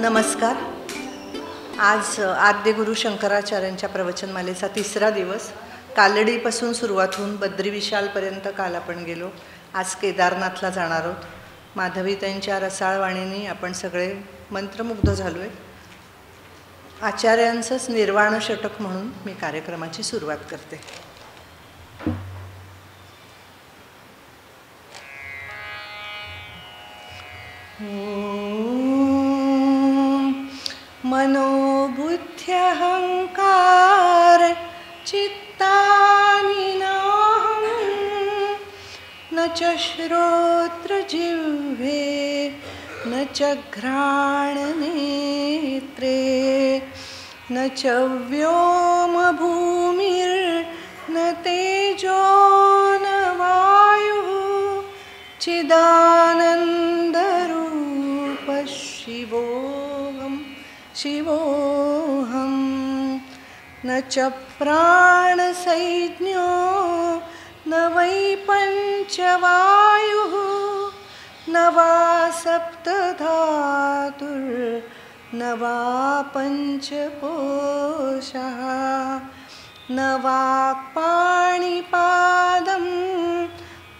नमस्कार. आज आद्यगुरु शंकराचार्यांच्या प्रवचनमालेचा तिसरा दिवस. कालडीपासून सुरुवात होऊन बद्री विशालपर्यंत काल आपण गेलो. आज केदारनाथला जाणार आहोत. माधवीताईंच्या रसाळ वाणीने आपण सगळे मंत्रमुग्ध झालो आहे. आचार्यांचंच निर्वाण षटक म्हणून मी कार्यक्रमाची सुरुवात करते. मनोबुद्ध्यहंकार चित्तानि नाहं न च श्रोत्रजिह्वे न च घ्राणनेत्रे न च व्योमभूमिर्न तेजो न वायुः चिदानन्दरूप शिवोऽहं न च प्राणसंज्ञो न वै पञ्चवायुः न वा सप्तधातुर्न वा पञ्चकोशः न वाक्पाणिपादं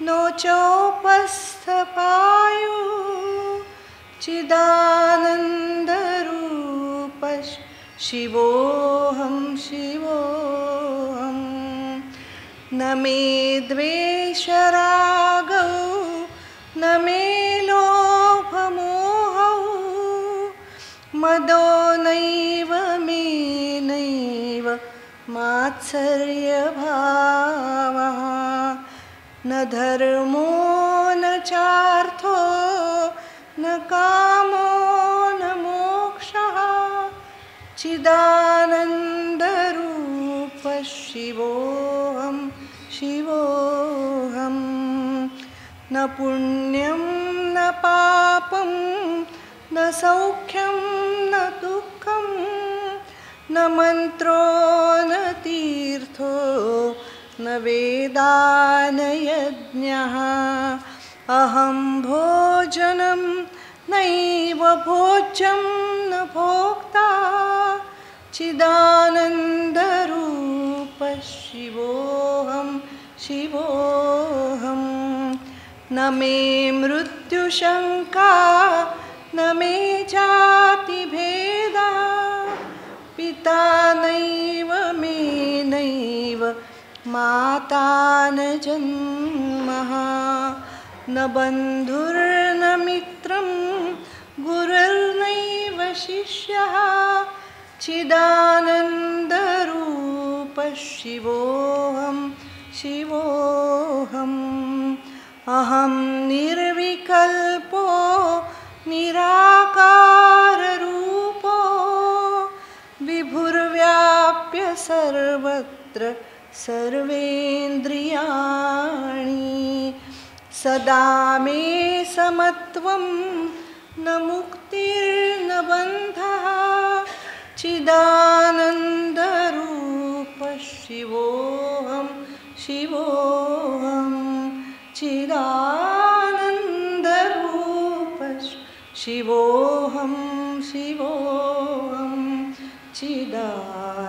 नो चोपस्थपायुः चिदानन्दरूप शिवोऽहं न मे द्वेषरागौ न मे लोभमोहौ मदो नैव मे नैव मात्सर्यभावः न धर्मो न चार्थो न कामो न मोक्षः चिदानन्दरूप शिवोऽहं न पुण्यं न पापं न सौख्यं न दुःखं न मन्त्रो न तीर्थो न वेदा न यज्ञः अहं भोजनं नैव भोज्यं न भोक्ता चिदानन्दरूप शिवोऽहं न मे मृत्युशङ्का न मे जातिभेदः पिता नैव मे नैव माता न जन्मः न बन्धुर्न मित्रं गुरुर्नैव शिष्यः चिदानन्दरूप शिवोऽहं अहं निर्विकल्पो निराकाररूपो विभुर्व्याप्य सर्वत्र सर्वेन्द्रियाणि सदा मे समत्वं न मुक्तिर्न बन्धः चिदानन्दरूप शिवोऽहं चिदानन्दरूप शिवोऽहं चिदानन्दरूप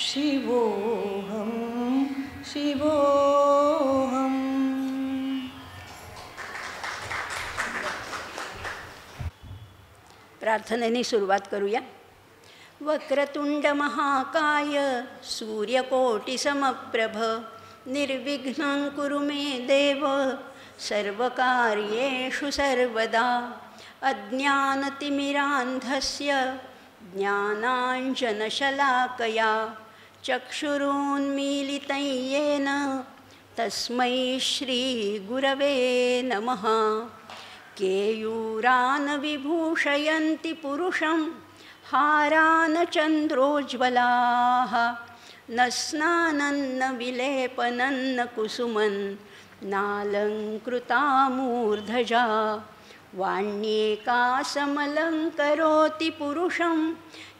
शिवोऽहं प्रार्थनेने सुरुवात करूया. वक्रतुंड महाकाय सूर्यकोटिसमप्रभ निर्विघ्नं कुरु मे देव सर्वकार्येषु सर्वदा. अज्ञानतिमिरान्धस्य ज्ञानाञ्जनशलाकया चक्षुरुन्मीलितं येन तस्मै श्रीगुरवे नमः. केयूरान् विभूषयन्ति पुरुषं हारान् चन्द्रोज्ज्वलाः न स्नानं न विलेपनं न कुसुमं नालङ्कृता मूर्धजा. वाण्येका समलङ्करोति पुरुषं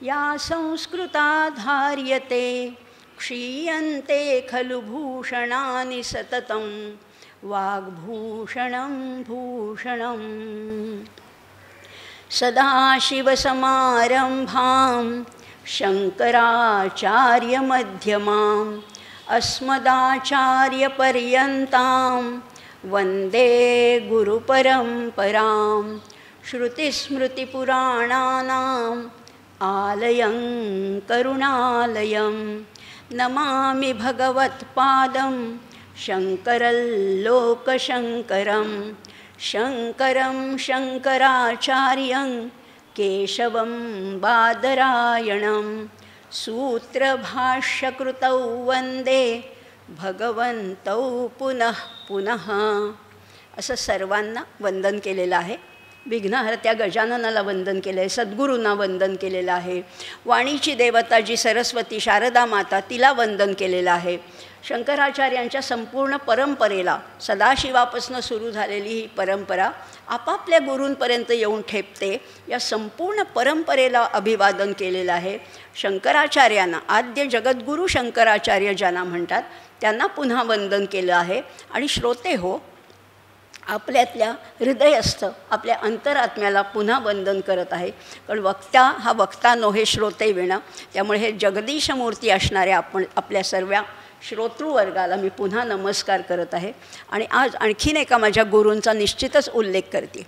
या संस्कृता धार्यते क्षीयन्ते खलु भूषणानि सततं वाग्भूषणं भूषणम्. सदाशिवसमारम्भां शङ्कराचार्यमध्यमाम् अस्मदाचार्यपर्यन्तां वन्दे गुरुपरम्परां श्रुतिस्मृतिपुराणानाम् आलयं करुणालयं नमामि भगवत्पादं शङ्करल्लोकशङ्करं शङ्करं शङ्कराचार्यं केशवं बादरायणं सूत्रभाष्यकृतौ वन्दे भगवन्तौ पुनः पुनः. असं सर्वांना वंदन केलेलं आहे. विघ्नहर्त्या गजाननाला वंदन केलं आहे, सद्गुरूंना वंदन केलेलं आहे, वाणीची देवता जी सरस्वती शारदा माता तिला वंदन केलेलं आहे. शंकराचार्यांच्या संपूर्ण परंपरेला, सदाशिवापासून सुरू झालेली ही परंपरा आपापल्या गुरूंपर्यंत येऊन ठेपते. या संपूर्ण परंपरेला अभिवादन केलेलं आहे. शंकराचार्यांना, आद्य जगद्गुरू शंकराचार्य ज्यांना म्हणतात, त्यांना पुन्हा वंदन केलं आहे. आणि श्रोते हो, आपल्यातल्या हृदयस्थ आपल्या अंतरात्म्याला पुन्हा वंदन करत आहे. कारण वक्ता हा वक्ता नोहे श्रोते विणं. त्यामुळे हे जगदीश मूर्ती असणाऱ्या आपल्या सर्व श्रोतृवर्गाला मी पुन्हा नमस्कार करत आहे. आणि आज आणखीन एका माझ्या गुरूंचा निश्चितच उल्लेख करते.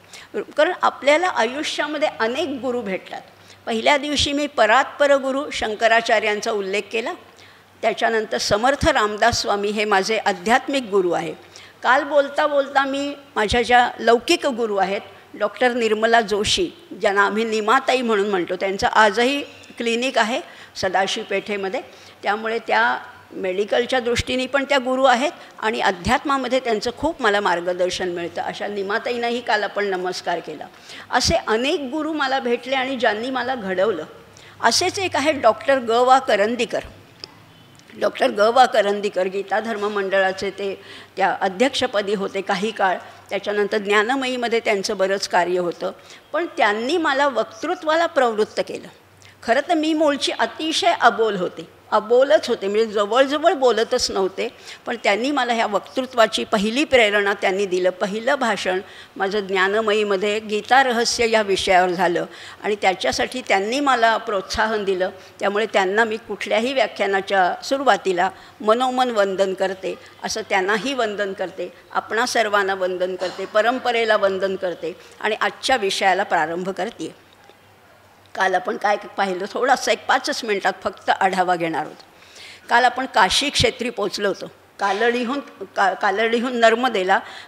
कारण आपल्याला आयुष्यामध्ये अनेक गुरु भेटतात. पहिल्या दिवशी मी परात्पर गुरु शंकराचार्यांचा उल्लेख केला. त्याच्यानंतर समर्थ रामदास स्वामी हे माझे आध्यात्मिक गुरु आहे. काल बोलता बोलता मी माझ्या ज्या लौकिक गुरु आहेत, डॉक्टर निर्मला जोशी, ज्यांना आम्ही निमाताई म्हणून म्हणतो, त्यांचं आजही क्लिनिक आहे सदाशिव पेठेमध्ये. त्यामुळे त्या मेडिकलच्या दृष्टीने पण त्या गुरु आहेत आणि अध्यात्मामध्ये त्यांचं खूप मला मार्गदर्शन मिळतं. अशा निमाताईंनाही काल आपण नमस्कार केला. असे अनेक गुरु मला भेटले आणि ज्यांनी मला घडवलं. असेच एक आहे डॉक्टर ग वा करंदीकर. डॉक्टर ग वा करंदीकर गीता धर्म मंडळाचे ते त्या अध्यक्षपदी होते काही काळ. त्याच्यानंतर ज्ञानमयीमध्ये त्यांचं बरंच कार्य होतं. पण त्यांनी मला वक्तृत्वाला प्रवृत्त केलं. खरं तर मी मूळची अतिशय अबोलच होते, म्हणजे जवळजवळ बोलतच नव्हते. पण त्यांनी मला ह्या वक्तृत्वाची पहिली प्रेरणा त्यांनी दिलं. पहिलं भाषण माझं ज्ञानमयीमध्ये गीता रहस्य या विषयावर झालं आणि त्याच्यासाठी त्यांनी मला प्रोत्साहन दिलं. त्यामुळे त्यांना मी कुठल्याही व्याख्यानाच्या सुरुवातीला मनोमन वंदन करते. असं त्यांनाही वंदन करते, आपणा सर्वांना वंदन करते, परंपरेला वंदन करते आणि आजच्या विषयाला प्रारंभ करते. काल आपण काय पाहिलं, थोडासा एक 5 मिनिटात फक्त आढावा घेणार आहोत. काल आपण काशी क्षेत्री पोचलो होतो. कालडीहून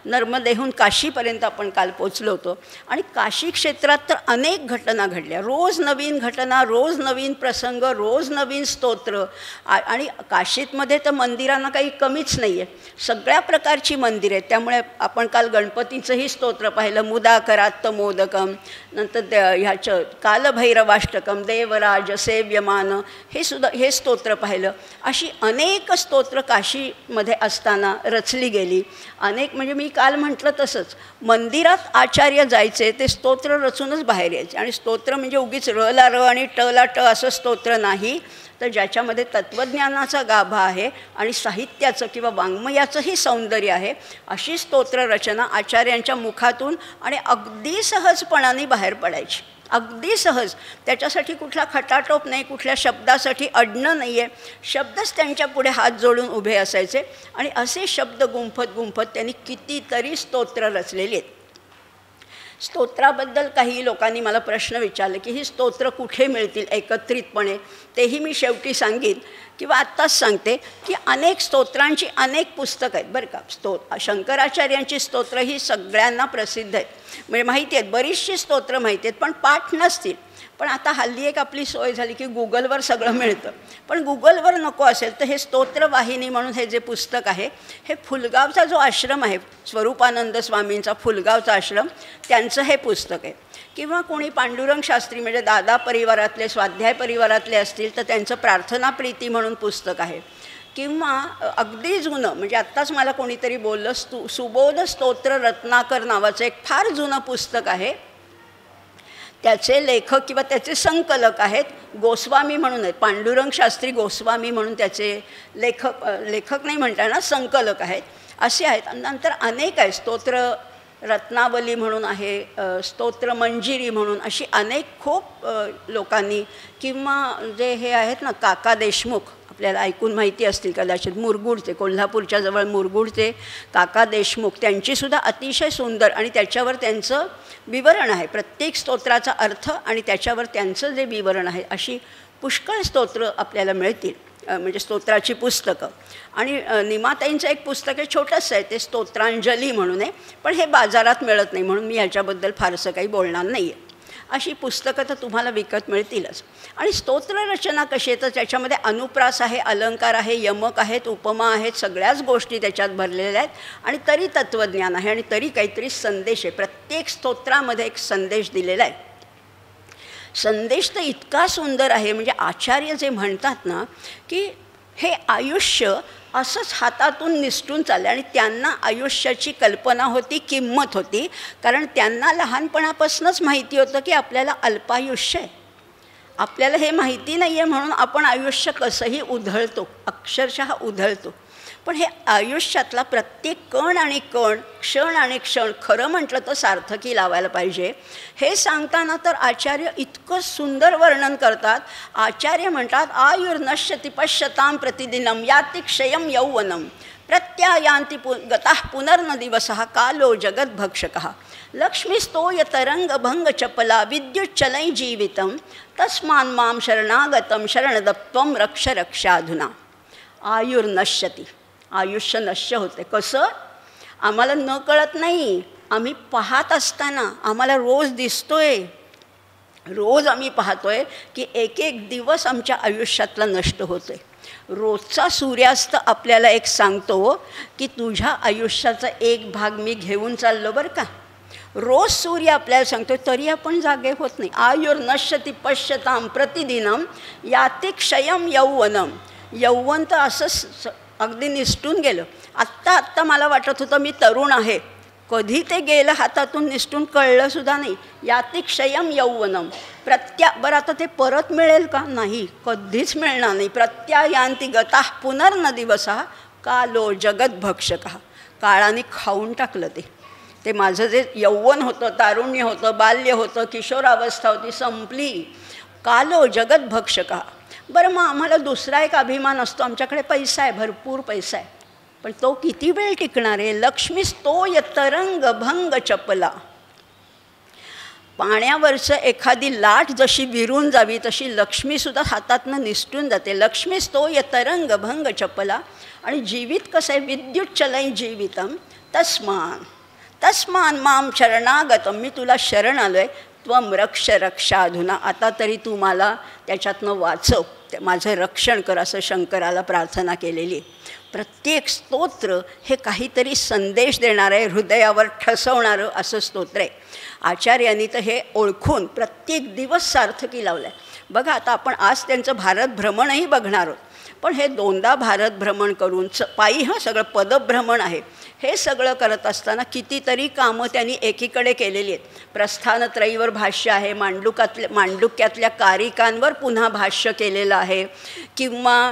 नर्मदेहून काशीपर्यंत आपण काल पोचलो होतो. आणि काशी क्षेत्रात तर अनेक घटना घडल्या. रोज नवीन घटना, रोज नवीन प्रसंग, रोज नवीन स्तोत्र. आणि काशीतमध्ये तर मंदिरांना काही कमीच नाही आहे, सगळ्या प्रकारची मंदिरं आहेत. त्यामुळे आपण काल गणपतीचंही स्तोत्र पाहिलं, मुदाकरात्त मोदकम, नंतर ह्याचं कालभैरवाष्टकम, देवराज सेव्यमान, हे स्तोत्र पाहिलं. अशी अनेक स्तोत्र काशी मध्ये असताना रचली गेली. अनेक म्हणजे मी काल म्हटलं तसंच, मंदिरात आचार्य जायचे ते स्तोत्र रचूनच बाहेर यायचे. आणि स्तोत्र म्हणजे उगीच र ला र आणि ट ला ट असं स्तोत्र नाही, तर ज्याच्यामध्ये तत्त्वज्ञानाचा गाभा आहे आणि साहित्याचं किंवा वाङ्मयाचंही सौंदर्य आहे, अशी स्तोत्र रचना आचार्यांच्या मुखातून आणि अगदी सहजपणाने बाहेर पडायची. अगदी सहज. त्याच्यासाठी कुठला खटाटोप नाही, कुठल्या शब्दासाठी अडणं नाही आहे. शब्दच त्यांच्या पुढे हात जोडून उभे असायचे आणि असे शब्द गुंफत त्यांनी कितीतरी स्तोत्र रचलेली आहेत. स्तोत्राबद्दल काही लोकांनी मला प्रश्न विचारले की ही स्तोत्र कुठे मिळतील एकत्रितपणे. तेही मी शेवटी सांगेन किंवा आत्ताच सांगते की अनेक स्तोत्रांची अनेक पुस्तकं आहेत बरं का. शंकराचार्यांची स्तोत्र ही सगळ्यांना प्रसिद्ध आहेत, म्हणजे माहिती आहेत, बरीचशी स्तोत्र माहिती आहेत, पण पाठ नसतील. पण आता हल्ली एक आपली सोय झाली की गुगलवर सगळं मिळतं. पण गुगलवर नको असेल तर हे स्तोत्रवाहिनी म्हणून हे जे पुस्तक आहे, हे फुलगावचा जो आश्रम आहे, स्वरूपानंद स्वामींचा फुलगावचा आश्रम, त्यांचं हे पुस्तक आहे. किंवा कोणी पांडुरंग शास्त्री म्हणजे दादा परिवारातले, स्वाध्याय परिवारातले असतील तर त्यांचं प्रार्थना प्रीती म्हणून पुस्तक आहे. किंवा अगदी जुनं म्हणजे आत्ताच मला कोणीतरी बोललं, सुबोध स्तोत्र रत्नाकर नावाचं एक फार जुनं पुस्तक आहे. त्याचे लेखक किंवा त्याचे संकलक आहेत गोस्वामी म्हणून आहेत, पांडुरंग शास्त्री गोस्वामी म्हणून त्याचे लेखक नाही म्हणता येणार, संकलक आहेत, असे आहेत. नंतर अनेक आहेत स्तोत्र. रत्नावली म्हणून आहे, स्तोत्रमंजिरी म्हणून, अशी अनेक खूप लोकांनी, किंवा जे हे आहेत ना काका देशमुख, आपल्याला ऐकून माहिती असतील कदाचित, मुरगुडचे, कोल्हापूरच्या जवळ मुरगुडचे काका देशमुख, त्यांचीसुद्धा अतिशय सुंदर आणि त्याच्यावर त्यांचं विवरण आहे, प्रत्येक स्तोत्राचा अर्थ आणि त्याच्यावर त्यांचं जे विवरण आहे, अशी पुष्कळ स्तोत्र आपल्याला मिळतील, म्हणजे स्तोत्राची पुस्तकं. आणि निमाताईंचं एक पुस्तक आहे, छोटंसं आहे, ते स्तोत्रांजली म्हणून आहे, पण हे बाजारात मिळत नाही म्हणून मी ह्याच्याबद्दल फारसं काही बोलणार नाही आहे. अशी पुस्तकं तर तुम्हाला विकत मिळतीलच. आणि स्तोत्ररचना कशी आहे तर त्याच्यामध्ये अनुप्रास आहे, अलंकार आहे, यमक आहेत, उपमा आहेत, सगळ्याच गोष्टी त्याच्यात भरलेल्या आहेत. आणि तरी तत्त्वज्ञान आहे आणि तरी काहीतरी संदेश आहे. प्रत्येक स्तोत्रामध्ये एक संदेश दिलेला आहे. संदेश तर इतका सुंदर आहे, म्हणजे आचार्य जे म्हणतात ना की हे आयुष्य असंच हातातून निसटून चाललं, आणि त्यांना आयुष्याची कल्पना होती, किंमत होती, कारण त्यांना लहानपणापासूनच माहिती होतं की आपल्याला अल्पायुष्य आहे. आपल्याला हे माहिती नाही आहे म्हणून आपण आयुष्य कसंही उधळतो, अक्षरशः उधळतो. पण हे आयुष्यातला प्रत्येक कण आणि कण, क्षण आणि क्षण खरं म्हटलं तर सार्थकी लावायला पाहिजे. हे सांगताना तर आचार्य इतकं सुंदर वर्णन करतात. आचार्य म्हणतात, आयुर्नश्यति पश्यतां प्रतिदिनं याति क्षयं यौवनं प्रत्यायान्ति गतः पुनर्न दिवसः कालो जगद्भक्षकः लक्ष्मीस्तोय तरंगभंगचपला विद्युच्चलै जीवितं तस्मान् मां शरणागतं शरणदत्वं रक्ष रक्षाधुना. आयुर्नश्यति, आयुष्य नश्य होते. कसं? आम्हाला न कळत नाही, आम्ही पाहत असताना आम्हाला रोज दिसतोय, रोज आम्ही पाहतोय की एक एक दिवस आमच्या आयुष्यातला नष्ट होतोय. रोजचा सूर्यास्त आपल्याला एक सांगतो की तुझ्या आयुष्याचा एक भाग मी घेऊन चाललो बरं का. रोज सूर्य आपल्याला सांगतो, तरी आपण जागे होत नाही. आयुर्नश्यति पश्यतां प्रतिदिनं याति क्षयं यौवनं. यौवन तर असंच अगदी निसटून गेलं. आत्ता मला वाटत होतं मी तरुण आहे, कधी ते गेलं हातातून निसटून कळलंसुद्धा नाही. याति क्षयं यौवनं बरं आता ते परत मिळेल का? नाही, कधीच मिळणार नाही. प्रत्यायान्ति गतः पुनर्न दिवसः कालो जगद्भक्षकः. काळाने खाऊन टाकलं ते माझं जे यौवन होतं, तारुण्य होतं, बाल्य होतं, किशोरावस्था होती, संपली. कालो जगद्भक्षकः. बरं, मग आम्हाला दुसरा एक अभिमान असतो, आमच्याकडे पैसा आहे, भरपूर पैसा आहे, पण तो किती वेळ टिकणार आहे? लक्ष्मीस्तोय तरंगभंग चपला. पाण्यावरचं एखादी लाट जशी विरून जावी तशी लक्ष्मीसुद्धा हातातनं निसटून जाते. लक्ष्मीस्तोय तरंगभंग चपला. आणि जीवित कसं आहे? विद्युच्चलै जीवितं तस्मान् मां शरणागतं. मी तुला शरण आलो आहे, त्वं रक्ष रक्षाधुना. आता तरी तू मला त्याच्यातनं वाचव, माझं रक्षण कर, असं शंकराला प्रार्थना केलेली आहे. प्रत्येक स्तोत्र हे काहीतरी संदेश देणारं आहे, हृदयावर ठसवणारं असं स्तोत्र आहे. आचार्यांनी तर हे ओळखून प्रत्येक दिवस सार्थकी लावलं आहे. बघा, आता आपण आज त्यांचं भारत भ्रमणही बघणार आहोत, पण हे 2दा भारत भ्रमण करून पायी सगळं पदभ्रमण आहे. हे सगळं करत असताना कितीतरी कामं त्यांनी एकीकडे केलेली आहेत. प्रस्थानत्रयीवर भाष्य आहे, मांडुक्यातल्या कारिकांवर पुन्हा भाष्य केलेलं आहे, किंवा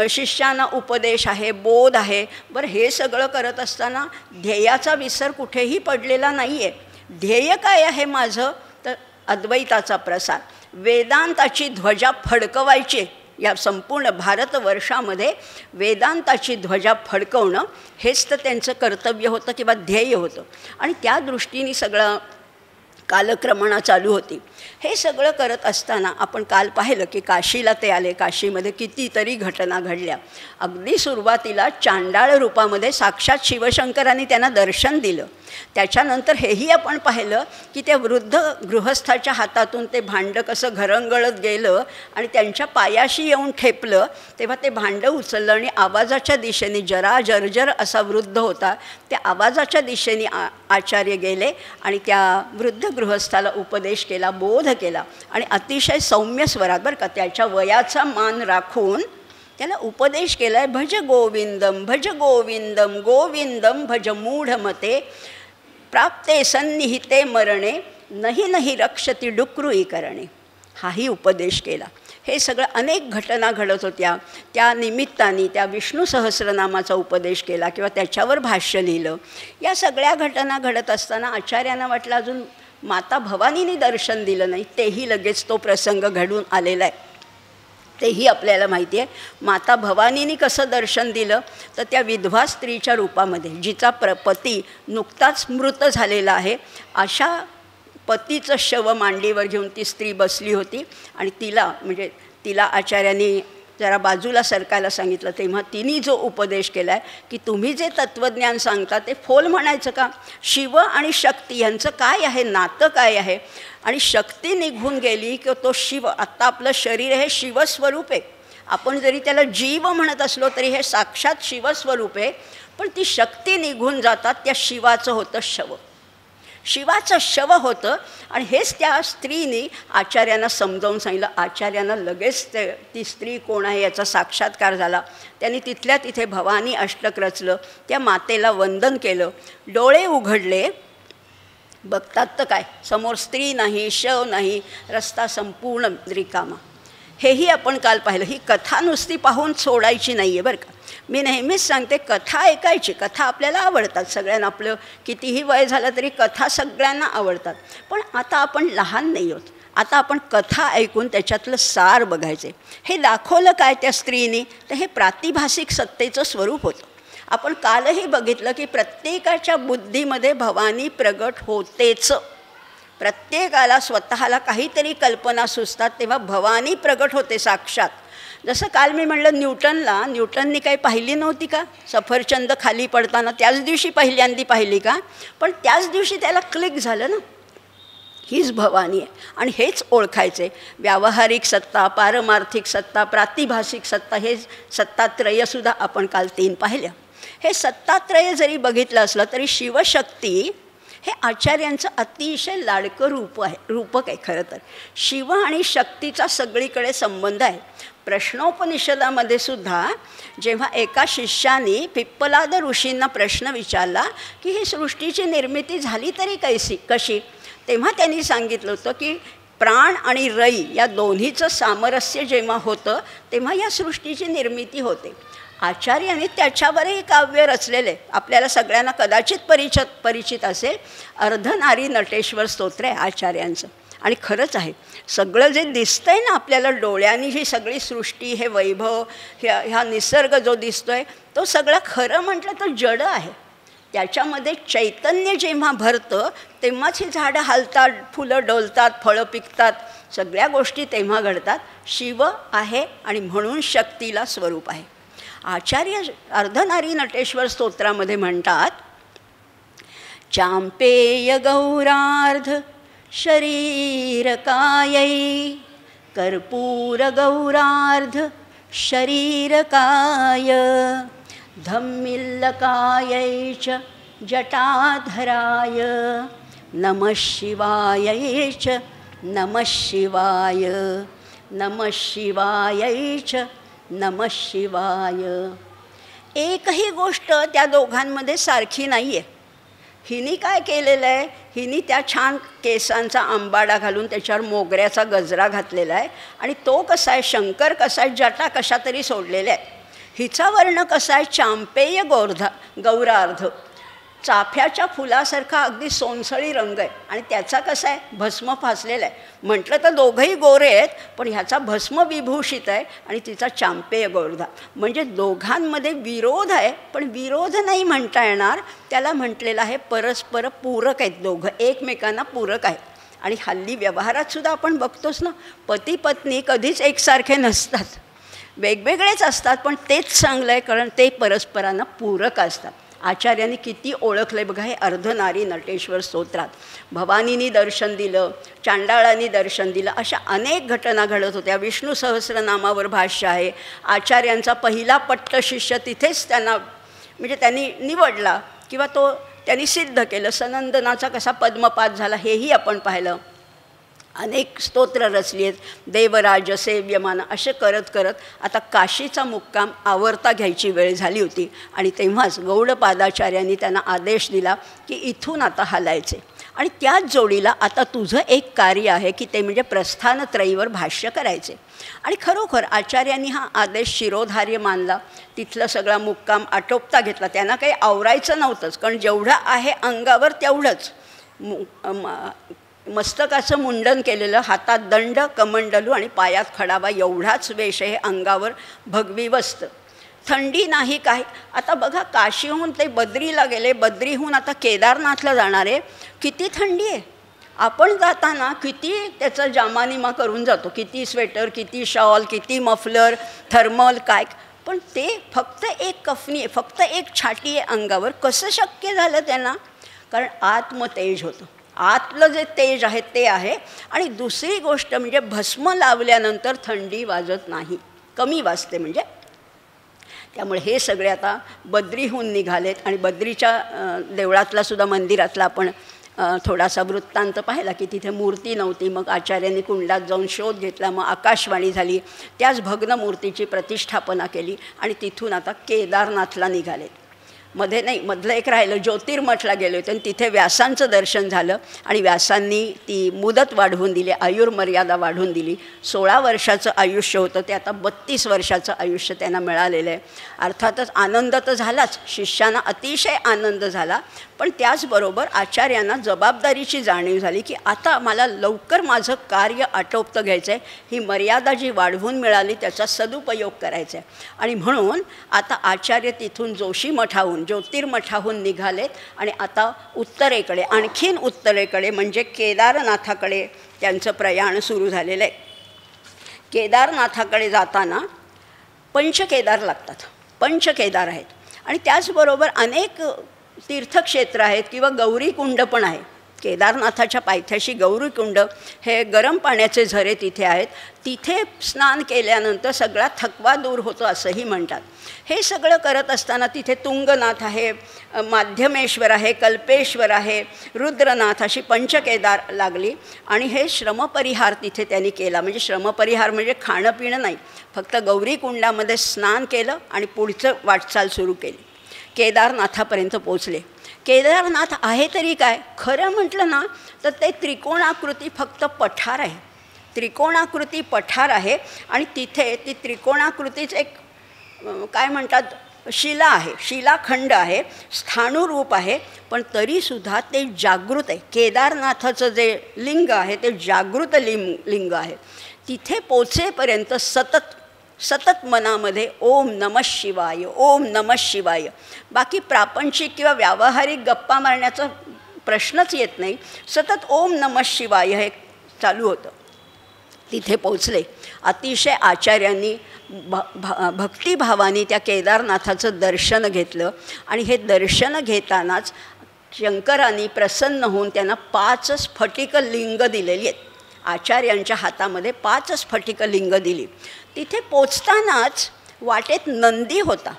शिष्यांना उपदेश आहे, बोध आहे. बरं, हे सगळं करत असताना ध्येयाचा विसर कुठेही पडलेला नाही आहे. ध्येय काय आहे माझं? तर अद्वैताचा प्रसार, वेदांताची ध्वजा फडकवायची. या संपूर्ण भारतवर्षामध्ये वेदांताची ध्वजा फडकवणं हेच तर त्यांचं कर्तव्य होतं किंवा ध्येय होतं. आणि त्या दृष्टीने सगळं कालक्रमणा चालू होती. हे सगळं करत असताना आपण काल पाहिलं की काशीला ते आले. काशीमध्ये कितीतरी घटना घडल्या. अगदी सुरुवातीला चांडाळ रूपामध्ये साक्षात शिवशंकरांनी त्यांना दर्शन दिलं. त्याच्यानंतर हेही आपण पाहिलं की त्या वृद्ध गृहस्थाच्या हातातून ते भांडं कसं घरंगळत गेलं आणि त्यांच्या पायाशी येऊन ठेपलं. तेव्हा ते भांडं उचललं आणि आवाजाच्या दिशेने, जरा जर्जर असा वृद्ध होता, त्या आवाजाच्या दिशेने आचार्य गेले आणि त्या वृद्ध गृहस्थाला उपदेश केला, बोध केला. आणि अतिशय सौम्य स्वरात, बरं का, त्याच्या वयाचा मान राखून त्याला उपदेश केला आहे. भज गोविंदम गोविंदम भज मूढमते प्राप्ते सन्निहिते मरणे नहीं रक्षति डुक्रुई करणे. हाही उपदेश केला. हे सगळं अनेक घटना घडत होत्या. त्या निमित्ताने त्या विष्णू सहस्रनामाचा उपदेश केला किंवा त्याच्यावर भाष्य लिहिलं. या सगळ्या घटना घडत असताना आचार्यांना वाटलं अजून माता भवानीने दर्शन दिलं नाही. तेही लगेच तो प्रसंग घडून आलेला आहे. तेही आपल्याला माहिती आहे. माता भवानीने कसं दर्शन दिलं तर त्या विधवा स्त्रीच्या रूपामध्ये, जिचा पती नुकताच मृत झालेला आहे, अशा पतीचं शव मांडीवर घेऊन ती स्त्री बसली होती. आणि तिला आचार्यांनी जरा बाजूला सरकायला सांगितलं. तेव्हा तिने जो उपदेश केला आहे की तुम्ही जे तत्त्वज्ञान सांगता ते फोल म्हणायचं का? शिव आणि शक्ती यांचं काय आहे, नातं काय आहे? आणि शक्ती निघून गेली की तो शिव, आत्ता आपलं शरीर हे शिवस्वरूप आहे. आपण जरी त्याला जीव म्हणत असलो तरी हे साक्षात शिवस्वरूप आहे. पण ती शक्ती निघून जातात, त्या शिवाचं होतं शव, शिवाचं शव होतं. आणि हेच त्या स्त्रीने आचार्यांना समजावून सांगितलं. आचार्यांना लगेच ती स्त्री कोण आहे याचा साक्षात्कार झाला. त्यांनी तिथल्या तिथे भवानी अष्टक रचलं, त्या मातेला वंदन केलं, डोळे उघडले. बघतात तर काय, समोर स्त्री नाही, शव नाही, रस्ता संपूर्ण रिकामा. हेही आपण काल पाहिलं. ही कथा नुसती पाहून सोडायची नाही आहे बरं का. मी नेहमीच सांगते, कथा ऐकायची. कथा आपल्याला आवडतात सगळ्यांना. आपलं कितीही वय झालं तरी कथा सगळ्यांना आवडतात. पण आता आपण लहान नाही आहोत. आता आपण कथा ऐकून त्याच्यातलं सार बघायचे. हे दाखवलं काय त्या स्त्रीने, तर हे प्रातिभासिक सत्तेचं स्वरूप होतं. आपण कालही बघितलं की प्रत्येकाच्या बुद्धीमध्ये भवानी प्रगट होतेच. प्रत्येकाला स्वतःला काहीतरी कल्पना सुचतात तेव्हा भवानी प्रगट होते साक्षात. जसं काल मी म्हणलं, न्यूटननी काही पाहिली नव्हती का सफरचंद खाली पडताना? त्याच दिवशी पहिल्यांदी पाहिली का? पण त्याच दिवशी त्याला क्लिक झालं ना, हीच भवानी आहे. आणि हेच ओळखायचे. व्यावहारिक सत्ता, पारमार्थिक सत्ता, प्रातिभासिक सत्ता, हे सत्तात्रयसुद्धा आपण काल 3 पाहिल्या. हे सत्तात्रय जरी बघितलं असलं तरी शिवशक्ती हे आचार्यांचं अतिशय लाडकं रूपक आहे. खरं तर शिव आणि शक्तीचा सगळीकडे संबंध आहे. प्रश्नोपनिषदामध्ये सुद्धा जेव्हा एका शिष्याने पिप्पलाद ऋषींना प्रश्न विचारला की ही सृष्टीची निर्मिती झाली तरी कशी, तेव्हा त्यांनी सांगितलं होतं की प्राण आणि रई या दोन्हीचं सामरस्य जेव्हा होतं तेव्हा या सृष्टीची निर्मिती होते. आचार्याने त्याच्यावरही काव्य रचलेले आपल्याला सगळ्यांना कदाचित परिचित असेल. अर्धनारी नटेश्वर स्तोत्र आहे आचार्यांचं. आणि खरंच आहे, सगळं जे दिसतंय ना आपल्याला डोळ्यांनी, ही सगळी सृष्टी, हे वैभव, ह्या निसर्ग जो दिसतोय तो सगळं खरं म्हटलं तर जड आहे. त्याच्यामध्ये चैतन्य जेव्हा भरतं तेव्हाच ही झाडं हलतात, फुलं डोलतात, फळं पिकतात, सगळ्या गोष्टी तेव्हा घडतात. शिव आहे आणि म्हणून शक्तीला स्वरूप आहे. आचार्य अर्धनारी नटेश्वर स्तोत्रामध्ये म्हणतात, चांपेय गौरार्ध शरीरकायै कर्पूर गौरार्ध शरीरकाय धम्मिल्लकायै च जटाधराय नमः शिवायै च नमः शिवाय नमः शिवायै च नमः शिवाय. एकही गोष्ट त्या दोघांमध्ये सारखी नाही आहे. हिनी काय केलेलं आहे, हिनी त्या छान केसांचा आंबाडा घालून त्याच्यावर मोगऱ्याचा गजरा घातलेला आहे. आणि तो कसा आहे, शंकर कसा आहे, जटा कशा तरी सोडलेल्या आहे. हिचा वर्ण कसा आहे, चांपेय गौरार्ध, चाफ्याच्या फुलासारखा अगदी सोनसळी रंग आहे. आणि त्याचा कसा आहे, भस्म फासलेला आहे. म्हटलं तर दोघंही गोरे आहेत, पण ह्याचा भस्म विभूषित आहे आणि तिचा चांपेय गौरधा. म्हणजे दोघांमध्ये विरोध आहे, पण विरोध नाही म्हणता येणार. त्याला म्हटलेलं आहे परस्पर पूरक आहेत. दोघं एकमेकांना पूरक आहेत. आणि हल्ली व्यवहारात सुद्धा आपण बघतोच ना, पती पत्नी कधीच एकसारखे नसतात, वेगवेगळेच असतात. पण तेच चांगलं आहे, कारण ते परस्परांना पूरक असतात. आचार्यांनी किती ओळखलं आहे बघा हे अर्धनारी नटेश्वर स्तोत्रात. भवानीनी दर्शन दिलं, चांडाळांनी दर्शन दिलं, अशा अनेक घटना घडत होत्या. विष्णू सहस्रनामावर भाष्य आहे. आचार्यांचा पहिला पट्ट शिष्य तिथेच त्यांनी निवडला किंवा त्यांनी सिद्ध केलं. सनंदनाचा कसा पद्मपात झाला हेही आपण पाहिलं. अनेक स्तोत्र रचली आहेत, देवराज सेव्यमान, असे करत करत आता काशीचा मुक्काम आवर्ता घ्यायची वेळ झाली होती. आणि तेव्हाच गौडपादाचार्यांनी त्यांना आदेश दिला की इथून आता हलायचे. आणि त्याच जोडीला आता तुझं एक कार्य आहे की ते म्हणजे प्रस्थानत्रयीवर भाष्य करायचे. आणि खरोखर आचार्यांनी हा आदेश शिरोधार्य मानला. तिथलं सगळा मुक्काम आटोपता घेतला. त्यांना काही आवरायचं नव्हतंच, कारण जेवढं आहे अंगावर तेवढंच. मस्तकाचं मुंडन केलेलं, हातात दंड कमंडलू आणि पायात खडावा एवढाच वेश हे अंगावर भगवी वस्त्र. थंडी नाही काही. आता बघा, काशीहून ते बद्रीला गेले, बद्रीहून आता केदारनाथला जाणार आहे. किती थंडी आहे. आपण जाताना किती त्याचा जामानिमा करून जातो, किती स्वेटर, किती शॉल, किती मफलर, थर्मल, काय. पण ते फक्त एक कफनी आहे, फक्त एक छाटी आहे अंगावर. कसं शक्य झालं त्यांना? कारण आत्मतेज होतं. आतलं जे तेज आहे ते आहे. आणि दुसरी गोष्ट म्हणजे भस्म लावल्यानंतर थंडी वाजत नाही, कमी वाजते म्हणजे. त्यामुळे हे सगळे आता बद्रीहून निघालेत. आणि बद्रीच्या देवळातला सुद्धा, मंदिरातला आपण थोडासा वृत्तांत पाहिला की तिथे मूर्ती नव्हती. मग आचार्यांनी कुंडात जाऊन शोध घेतला. मग आकाशवाणी झाली, त्याच भग्न मूर्तीची प्रतिष्ठापना केली. आणि तिथून आता केदारनाथला निघालेत. मध्ये नाही, मधलं एक राहिलं, ज्योतिर्मठला गेले होते आणि तिथे व्यासांचं दर्शन झालं. आणि व्यासांनी ती मुदत वाढवून दिली, आयुर्मर्यादा वाढवून दिली. 16 वर्षाचं आयुष्य होतं ते आता 32 वर्षाचं आयुष्य त्यांना मिळालेलं आहे. अर्थातच आनंद तर झालाच, शिष्यांना अतिशय आनंद झाला. पण त्याचबरोबर आचार्यांना जबाबदारीची जाणीव झाली की आता मला लवकर माझं कार्य आटोपतं घ्यायचं आहे. ही मर्यादा जी वाढवून मिळाली त्याचा सदुपयोग करायचा आहे. आणि म्हणून आता आचार्य तिथून जोशी मठाहून, ज्योतिर्मठाहून निघालेत. आणि आता उत्तरेकडे, आणखीन उत्तरेकडे म्हणजे केदारनाथाकडे त्यांचं प्रयाण सुरू झालेलं आहे. केदारनाथाकडे जाताना पंचकेदार लागतात. पंचकेदार आहेत. आणि त्याचबरोबर अनेक तीर्थक्षेत्र आहेत किंवा गौरीकुंड पण आहे. केदारनाथाच्या पायथ्याशी गौरीकुंड हे गरम पाण्याचे झरे तिथे आहेत. तिथे स्नान केल्यानंतर सगळा थकवा दूर होतो असंही म्हणतात. हे सगळं करत असताना तिथे तुंगनाथ आहे, माध्यमेश्वर आहे, कल्पेश्वर आहे, रुद्रनाथ, अशी पंचकेदार लागली. आणि हे श्रमपरिहार तिथे त्यांनी केला. म्हणजे श्रमपरिहार म्हणजे खाणं पिणं नाही, फक्त गौरीकुंडामध्ये स्नान केलं आणि पुढचं वाटचाल सुरू केली. केदारनाथापर्यंत पोचले. केदारनाथ आहे तरी काय, खरं म्हटलं ना तर ते त्रिकोणाकृती फक्त पठार आहे. त्रिकोणाकृती पठार आहे. आणि तिथे ती त्रिकोणाकृतीच एक काय म्हणतात, शिला आहे, शिलाखंड आहे, स्थाणुरूप आहे. पण तरीसुद्धा ते जागृत आहे. केदारनाथाचं जे लिंग आहे ते जागृत लिंग आहे. तिथे पोचेपर्यंत सतत मनामध्ये ओम नमः शिवाय, ओम नमः शिवाय. बाकी प्रापंचिक किंवा व्यावहारिक गप्पा मारण्याचा प्रश्नच येत नाही. सतत ओम नमः शिवाय हे चालू होतं. तिथे पोचले. अतिशय आचार्यांनी भक्तिभावाने त्या केदारनाथाचं दर्शन घेतलं. आणि हे दर्शन घेतानाच शंकरांनी प्रसन्न होऊन त्यांना 5 स्फटिक लिंग दिलेली आहेत. आचार्यांच्या हातामध्ये 5 स्फटिक लिंग दिली. तिथे पोचतानाच वाटेत नंदी होता.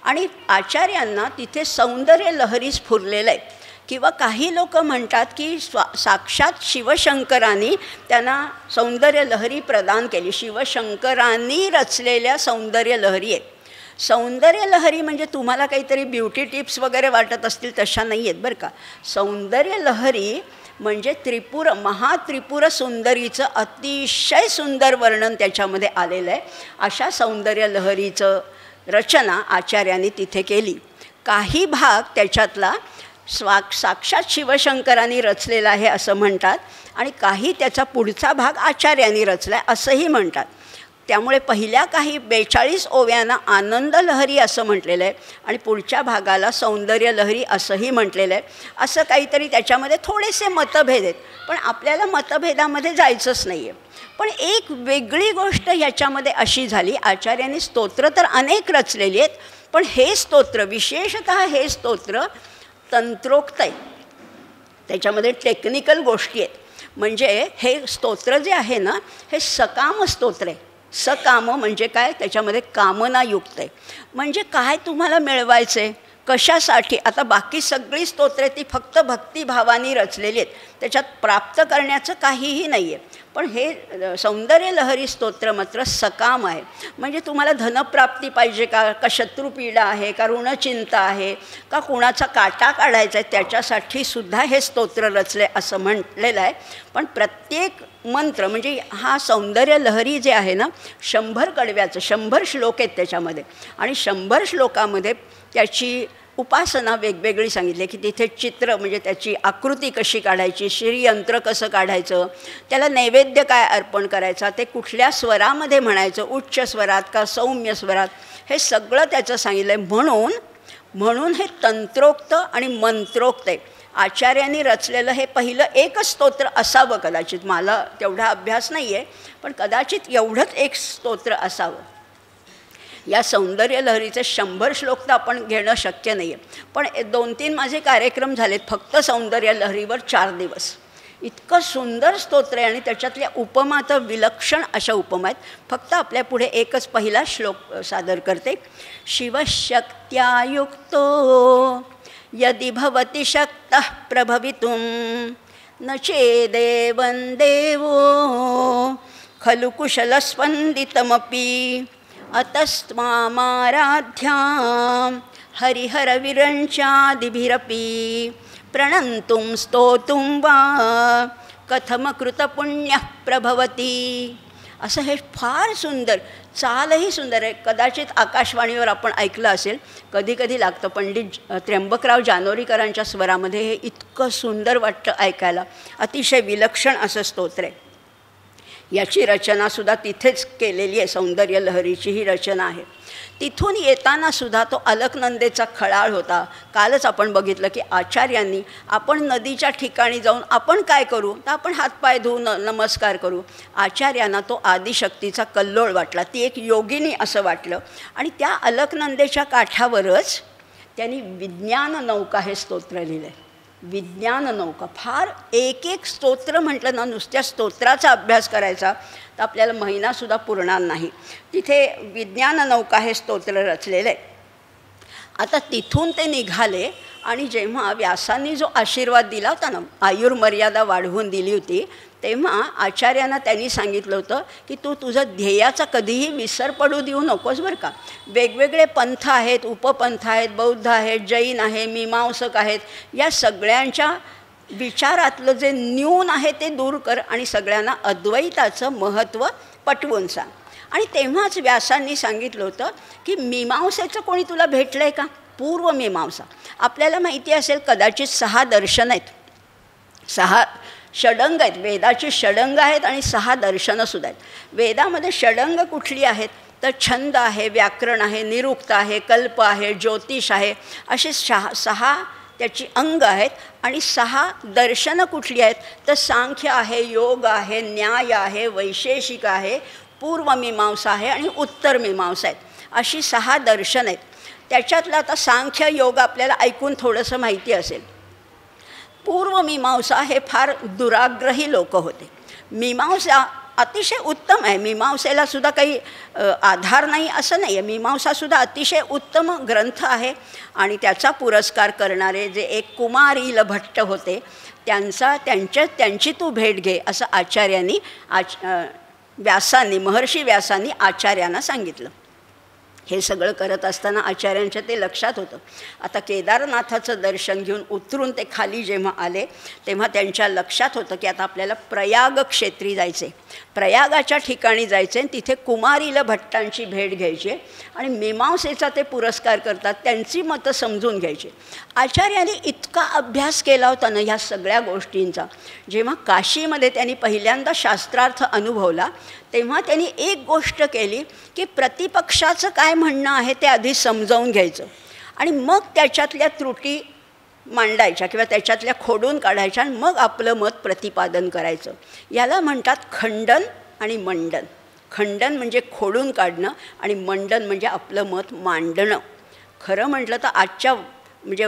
आणि आचार्यांना तिथे सौंदर्य लहरी स्फुरलेलं आहे. किंवा काही लोक म्हणतात की साक्षात शिवशंकरांनी त्यांना सौंदर्य लहरी प्रदान केली. शिवशंकरांनी रचलेल्या सौंदर्य लहरी आहेत. सौंदर्य लहरी म्हणजे तुम्हाला काहीतरी ब्युटी टिप्स वगैरे वाटत असतील तशा नाही आहेत बरं का. सौंदर्य लहरी म्हणजे महात्रिपुर सुंदरीचं अतिशय सुंदर वर्णन त्याच्यामध्ये आलेलं आहे. अशा सौंदर्य लहरीचं रचना आचार्यांनी तिथे केली. काही भाग त्याच्यातला साक्षात शिवशंकरांनी रचलेला आहे असं म्हणतात. आणि काही त्याचा पुढचा भाग आचार्यांनी रचला आहे असंही म्हणतात. त्यामुळे पहिल्या काही 42 ओव्यांना आनंद लहरी असं म्हटलेलं आहे आणि पुढच्या भागाला सौंदर्य लहरी असंही म्हटलेलं आहे. असं काहीतरी त्याच्यामध्ये थोडेसे मतभेद आहेत. पण आपल्याला मतभेदामध्ये जायचंच नाही आहे. पण एक वेगळी गोष्ट ह्याच्यामध्ये अशी झाली, आचार्यांनी स्तोत्र तर अनेक रचलेली आहेत, पण हे स्तोत्र, विशेषतः हे स्तोत्र तंत्रोक्त आहे. त्याच्यामध्ये टेक्निकल गोष्टी आहेत. म्हणजे हे स्तोत्र जे आहे ना, हे सकाम स्तोत्र आहे. सकाम म्हणजे काय, त्याच्यामध्ये कामनायुक्त आहे. म्हणजे काय तुम्हाला मिळवायचं आहे, कशासाठी. आता बाकी सगळी स्तोत्रे ती फक्त भक्तिभावाने रचलेली आहेत, त्याच्यात प्राप्त करण्याचं काहीही नाही आहे. पण हे सौंदर्य लहरी स्तोत्र मात्र सकाम आहे. म्हणजे तुम्हाला धनप्राप्ती पाहिजे का, का शत्रुपीडा आहे, का ऋणचिंता आहे, का कुणाचा काटा काढायचा आहे, त्याच्यासाठी सुद्धा हे स्तोत्र रचले असं म्हटलेलं आहे. पण प्रत्येक मंत्र म्हणजे हा सौंदर्य लहरी जे आहे ना, 100 कडव्याचं 100 श्लोक आहेत त्याच्यामध्ये, आणि 100 श्लोकामध्ये त्याची उपासना वेगवेगळी सांगितली की तिथे चित्र म्हणजे त्याची आकृती कशी काढायची, श्रीयंत्र कसं काढायचं, त्याला नैवेद्य काय अर्पण करायचा, ते कुठल्या स्वरामध्ये म्हणायचं, उच्च स्वरात का सौम्य स्वरात, हे सगळं त्याचं सांगितलं आहे. म्हणून हे तंत्रोक्त आणि मंत्रोक्त आहे. आचार्यांनी रचलेलं हे पहिलं एकच स्तोत्र असावं कदाचित, मला तेवढा अभ्यास नाही आहे, पण कदाचित एवढंच एक स्तोत्र असावं. या सौंदर्य लहरीचे 100 श्लोक तर आपण घेणं शक्य नाही आहे, पण 2-3 माझे कार्यक्रम झालेत फक्त सौंदर्य लहरीवर 4 दिवस. इतकं सुंदर स्तोत्र आहे आणि त्याच्यातल्या उपमा तर विलक्षण अशा उपमा आहेत. फक्त आपल्या पुढे एकच पहिला श्लोक सादर करते. शिवशक्त्यायुक्तो यदि भवति शक्तः प्रभवितुं न चेदेवं देवो खलु कुशलस्पन्दितमपि अतस्त्वामाराध्यां हरिहरविरञ्चादिभिरपि प्रणन्तुं स्तोतुं वा कथमकृतपुण्यः प्रभवति. असं हे फार सुंदर, चालही सुंदर आहे. कदाचित आकाशवाणीवर आपण ऐकलं असेल, कधी कधी लागतं. पंडित त्र्यंबकराव जानोरीकरांच्या स्वरामध्ये हे इतकं सुंदर वाटतं ऐकायला. अतिशय विलक्षण असं स्तोत्र आहे. याची रचनासुद्धा तिथेच केलेली आहे, सौंदर्य लहरीची ही रचना आहे. तिथून येतानासुद्धा तो अलकनंदेचा खळाळ होता. कालच आपण बघितलं की आचार्यांनी आपण नदीच्या ठिकाणी जाऊन आपण काय करू, तर आपण हातपाय धुवून नमस्कार करू. आचार्यांना तो आदिशक्तीचा कल्लोळ वाटला, ती एक योगिनी असं वाटलं, आणि त्या अलकनंदेच्या काठावरच त्यांनी विज्ञान नौका हे स्तोत्र लिहिलं आहे. विज्ञान नौका, फार एक स्तोत्र म्हटलं ना, नुसत्या स्तोत्राचा अभ्यास करायचा तर आपल्याला महिनासुद्धा पुरणार नाही. तिथे विज्ञान नौका हे स्तोत्र रचलेलं आहे. आता तिथून ते निघाले आणि जेव्हा व्यासांनी जो आशीर्वाद दिला होता ना, आयुर्मर्यादा वाढवून दिली होती, तेव्हा आचार्यांना त्यांनी सांगितलं होतं की तू तुझं ध्येयाचा कधीही विसर पडू देऊ नकोस बरं का. वेगवेगळे पंथ आहेत, उपपंथ आहेत, बौद्ध आहेत, जैन आहे, मीमांसक आहेत, या सगळ्यांच्या विचारातलं जे न्यून आहे ते दूर कर आणि सगळ्यांना अद्वैताचं महत्त्व पटवून सांग. आणि तेव्हाच व्यासांनी सांगितलं होतं की मीमांसेचं कोणी तुला भेटलं आहे का. पूर्वमीमांसा आपल्याला माहिती असेल, कदाचित 6 दर्शन आहेत, 6 षडंग आहेत. वेदाची षडंग आहेत आणि 6 दर्शनंसुद्धा आहेत. वेदामध्ये षडंग कुठली आहेत तर छंद आहे, व्याकरण आहे, निरुक्त आहे, कल्प आहे, ज्योतिष आहे, असे 6 त्याची अंग आहेत. आणि 6 दर्शनं कुठली आहेत तर सांख्य आहे, योग आहे, न्याय आहे, वैशेषिक आहे, पूर्वमीमांसा आहे आणि उत्तरमीमांसा आहेत. अशी 6 दर्शन आहेत. त्याच्यातलं आता सांख्य योग आपल्याला ऐकून थोडंसं माहिती असेल. पूर्वमीमांसा हे फार दुराग्रही लोक होते. मीमांसा अतिशय उत्तम आहे, मीमांसेला सुद्धा काही आधार नाही असं नाही आहे. मीमांसासुद्धा अतिशय उत्तम ग्रंथ आहे. आणि त्याचा पुरस्कार करणारे जे एक कुमारील भट्ट होते, त्यांची तू भेट घे असं आचार्यांनी महर्षी व्यासांनी आचार्यांना सांगितलं. हे सगळं करत असताना आचार्यांच्या ते लक्षात होतं. आता केदारनाथाचं दर्शन घेऊन उतरून ते खाली जेव्हा आले तेव्हा त्यांच्या लक्षात होतं की आता आपल्याला प्रयाग क्षेत्री जायचे, प्रयागाच्या ठिकाणी जायचे, तिथे कुमारील भट्टांची भेट घ्यायची आणि मीमांसेचा ते पुरस्कार करतात, त्यांची मतं समजून घ्यायची. आचार्यांनी इतका अभ्यास केला होता ना ह्या सगळ्या गोष्टींचा. जेव्हा काशीमध्ये त्यांनी पहिल्यांदा शास्त्रार्थ अनुभवला तेव्हा त्यांनी एक गोष्ट केली की प्रतिपक्षाचं काय म्हणणं आहे ते आधी समजावून घ्यायचं आणि मग त्याच्यातल्या त्रुटी मांडायच्या किंवा त्याच्यातल्या खोडून काढायच्या आणि मग आपलं मत प्रतिपादन करायचं. याला म्हणतात खंडन आणि मंडन. खंडन म्हणजे खोडून काढणं आणि मंडन म्हणजे आपलं मत मांडणं. खरं म्हटलं तर आजच्या म्हणजे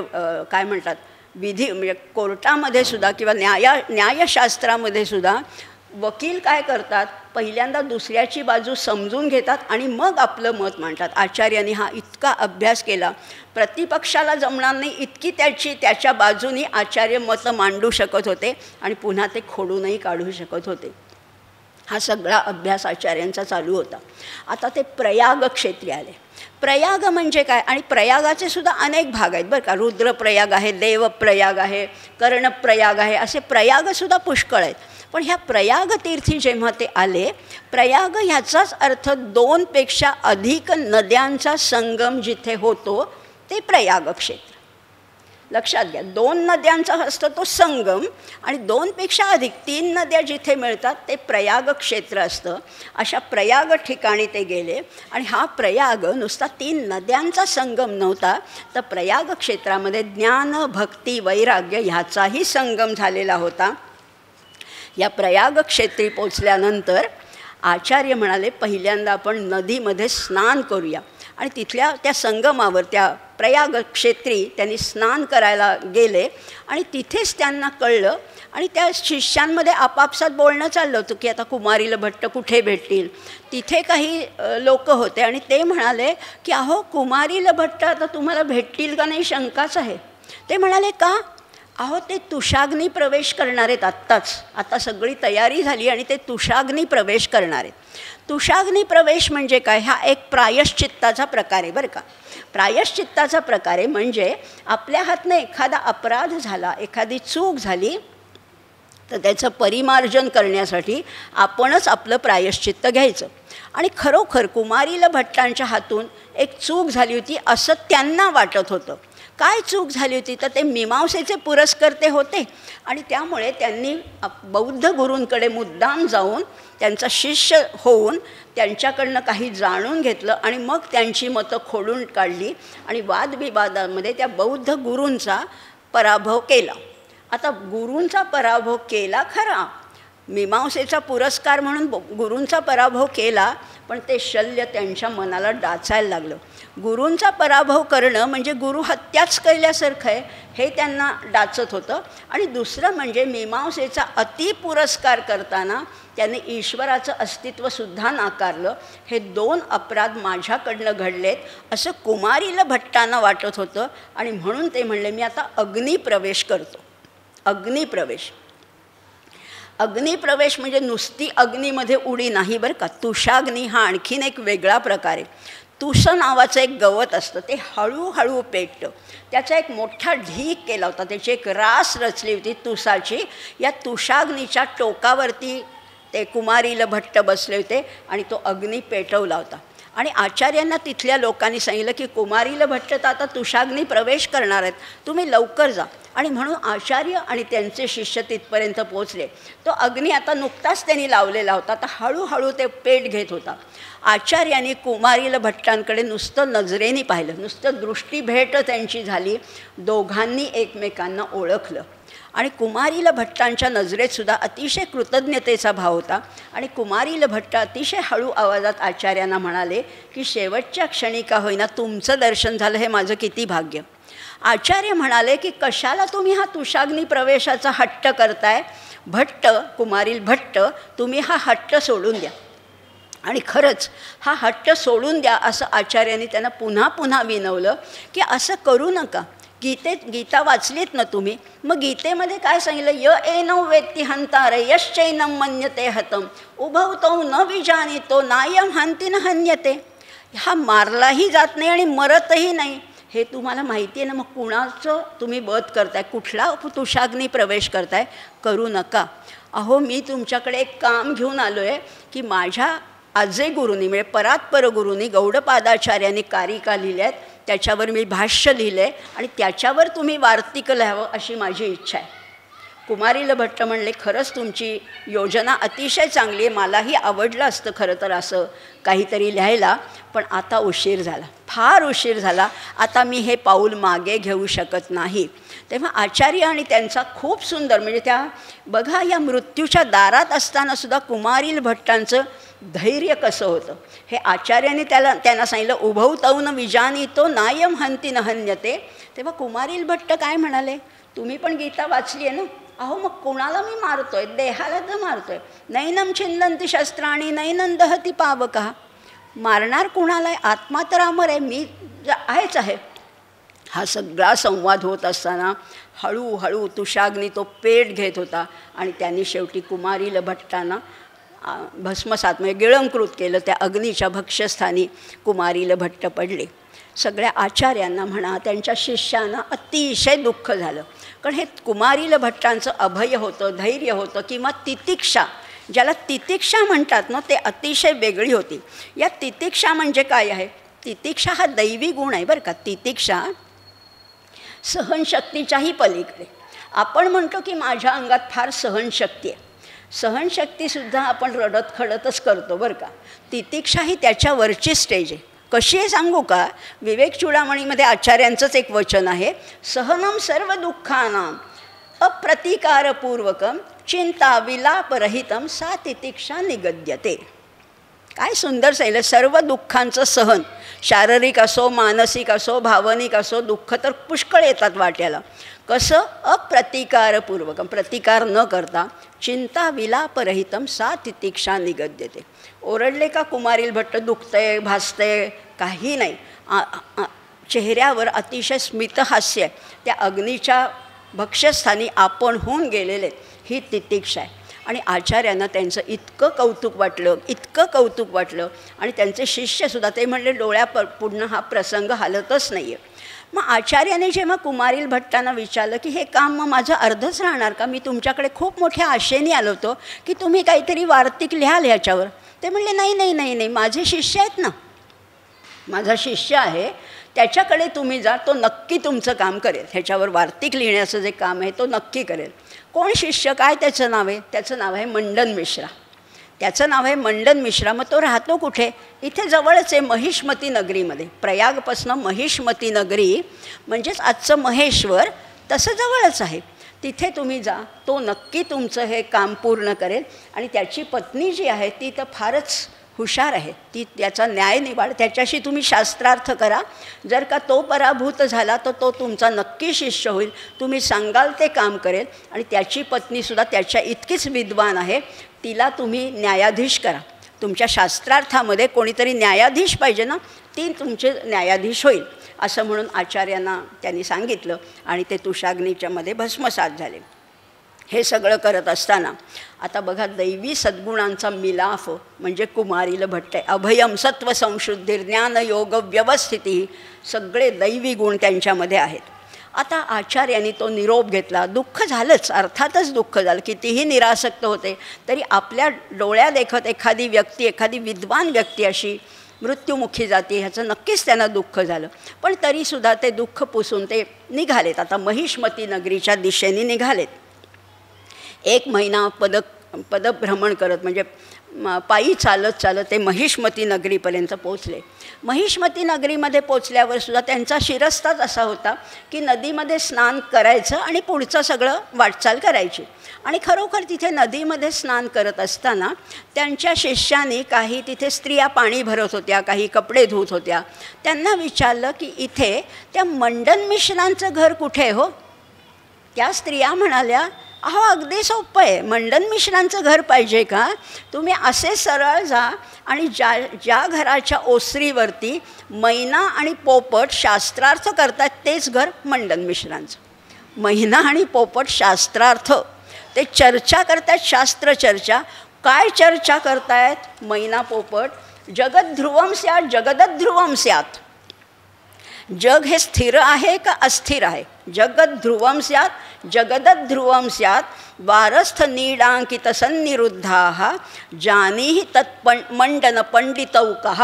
काय म्हणतात विधी म्हणजे कोर्टामध्ये सुद्धा किंवा न्यायशास्त्रामध्ये सुद्धा वकील काय करतात, पहिल्यांदा दुसऱ्याची बाजू समजून घेतात आणि मग आपलं मत मांडतात. आचार्यांनी हा इतका अभ्यास केला, प्रतिपक्षाला जमणार नाही इतकी त्याच्या बाजूनी आचार्य मतं मांडू शकत होते आणि पुन्हा ते खोडूनही काढू शकत होते. हा सगळा अभ्यास आचार्यांचा चालू होता. आता ते प्रयाग क्षेत्री आले. प्रयाग म्हणजे काय? आणि प्रयागाचे सुद्धा अनेक भाग आहेत बरं का. रुद्रप्रयाग आहे, देवप्रयाग आहे, कर्णप्रयाग आहे, असे प्रयागसुद्धा पुष्कळ आहेत. पण ह्या प्रयागतीर्थी जेव्हा ते आले, प्रयाग ह्याचाच अर्थ 2पेक्षा अधिक नद्यांचा संगम जिथे होतो ते प्रयाग क्षेत्र. लक्षात घ्या, 2 नद्यांचा असतो तो संगम, आणि 2पेक्षा अधिक 3 नद्या जिथे मिळतात ते प्रयाग क्षेत्र असतं. अशा प्रयाग ठिकाणी ते गेले, आणि हा प्रयाग नुसता 3 नद्यांचा संगम नव्हता, तर प्रयाग क्षेत्रामध्ये ज्ञान, भक्ती, वैराग्य ह्याचाही संगम झालेला होता. या प्रयाग क्षेत्री पोचल्यानंतर आचार्य म्हणाले, पहिल्यांदा आपण नदीमध्ये स्नान करूया. आणि तिथल्या त्या संगमावर, त्या प्रयाग क्षेत्री त्यांनी स्नान करायला गेले, आणि तिथेच त्यांना कळलं, आणि त्या शिष्यांमध्ये आपापसात बोलणं चाललं होतं की आता कुमारील भट्ट कुठे भेटतील. तिथे काही लोक होते, आणि ते म्हणाले की अहो, कुमारील भट्ट आता तुम्हाला भेटतील का नाही शंकाच आहे. ते म्हणाले का? अहो, ते तुषाग्नी प्रवेश करणार आहेत आत्ताच. आता सगळी तयारी झाली आणि ते तुषाग्नी प्रवेश करणार आहेत. तुषाग्नी प्रवेश म्हणजे काय? हा एक प्रायश्चित्ताचा प्रकार आहे बरं का. प्रायश्चित्ताचा प्रकार आहे म्हणजे आपल्या हातनं एखादा अपराध झाला, एखादी चूक झाली, तर त्याचं परिमार्जन करण्यासाठी आपणच आपलं प्रायश्चित्त घ्यायचं. आणि खरोखर कुमारील भट्टांच्या हातून एक चूक झाली होती असं त्यांना वाटत होतं. काय चूक झाली होती? तर ते मीमांसेचे पुरस्कर्ते होते, आणि त्यामुळे त्यांनी बौद्ध गुरूंकडे मुद्दाम जाऊन त्यांचा शिष्य होऊन त्यांच्याकडनं काही जाणून घेतलं, आणि मग त्यांची मतं खोडून काढली, आणि वादविवादामध्ये त्या बौद्ध गुरूंचा पराभव केला. आता गुरूंचा पराभव केला खरा, मीमांसेचा पुरस्कार म्हणून गुरूंचा पराभव केला, पण ते शल्य त्यांच्या मनाला डाचायला लागलं. गुरूंचा पराभव करणं म्हणजे गुरु हत्याच केल्यासारखं आहे, हे त्यांना डाचत होतं. आणि दुसरं म्हणजे मीमांसेचा अतिपुरस्कार करताना त्यांनी ईश्वराचं अस्तित्वसुद्धा नाकारलं. हे 2 अपराध माझ्याकडनं घडलेत असं कुमारील भट्टांना वाटत होतं, आणि म्हणून ते म्हणले मी आता अग्निप्रवेश करतो. अग्निप्रवेश, अग्निप्रवेश म्हणजे नुसती अग्नीमध्ये उडी नाही बरं का. तुषाग्नी हा आणखीन एक वेगळा प्रकार आहे. तुष नावाचं एक गवत असतं, ते हळूहळू पेटतं. त्याचा एक मोठा ढीक केला होता, त्याची एक रास रचली होती तुषाची. या तुषाग्नीच्या टोकावरती ते कुमारील भट्ट बसले होते, आणि तो अग्नी पेटवला होता. आणि आचार्यांना तिथल्या लोकांनी सांगितलं की कुमारील भट्ट तर आता तुषाग्नी प्रवेश करणार आहेत, तुम्ही लवकर जा. आणि म्हणून आचार्य आणि त्यांचे शिष्य तिथपर्यंत पोचले. तो अग्नी आता नुकताच त्यांनी लावलेला होता, आता हळूहळू ते पेट घेत होता. आचार्यांनी कुमारील भट्टांकडे नुसतं नजरेने पाहिलं, नुसतं दृष्टीभेट त्यांची झाली. दोघांनी एकमेकांना ओळखलं, आणि कुमारील भट्टांच्या नजरेतसुद्धा अतिशय कृतज्ञतेचा भाव होता. आणि कुमारील भट्ट अतिशय हळू आवाजात आचार्यांना म्हणाले की शेवटच्या क्षणी का होईना तुमचं दर्शन झालं, हे माझं किती भाग्य. आचार्य म्हणाले की कशाला तुम्ही हा तुषाग्नी प्रवेशाचा हट्ट करताय? भट्ट, कुमारील भट्ट, तुम्ही हा हट्ट सोडून द्या. आणि खरंच हा हट्ट सोडून द्या असं आचार्यांनी त्यांना पुन्हा पुन्हा विनवलं की असं करू नका. गीता वाचलीत ना तुम्ही? मग गीतेमध्ये काय सांगितलं? य एनौ वेत्ति हंतारे यश्चैनं मन्यते हतम उभवतो न विजानितो नायम हंती न हन्यते. हा मारलाही जात नाही आणि मरतही नाही, हे तुम्हाला माहिती आहे ना. मग कुणाचं तुम्ही वध करताय? कुठला तुषाग्नी प्रवेश करताय? करू नका. अहो, मी तुमच्याकडे एक काम घेऊन आलो आहे की माझ्या आजे गुरुनी म्हणजे परात्पर गुरुनी गौडपादाचार्यांनी कारिका लिहिल्या आहेत, त्याच्यावर मी भाष्य लिहिलं आहे, आणि त्याच्यावर तुम्ही वार्तिक लिहावं अशी माझी इच्छा आहे. कुमारील भट्ट म्हणले खरंच तुमची योजना अतिशय चांगली आहे, मलाही आवडलं असतं खरं तर असं काहीतरी लिहायला, पण आता उशीर झाला, फार उशीर झाला, आता मी हे पाऊल मागे घेऊ शकत नाही. तेव्हा आचार्य आणि त्यांचा खूप सुंदर म्हणजे त्या बघा या मृत्यूच्या दारात असतानासुद्धा कुमारील भट्टांचं धैर्य कसं होतं हे आचार्याने त्यांना सांगितलं. उभवतौ न विजानितो नायम हंती न हन्यते. तेव्हा कुमारील भट्ट काय म्हणाले? तुम्ही पण गीता वाचली आहे ना? अहो, मग कोणाला मी मारतोय? देहाला तर मारतोय. नैनम छिंदंती शस्त्राणी नैनं दहती पावकः. मारणार कोणाला आहे? आत्मा तर अमर आहे, मी आहेच आहे. हा सगळा संवाद होत असताना हळूहळू तुषाग्नी तो पेट घेत होता, आणि त्यांनी शेवटी कुमारील भट्टांना भस्मसात म्हणजे गिळंकृत केलं. त्या अग्नीच्या भक्ष्यस्थानी कुमारील भट्ट पडले. सगळ्या आचार्यांना म्हणा त्यांच्या शिष्यांना अतिशय दुःख झालं. कारण हे कुमारील भट्टांचं अभय होतं, धैर्य होतं किंवा तितिक्षा, ज्याला तितिक्षा म्हणतात ना, ते अतिशय वेगळी होती. या तितिक्षा म्हणजे काय आहे? तितिक्षा हा दैवी गुण आहे बरं का. तितिक्षा सहनशक्तीच्याही पलीकडे. आपण म्हणतो की माझ्या अंगात फार सहनशक्ती आहे. सहनशक्तीसुद्धा आपण रडत खडतच करतो बरं का. तितिक्षा ही त्याच्यावरची स्टेज आहे. कशी आहे सांगू का? विवेक चूडामणीमध्ये आचार्यांचंच एक वचन आहे, सहनम सर्व दुःखानां अप्रतिकारपूर्वकम चिंता विलापरहितम सा तितिक्षा निगद्यते. काय सुंदर सांगितलं. सर्व दुःखांचं सहन, शारीरिक असो, मानसिक असो, भावनिक असो, दुःख तर पुष्कळ येतात वाट्याला. कसं? अप्रतिकारपूर्वकम, प्रतिकार न करता, चिंता विलापरहितम सा तितिक्षा निगद्यते. ओरडले का कुमारील भट्ट, दुखतंय, भासतंय, काही नाही. चेहऱ्यावर अतिशय स्मितहास्य आहे. त्या अग्नीच्या भक्ष्यस्थानी आपण होऊन गेलेले, ही तितिक्षा आहे. आणि आचार्यांना त्यांचं इतकं कौतुक वाटलं, इतकं कौतुक वाटलं. आणि त्यांचे शिष्यसुद्धा, ते म्हणले डोळ्यापुढनं हा प्रसंग हालतच नाही आहे. मग आचार्याने जेव्हा कुमारील भट्टांना विचारलं की हे काम मग माझं अर्धच राहणार का? मी तुमच्याकडे खूप मोठ्या आशेने आलो होतो की तुम्ही काहीतरी वार्तिक लिहाल ह्याच्यावर. ते म्हणले नाही नाही नाही नाही, माझे शिष्य आहेत ना, माझा शिष्य आहे, त्याच्याकडे तुम्ही जा, तो नक्की तुमचं काम करेल. ह्याच्यावर वार्तिक लिहिण्याचं जे काम आहे तो नक्की करेल. कोण शिष्य? काय त्याचं नाव आहे? त्याचं नाव आहे मंडन मिश्रा. त्याचं नाव आहे मंडन मिश्रा. मग तो राहतो कुठे? इथे जवळच आहे, महिष्मती नगरीमध्ये. प्रयागपासून महिष्मती नगरी म्हणजेच आजचं महेश्वर, तसं जवळच आहे. तिथे तुम्ही जा, तो नक्की तुमचं हे काम पूर्ण करेल. आणि त्याची पत्नी जी आहे ती तर फारच हुशार आहे, ती त्याचा न्याय निवाड, त्याच्याशी तुम्ही शास्त्रार्थ करा. जर का तो पराभूत झाला तर तो तुमचा नक्की शिष्य होईल. तुम्ही सांगाल ते काम करेल. आणि त्याची पत्नीसुद्धा त्याच्या इतकीच विद्वान आहे, तिला तुम्ही न्यायाधीश करा. तुमच्या शास्त्रार्थामध्ये कोणीतरी न्यायाधीश पाहिजे ना, ती तुमचे न्यायाधीश होईल. असं म्हणून आचार्यांना त्यांनी सांगितलं आणि ते तुषाग्नीच्यामध्ये भस्मसात झाले. हे सगळं करत असताना आता बघा, दैवी सद्गुणांचा मिलाफ म्हणजे कुमारील भट्ट आहे. अभयम सत्व संशुद्धी ज्ञान योग व्यवस्थिती, सगळे दैवी गुण त्यांच्यामध्ये आहेत. आता आचार्यांनी तो निरोप घेतला. दुःख झालंच, अर्थातच दुःख झालं. कितीही निरासक्त होते तरी आपल्या डोळ्यादेखत एखादी व्यक्ती, एखादी विद्वान व्यक्ती अशी मृत्युमुखी जाते ह्याचं नक्कीच त्यांना दुःख झालं. पण तरीसुद्धा ते दुःख पुसून ते निघालेत. आता महिष्मती नगरीच्या दिशेने निघालेत. 1 महिना पदभ्रमण करत म्हणजे पायी चालत चालत ते महिष्मती नगरीपर्यंत पोचले. महिष्मती नगरीमध्ये पोचल्यावर सुद्धा त्यांचा शिरस्ताच असा होता की नदीमध्ये स्नान करायचं आणि पुढचं सगळं वाटचाल करायची. आणि खरोखर तिथे नदीमध्ये स्नान करत असताना त्यांच्या शिष्यांनी, काही तिथे स्त्रिया पाणी भरत होत्या, काही कपडे धुत होत्या, त्यांना विचारलं की इथे त्या मंडन मिश्रांचं घर कुठे हो? त्या स्त्रिया म्हणाल्या, अहो अगदी सोपं आहे, मंडन मिश्रांचं घर पाहिजे का? तुम्ही असे सरळ जा आणि ज्या घराच्या ओसरीवरती मैना आणि पोपट शास्त्रार्थ करतात तेच घर मंडन मिश्रांचं. मैना आणि पोपट शास्त्रार्थ, ते चर्चा करतात, शास्त्रचर्चा. काय चर्चा करतायत मैना पोपट? जगद्ध्रुवम स्यात् जगदध्रुवम स्यात्. जग हे स्थिर आहे का अस्थिर आहे? जगद्ध्रुवम स्यात् जगदध्रुवम स्यात् वारस्थ नीडांकित सन्निरुद्धाः जानीहि तत् मंडन पंडितौकः.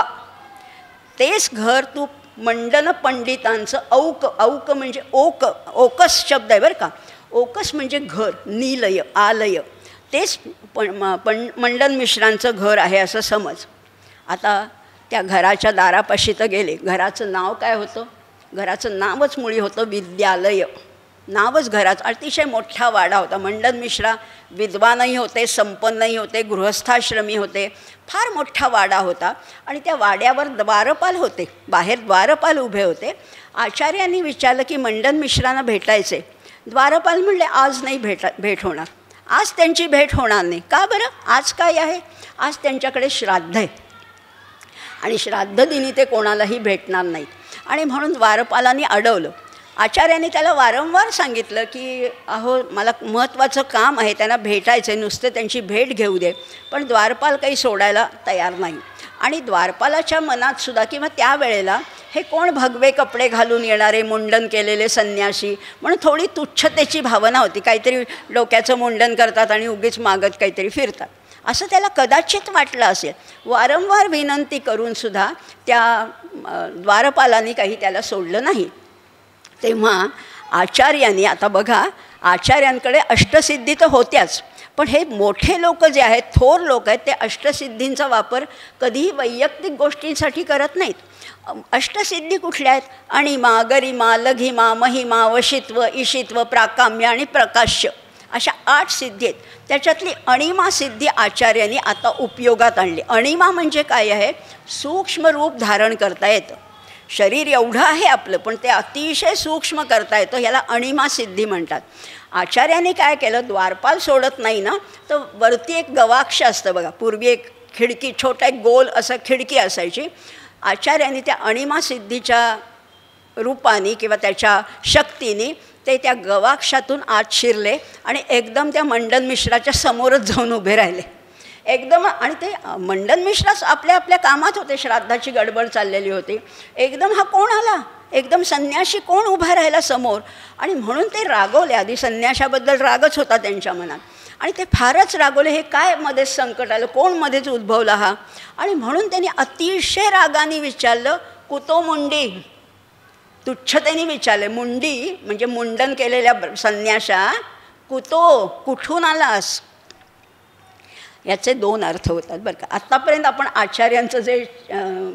तेच घर तू मंडन पंडितांचं औक म्हणजे ओकस शब्द आहे बरं का. ओकस म्हणजे घर, निलय, आलय, तेच मंडन मिश्रांचं घर आहे असं समज. आता त्या घराच्या दारापाशी तर गेले. घराचं नाव काय होतं? घराचं नावच मुळी होतं विद्यालय. नावच घराचं. अतिशय मोठा वाडा होता. मंडन मिश्रा विद्वानही होते, संपन्नही होते, गृहस्थाश्रमी होते. फार मोठा वाडा होता. आणि त्या वाड्यावर द्वारपाल होते, बाहेर द्वारपाल उभे होते. आचार्यांनी विचारलं की मंडन मिश्रांना भेटायचे. द्वारपाल म्हणले आज नाही भेट होणार, आज त्यांची भेट होणार नाही. का बरं? आज काय आहे? आज त्यांच्याकडे श्राद्ध आहे आणि श्राद्धदिनी ते कोणालाही भेटणार नाहीत. आणि म्हणून द्वारपालांनी अडवलं. आचार्यांनी त्याला वारंवार सांगितलं की अहो मला महत्त्वाचं काम आहे, त्यांना भेटायचं आहे, नुसतं त्यांची भेट घेऊ दे. पण द्वारपाल काही सोडायला तयार नाही. आणि द्वारपालाच्या मनातसुद्धा किंवा त्यावेळेला हे कोण भगवे कपडे घालून येणारे मुंडन केलेले संन्यासी म्हणून थोडी तुच्छतेची भावना होती. काहीतरी डोक्याचं मुंडन करतात आणि उगीच मागत काहीतरी फिरतात असं त्याला कदाचित वाटलं असेल. वारंवार विनंती करूनसुद्धा त्या द्वारपालांनी काही त्याला सोडलं नाही. तेव्हा आचार्यांनी, आता बघा आचार्यांकडे अष्टसिद्धी तर होत्याच, पण हे मोठे लोक जे आहेत, थोर लोक आहेत, ते अष्टसिद्धींचा वापर कधीही वैयक्तिक गोष्टींसाठी करत नाहीत. अष्टसिद्धी कुठल्या आहेत? अणिमा, गरिमा, लघिमा, महिमा, वशित्व, ईशित्व, प्राकाम्य आणि प्रकाश्य अशा 8 सिद्धी आहेत. त्याच्यातली अणिमा सिद्धी आचार्यांनी आता उपयोगात आणली. अणिमा म्हणजे काय आहे? सूक्ष्म रूप धारण करता येतं. शरीर एवढं आहे आपलं, पण ते अतिशय सूक्ष्म करता येतं, ह्याला अणिमा सिद्धी म्हणतात. आचार्यांनी काय केलं, द्वारपाल सोडत नाही ना, तर वरती एक गवाक्ष असतं बघा, पूर्वी एक खिडकी, छोटा एक गोल असं खिडकी असायची. आचार्यांनी त्या अणिमा सिद्धीच्या रूपाने किंवा त्याच्या शक्तीने ते त्या गवाक्षातून आत शिरले आणि एकदम त्या मंडन मिश्राच्या समोरच जाऊन उभे राहिले एकदम. आणि ते मंडन मिश्राच आपल्या आपल्या कामात होते, श्राद्धाची गडबड चाललेली होती. एकदम हा कोण आला, एकदम संन्याशी कोण उभा राहिला समोर. आणि म्हणून ते रागवले. आधी संन्याशाबद्दल रागच होता त्यांच्या मनात आणि ते फारच रागवले, हे काय मध्येच संकट आलं, कोण मध्येच उद्भवला हा. आणि म्हणून त्यांनी अतिशय रागाने विचारलं, कुतो मुंडी, तुच्छतेने विचारले. मुंडी म्हणजे मुंडन केलेल्या संन्याशा, कुतो कुठून आलास. याचे 2 अर्थ होतात बरं का. आत्तापर्यंत आपण आचार्यांचं जे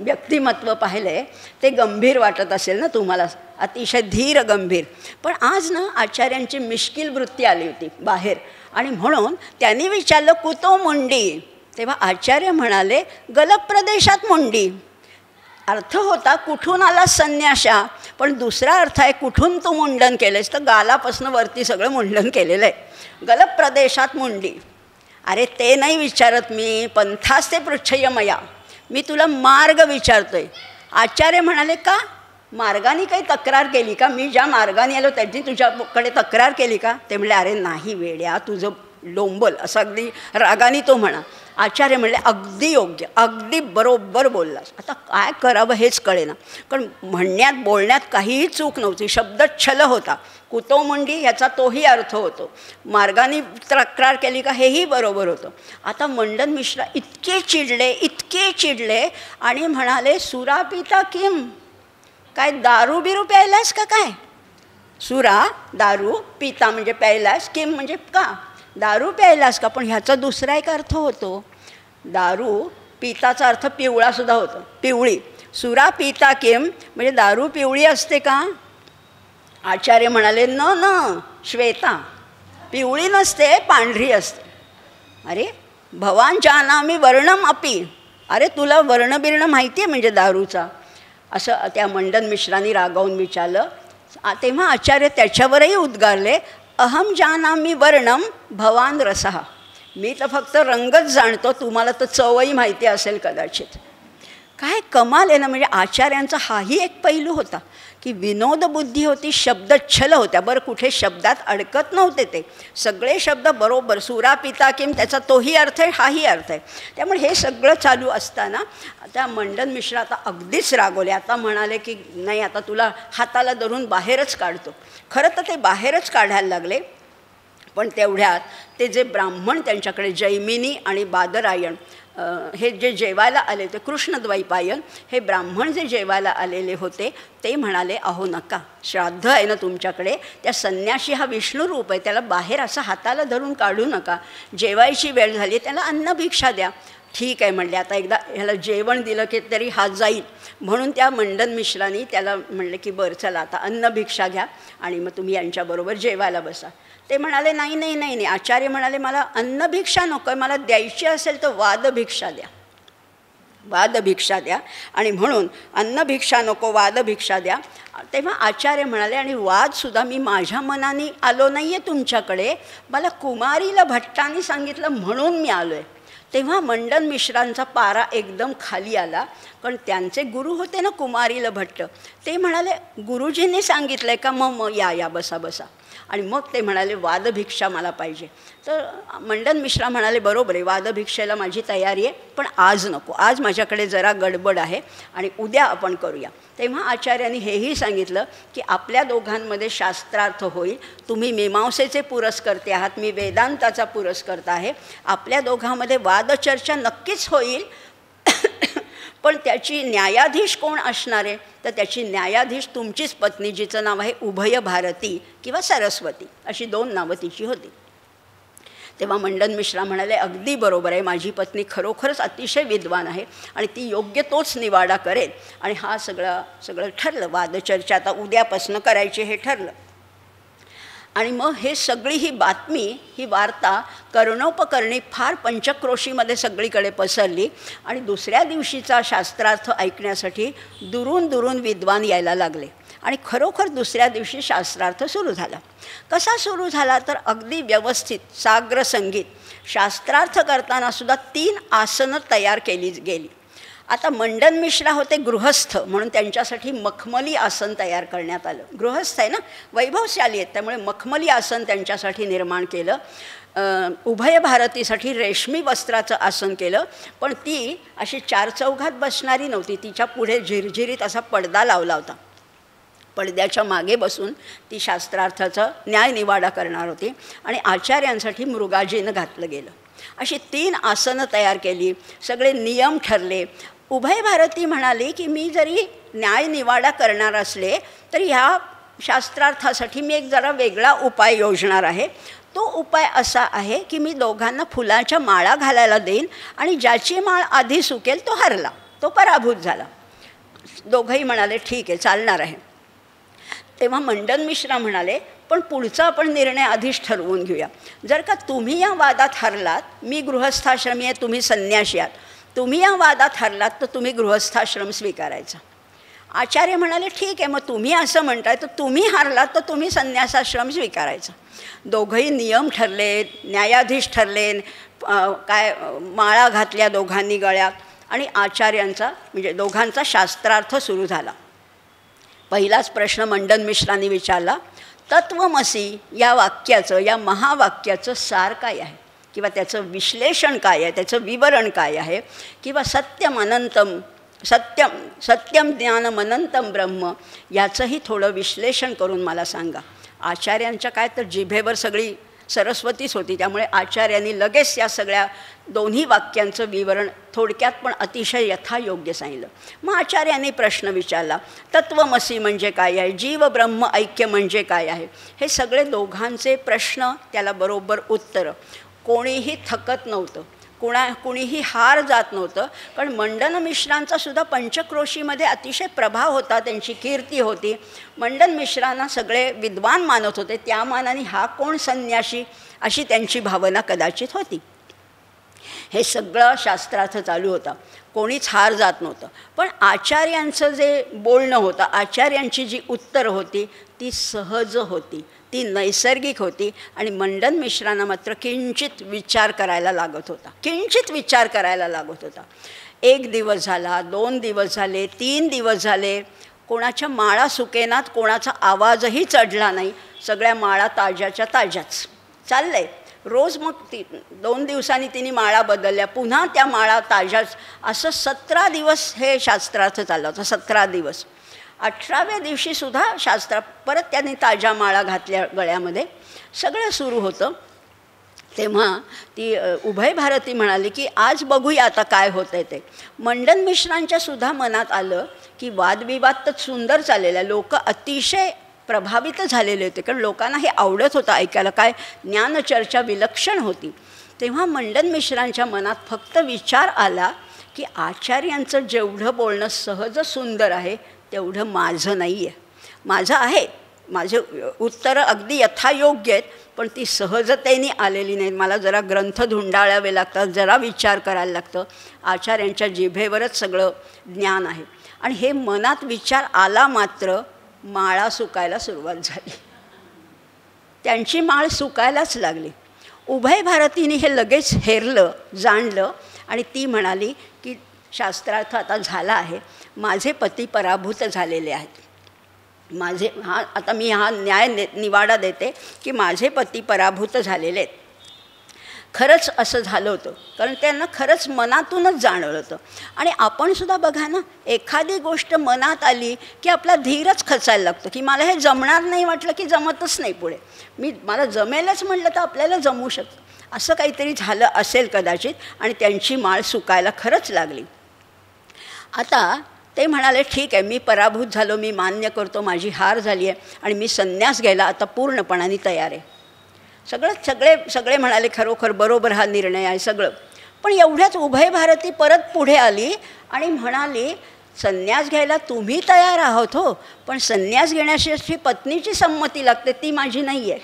व्यक्तिमत्व पाहिलं आहे ते गंभीर वाटत असेल ना तुम्हाला, अतिशय धीर गंभीर. पण आज ना आचार्यांची मिश्किल वृत्ती आली होती बाहेर आणि म्हणून त्यांनी विचारलं कुतो मुंडी. तेव्हा आचार्य म्हणाले गलप प्रदेशात मुंडी. अर्थ होता कुठून आला संन्याशा, पण दुसरा अर्थ आहे कुठून तू मुंडन केलेस, तर गालापासून वरती सगळं मुंडन केलेलं आहे. गलप प्रदेशात मुंडी. अरे ते नाही विचारत मी, पंथास्ते पृच्छय मया, मी तुला मार्ग विचारतोय. आचार्य म्हणाले का मार्गाने काही तक्रार केली का, मी ज्या मार्गाने आलो त्याची तुझ्याकडे तक्रार केली का. ते म्हणले अरे नाही वेड्या, तुझं लोंबल, असं अगदी रागाने तो म्हणा. आचार्य म्हणले अगदी योग्य, अगदी बरोबर बोललास. आता काय करावं हेच कळेना, कारण म्हणण्यात बोलण्यात काहीही चूक नव्हती, शब्दच्छल होता. कुतो मुंडी ह्याचा तोही अर्थ होतो, मार्गाने तक्रार केली का हेही बरोबर होतं. आता मंडन मिश्रा इतके चिडले आणि म्हणाले सुरा पिता किम, काय दारू बिरू प्यायलास का काय. सुरा दारू, पिता म्हणजे प्यायलास, किम म्हणजे का दारू प्यायलास का. पण ह्याचा दुसरा एक अर्थ होतो, दारू पिताचा अर्थ पिवळासुद्धा होतो, पिवळी. सुरा पिता किम म्हणजे दारू पिवळी असते का. आचार्य म्हणाले न श्वेता, पिवळी नसते, पांढरी असते. अरे भवान जानामि वर्णम अपि, अरे तुला वर्णबिर्ण माहिती आहे म्हणजे दारूचा, असं त्या मंडन मिश्रांनी रागावून विचारलं. तेव्हा आचार्य त्याच्यावरही उद्गारले अहम जानामि वर्णम भवान रसः, मी तर फक्त रंगच जाणतो, तुम्हाला तर चवही माहिती असेल कदाचित. काय कमाल आहे ना. म्हणजे आचार्यांचा हाही एक पैलू होता की विनोदबुद्धी होती, शब्दच्छल होत्या. बरं कुठे शब्दात अडकत नव्हते, ते सगळे शब्द बरोबर. सुरा पिता किम त्याचा तोही अर्थ आहे, हाही अर्थ आहे. त्यामुळे हे सगळं चालू असताना आता मंडन मिश्रा आता अगदीच रागवले. आता म्हणाले की नाही आता तुला हाताला धरून बाहेरच काढतो. खरं तर ते बाहेरच काढायला लागले. पण तेवढ्यात ते जे ब्राह्मण त्यांच्याकडे जैमिनी आणि बादरायण हे जे जेवायला आले होते, कृष्णद्वैपायन हे ब्राह्मण जे जेवायला आलेले होते, ते म्हणाले अहो नका, श्राद्ध आहे ना तुमच्याकडे, त्या संन्याशी हा विष्णुरूप आहे, त्याला बाहेर असं हाताला धरून काढू नका, जेवायची वेळ झाली, त्याला अन्नभिक्षा द्या. ठीक आहे म्हणले, आता एकदा ह्याला जेवण दिलं की तरी हा जाईल. म्हणून त्या मंडन मिश्रांनी त्याला म्हणले की बरं चला आता अन्नभिक्षा घ्या आणि मग तुम्ही यांच्याबरोबर जेवायला बसा. ते म्हणाले नाही नाही नाही नाही. आचार्य म्हणाले मला अन्नभिक्षा नको आहे, मला द्यायची असेल तर वादभिक्षा द्या, वादभिक्षा द्या. आणि म्हणून अन्नभिक्षा नको, वादभिक्षा द्या. तेव्हा आचार्य म्हणाले आणि वादसुद्धा मी माझ्या मनाने आलो नाही आहे तुमच्याकडे, मला कुमारीला भट्टाने सांगितलं म्हणून मी आलो आहे. तेव्हा मंडन मिश्रांचा पारा एकदम खाली आला, कारण त्यांचे गुरु होते ना कुमारील भट्ट. ते म्हणाले गुरुजींनी सांगितलं आहे का, मग या बसा बसा. आणि मग ते म्हणाले वादभिक्षा मला पाहिजे. तर मंडन मिश्रा म्हणाले बरोबर आहे, वादभिक्षेला माझी तयारी आहे, पण आज नको, आज माझ्याकडे जरा गडबड आहे आणि उद्या आपण करूया. तेव्हा आचार्यांनी हेही सांगितलं की आपल्या दोघांमध्ये शास्त्रार्थ होईल. तुम्ही मीमांसेचे पुरस्कर्ते आहात, मी वेदांताचा पुरस्कर्ता आहे. आपल्या दोघांमध्ये वादचर्चा नक्कीच होईल, पण त्याची न्यायाधीश कोण असणार आहे, तर त्याची न्यायाधीश तुमचीच पत्नी, जिचं नाव आहे उभय भारती किंवा सरस्वती, अशी 2 नावं तिची होती. तेव्हा मंडन मिश्रा म्हणाले अगदी बरोबर आहे, माझी पत्नी खरोखरच अतिशय विद्वान आहे आणि ती योग्य तोच निवाडा करेल. आणि हा सगळं ठरलं, वादचर्चा आता उद्यापासून करायची हे ठरलं. आणि मग हे सगळी ही बातमी, ही वार्ता कर्णोपकर्णी फार पंचक्रोशीमध्ये सगळीकडे पसरली. आणि दुसऱ्या दिवशीचा शास्त्रार्थ ऐकण्यासाठी दुरून दुरून विद्वान यायला लागले. आणि खरोखर दुसऱ्या दिवशी शास्त्रार्थ सुरू झाला. कसा सुरू झाला तर अगदी व्यवस्थित साग्र संगीत. शास्त्रार्थ करताना सुद्धा 3 आसनं तयार केली गेली. आता मंडन मिश्रा होते गृहस्थ, म्हणून त्यांच्यासाठी मखमली आसन तयार करण्यात आलं. गृहस्थ आहे ना, वैभवशाली आहेत, त्यामुळे मखमली आसन त्यांच्यासाठी निर्माण केलं. उभय भारतीसाठी रेशमी वस्त्राचं आसन केलं, पण ती अशी 4 चौघात बसणारी नव्हती. तिच्या पुढे झिरझिरीत असा पडदा लावला होता. पडद्याच्या मागे बसून ती शास्त्रार्थाचा न्यायनिवाडा करणार होती. आणि आचार्यांसाठी मृगाजीनं घातलं गेलं. अशी 3 आसनं तयार केली, सगळे नियम ठरले. उभय भारती म्हणाली की मी जरी न्यायनिवाडा करणार असले तरी ह्या शास्त्रार्थासाठी मी एक जरा वेगळा उपाय योजणार आहे. तो उपाय असा आहे की मी दोघांना फुलाच्या माळा घालायला देईन आणि ज्याची माळ आधी सुकेल तो हरला, तो पराभूत झाला. दोघंही म्हणाले ठीक आहे, चालणार आहे. तेव्हा मंडन मिश्रा म्हणाले पण पुढचा आपण निर्णय आधीच ठरवून घेऊया. जर का तुम्ही या वादात हरलात, मी गृहस्थाश्रमी आहे, तुम्ही संन्यासी आहात, तुम्ही या वादात हरलात तर तुम्ही गृहस्थाश्रम स्वीकारायचा. आचार्य म्हणाले ठीक आहे, मग तुम्ही असं म्हणताय तर तुम्ही हरलात तर तुम्ही संन्यासाश्रम स्वीकारायचा. दोघंही नियम ठरले, न्यायाधीश ठरले, काय माळा घातल्या दोघांनी गळ्यात आणि आचार्यांचा म्हणजे दोघांचा शास्त्रार्थ सुरू झाला. पहिलाच प्रश्न मंडन मिश्रांनी विचारला, तत्वमसी या वाक्याचं, या महावाक्याचं सार काय आहे, किंवा त्याचं विश्लेषण काय आहे, त्याचं विवरण काय आहे, किंवा सत्यम अनंतम, सत्यम ज्ञानम अनंतम ब्रह्म, याचंही थोडं विश्लेषण करून मला सांगा. आचार्यांच्या काय तर जिभेवर सगळी सरस्वतीच होती, त्यामुळे आचार्यांनी लगेच या सगळ्या दोन्ही वाक्यांचं विवरण थोडक्यात पण अतिशय यथायोग्य सांगितलं. मग आचार्यांनी प्रश्न विचारला, तत्वमसी म्हणजे काय आहे, जीव ब्रह्म ऐक्य म्हणजे काय आहे. हे सगळे दोघांचे प्रश्न, त्याला बरोबर उत्तरं. कोणीही थकत नव्हतं, कुणीही हार जात नव्हतं, कारण मंडन मिश्रांचा सुद्धा पंचक्रोशीमध्ये अतिशय प्रभाव होता, त्यांची कीर्ती होती. मंडन मिश्रांना सगळे विद्वान मानत होते, त्या मानाने हा कोण संन्यासी, अशी त्यांची भावना कदाचित होती. हे सगळं शास्त्रार्थ चालू होता, कोणीच हार जात नव्हतं. पण आचार्यांचं जे बोलणं होतं, आचार्यांची जी उत्तरं होती ती सहज होती, ती नैसर्गिक होती. आणि मंडन मिश्रांना मात्र किंचित विचार करायला लागत होता, किंचित विचार करायला लागत होता. 1 दिवस झाला, 2 दिवस झाले, 3 दिवस झाले, कोणाच्या माळा सुकेनात, कोणाचा आवाजही चढला नाही. सगळ्या माळा ताज्याच्या ताज्याच चाललंय. रोज मग 2 दिवसांनी तिने माळा बदलल्या, पुन्हा त्या माळा ताज्याच. असं 17 दिवस हे शास्त्रार्थ चाललं होतं, 17 दिवस. 18व्या दिवशीसुद्धा परत त्यांनी ताज्या माळा घातल्या गळ्यामध्ये, सगळं सुरू होतं. तेव्हा ती उभय भारती म्हणाली की आज बघूया आता काय होतं आहे ते. मंडन मिश्रांच्या सुद्धा मनात आलं की वादविवाद तर सुंदर चाललेला, लोक अतिशय प्रभावित झालेले होते, कारण लोकांना हे आवडत होतं ऐकायला, काय ज्ञानचर्चा विलक्षण होती. तेव्हा मंडन मिश्रांच्या मनात फक्त विचार आला की आचार्यांचं जेवढं बोलणं सहज सुंदर आहे तेवढं माझं नाही आहे. माझं आहे, माझे उत्तरं अगदी यथायोग्य आहेत, पण ती सहजतेने आलेली नाहीत. मला जरा ग्रंथ धुंडाळावे लागतात, जरा विचार करायला लागतं. आचार्यांच्या जिभेवरच सगळं ज्ञान आहे. आणि हे मनात विचार आला मात्र माळा सुकायला सुरुवात झाली. त्यांची माळ सुकायलाच लागली. उभय भारतीने हे लगेच हेरलं, जाणलं आणि ती म्हणाली की शास्त्रार्थ आता झाला आहे, माझे पती पराभूत झालेले आहेत. आता मी हा निवाडा देते की माझे पती पराभूत झालेले आहेत. खरंच असं झालं होतं, कारण त्यांना खरंच मनातूनच जाणवलं होतं. आणि आपणसुद्धा बघा ना, एखादी गोष्ट मनात आली की आपला धीरच खचायला लागतो की मला हे जमणार नाही वाटलं की जमतच नाही पुढे. मला जमेलच म्हटलं तर आपल्याला जमू शकतं. असं काहीतरी झालं असेल कदाचित आणि त्यांची माळ सुकायला खरंच लागली. आता ते म्हणाले ठीक आहे, मी पराभूत झालो, मी मान्य करतो, माझी हार झाली आहे आणि मी संन्यास घ्यायला आता पूर्णपणाने तयार आहे. सगळे म्हणाले खरोखर बरोबर हा निर्णय आहे सगळं. पण एवढ्याच उभय भारती परत पुढे आली आणि म्हणाली संन्यास घ्यायला तुम्ही तयार आहोत हो, पण संन्यास घेण्यासाठी पत्नीची संमती लागते, ती माझी नाही आहे.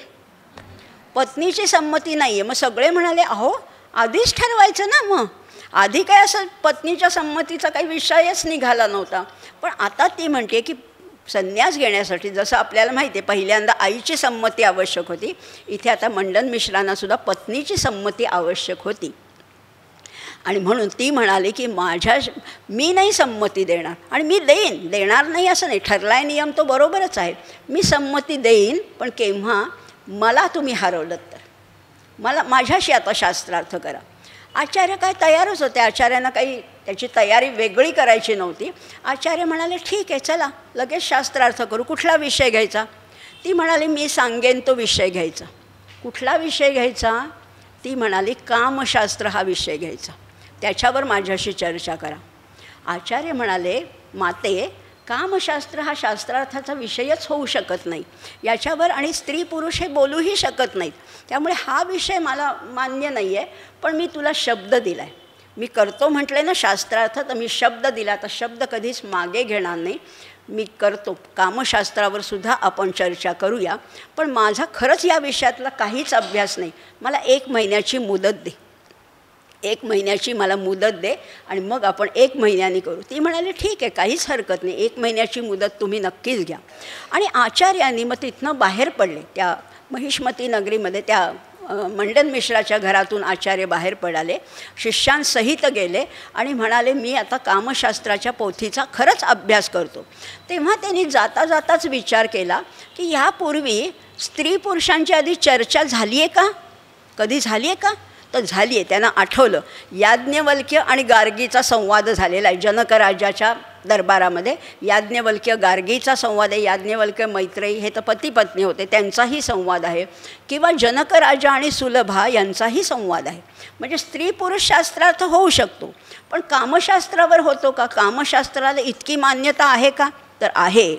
पत्नीची संमती नाही आहे. मग सगळे म्हणाले अहो आधीच ठरवायचं ना, मग आधी काय असं पत्नीच्या संमतीचा काही विषयच निघाला नव्हता. पण आता ती म्हणते की संन्यास घेण्यासाठी जसं आपल्याला माहिती आहे पहिल्यांदा आईची संमती आवश्यक होती, इथे आता मंडन मिश्रांनासुद्धा पत्नीची संमती आवश्यक होती. आणि म्हणून ती म्हणाली की मी नाही संमती देणार आणि मी देणार नाही असं नाही, ठरलाय नियम तो बरोबरच आहे, मी संमती देईन, पण केव्हा मला तुम्ही हरवलं तर माझ्याशी आता शास्त्रार्थ करा. आचार्य काय तयारच होते, आचार्यांना काही त्याची तयारी वेगळी करायची नव्हती. आचार्य म्हणाले ठीक आहे चला लगेच शास्त्रार्थ करू, कुठला विषय घ्यायचा. ती म्हणाली मी सांगेन तो विषय घ्यायचा. कुठला विषय घ्यायचा. ती म्हणाली कामशास्त्र हा विषय घ्यायचा, त्याच्यावर माझ्याशी चर्चा करा. आचार्य म्हणाले माते कामशास्त्र हा शास्त्रार्थाचा विषयच होऊ शकत नाही याच्यावर, आणि स्त्री पुरुष हे बोलूही शकत नाहीत, त्यामुळे हा विषय मला मान्य नाही आहे. पण मी तुला शब्द दिला आहे, मी करतो म्हटले ना शास्त्रार्थ, तर मी शब्द दिला, तर शब्द कधीच मागे घेणार नाही, मी करतो. कामशास्त्रावर सुद्धा आपण चर्चा करूया, पण माझा खरंच या विषयातला काहीच अभ्यास नाही, मला 1 महिन्याची मुदत दे, 1 महिन्याची मला मुदत दे आणि मग आपण 1 महिन्याने करू. ती म्हणाली ठीक आहे काहीच हरकत नाही, 1 महिन्याची मुदत तुम्ही नक्कीच घ्या. आणि आचार्यांनी मग तिथनं बाहेर पडले, त्या महिष्मती नगरीमध्ये त्या मंडन मिश्राच्या घरातून आचार्य बाहेर पडाले, शिष्यांसहित गेले आणि म्हणाले मी आता कामशास्त्राच्या पोथीचा खरंच अभ्यास करतो. तेव्हा त्यांनी जाता जाताच विचार केला की ह्यापूर्वी स्त्री पुरुषांची आधी चर्चा झाली आहे का, कधी झाली आहे का, तर झाली आहे. त्यांना आठवलं याज्ञवल्क्य आणि गार्गीचा संवाद झालेला आहे जनक राजाच्या दरबारामध्ये. याज्ञवल्क्य गार्गीचा संवाद आहे, याज्ञवल्क्य मैत्रेयी हे तर पती पत्नी होते त्यांचाही संवाद आहे, किंवा जनक राजा आणि सुलभा यांचाही संवाद आहे. म्हणजे स्त्री पुरुष शास्त्रार्थ होऊ शकतो, पण कामशास्त्रावर होतो का, कामशास्त्राला इतकी मान्यता आहे का, तर आहे.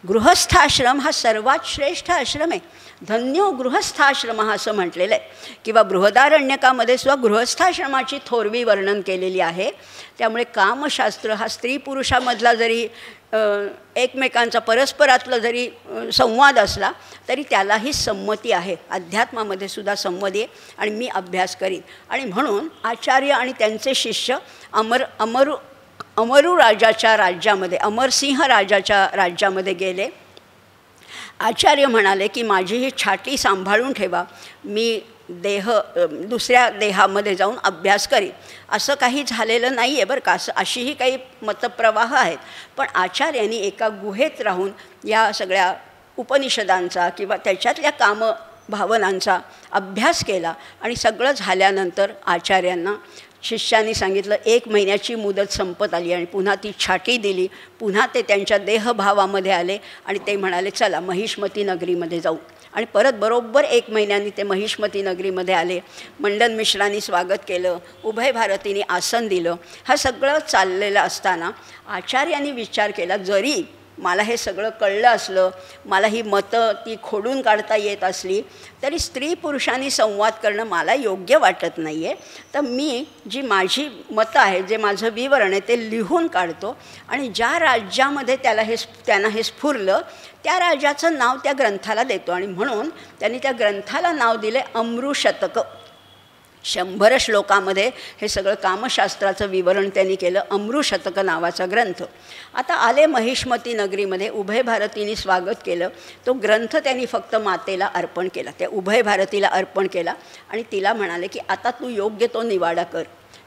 गृहस्थाश्रम हा सर्वात श्रेष्ठ आश्रम आहे, धन्यो गृहस्थाश्रम असं म्हटलेलं आहे, किंवा बृहदारण्यकामध्ये सुद्धा गृहस्थाश्रमाची थोरवी वर्णन केलेली आहे. त्यामुळे कामशास्त्र हा स्त्री पुरुषामधला जरी एकमेकांचा परस्परातला जरी संवाद असला तरी त्यालाही संमती आहे. अध्यात्मामध्ये सुद्धा संमती आहे आणि मी अभ्यास करीन. आणि म्हणून आचार्य आणि त्यांचे शिष्य अमरू राजाच्या राज्यामध्ये, अमरसिंह राजाच्या राज्यामध्ये गेले. आचार्य म्हणाले की माझी ही छाती सांभाळून ठेवा, मी दुसऱ्या देहामध्ये जाऊन अभ्यास करीन. असं काही झालेलं नाही आहे बरं का, अशीही काही मतप्रवाह आहेत. पण आचार्यांनी एका गुहेत राहून या सगळ्या उपनिषदांचा किंवा त्याच्यातल्या कामभावनांचा अभ्यास केला. आणि सगळं झाल्यानंतर आचार्यांना शिष्यांनी सांगितलं 1 महिन्याची मुदत संपत आली आणि पुन्हा ती छाटी दिली. पुन्हा ते त्यांच्या देहभावामध्ये आले आणि ते म्हणाले चला महिष्मती नगरीमध्ये जाऊ. आणि परत बरोबर 1 महिन्यानी ते महिष्मती नगरीमध्ये आले. मंडन मिश्रांनी स्वागत केलं, उभय भारतींनी आसन दिलं. हा सगळं चाललेलं असताना आचार्यांनी विचार केला जरी मला हे सगळं कळलं असलं, मला ही मतं ती खोडून काढता येत असली तरी स्त्री पुरुषांनी संवाद करणं मला योग्य वाटत नाही आहे. तर मी जी माझी मतं आहे, जे माझं विवरण आहे ते लिहून काढतो आणि ज्या राज्यामध्ये त्यांना हे स्फुरलं त्या राजाचं नाव त्या ग्रंथाला देतो. आणि म्हणून त्यांनी त्या ग्रंथाला नाव दिले अमृशतक. 100 श्लोकामध्ये हे सगळं कामशास्त्राचं विवरण त्यांनी केलं. अमृशतक नावाचा ग्रंथ. आता आले महिष्मती नगरीमध्ये, उभय भारतींनी स्वागत केलं. तो ग्रंथ त्यांनी फक्त मातेला अर्पण केला, त्या उभय भारतीला अर्पण केला आणि तिला म्हणाले की आता तू योग्य तो निवाडा कर.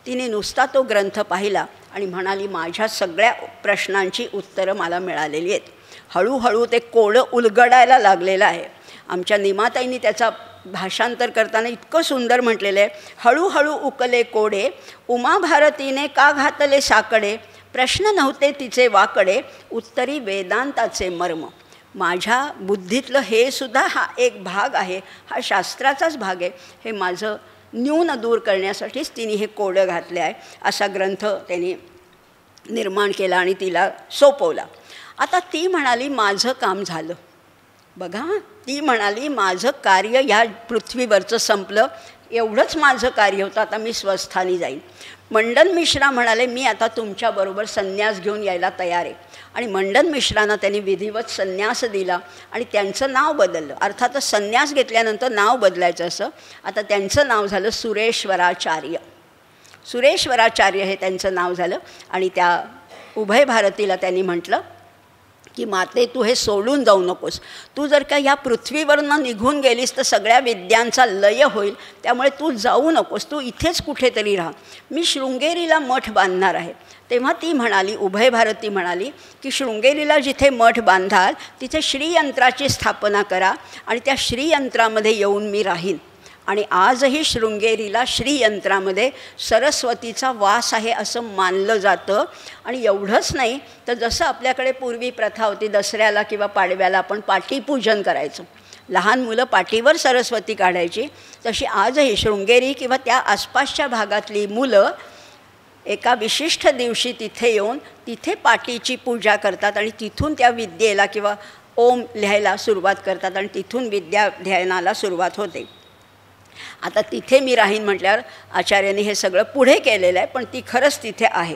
तिने नुसता तो ग्रंथ पाहिला आणि म्हणाली माझ्या सगळ्या प्रश्नांची उत्तरं मला मिळालेली आहेत. हळूहळू ते कोडं उलगडायला लागलेलं आहे. आमच्या निमाताईंनी त्याचा भाषांतर करताना इतकं सुंदर म्हटलेलं आहे. हळूहळू उकले कोडे, उमा भारतीने का घातले साकडे, प्रश्न नव्हते तिचे वाकडे, उत्तरी वेदांताचे मर्म. माझ्या बुद्धीतलं हे सुद्धा हा एक भाग आहे, हा शास्त्राचाच भाग आहे. हे माझं न्यून दूर करण्यासाठीच तिने हे कोडं घातले आहे. असा ग्रंथ त्यांनी निर्माण केला आणि तिला सोपवला. आता ती म्हणाली माझं काम झालं. बघा, ती म्हणाली माझं कार्य ह्या पृथ्वीवरचं संपलं, एवढंच माझं कार्य होतं, आता मी स्वस्थानी जाईन. मंडन मिश्रा म्हणाले मी आता तुमच्याबरोबर संन्यास घेऊन यायला तयार आहे. आणि मंडन मिश्रांना त्यांनी विधिवत संन्यास दिला आणि त्यांचं नाव बदललं. अर्थातच संन्यास घेतल्यानंतर नाव बदलायचं असं. आता त्यांचं नाव झालं सुरेश्वराचार्य. सुरेश्वराचार्य हे त्यांचं नाव झालं. आणि त्या उभय भारतीला त्यांनी म्हटलं की माते तू हे सोडून जाऊ नकोस. तू जर का ह्या पृथ्वीवरनं निघून गेलीस तर सगळ्या विद्यांचा लय होईल, त्यामुळे तू जाऊ नकोस, तू इथेच कुठेतरी राहा. मी शृंगेरीला मठ बांधणार आहे. तेव्हा ती म्हणाली, उभय भारती म्हणाली की शृंगेरीला जिथे मठ बांधाल तिथे श्रीयंत्राची स्थापना करा आणि त्या श्रीयंत्रामध्ये येऊन मी राहीन. आणि आजही शृंगेरीला श्रीयंत्रामध्ये सरस्वतीचा वास आहे असं मानलं जातं. आणि एवढंच नाही तर जसं आपल्याकडे पूर्वी प्रथा होती, दसऱ्याला किंवा पाडव्याला आपण पाटीपूजन करायचं, लहान मुलं पाटीवर सरस्वती काढायची, तशी आजही शृंगेरी किंवा त्या आसपासच्या भागातली मुलं एका विशिष्ट दिवशी तिथे येऊन तिथे पाटीची पूजा करतात आणि तिथून त्या विद्येला किंवा ओम लिहायला सुरुवात करतात आणि तिथून विद्याध्ययनाला सुरुवात होते. आता तिथे मी राहीन म्हटल्यावर आचार्यांनी हे सगळं पुढे केलेलं आहे, पण ती खरंच तिथे आहे.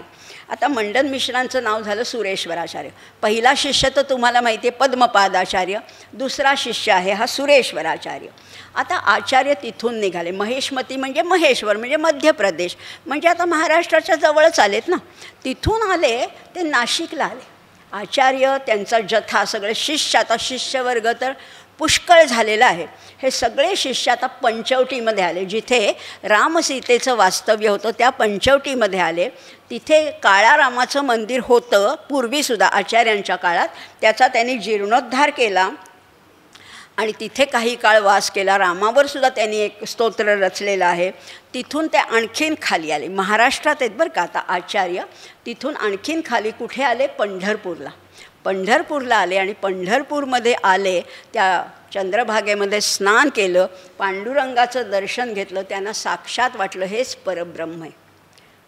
आता मंडन मिश्रांचं नाव झालं सुरेश्वराचार्य. पहिला शिष्य तर तुम्हाला माहिती आहे पद्मपादाचार्य, दुसरा शिष्य आहे हा सुरेश्वराचार्य. आता आचार्य तिथून निघाले. महेशमती म्हणजे महेश्वर म्हणजे मध्य प्रदेश, म्हणजे आता महाराष्ट्राच्या जवळच आलेत ना. तिथून आले ते नाशिकला आले. आचार्य त्यांचा जथा सगळे शिष्य, आता शिष्यवर्ग तर पुष्कळ झालेलं आहे. हे सगळे शिष्य आता पंचवटीमध्ये आले. जिथे रामसीतेचं वास्तव्य होतं त्या पंचवटीमध्ये आले. तिथे काळा रामाचं मंदिर होतं पूर्वीसुद्धा आचार्यांच्या काळात, त्याचा त्यांनी जीर्णोद्धार केला आणि तिथे काही काळ वास केला. रामावर सुद्धा त्यांनी एक स्तोत्र रचलेलं आहे. तिथून ते आणखीन खाली आले. महाराष्ट्रात आहेत बरं का आता आचार्य. तिथून आणखीन खाली कुठे आले? पंढरपूरला. पंढरपूरला आले आणि पंढरपूरमध्ये आले, त्या चंद्रभागेमध्ये स्नान केलं, पांडुरंगाचं दर्शन घेतलं. त्यांना साक्षात वाटलं हेच परब्रह्म आहे.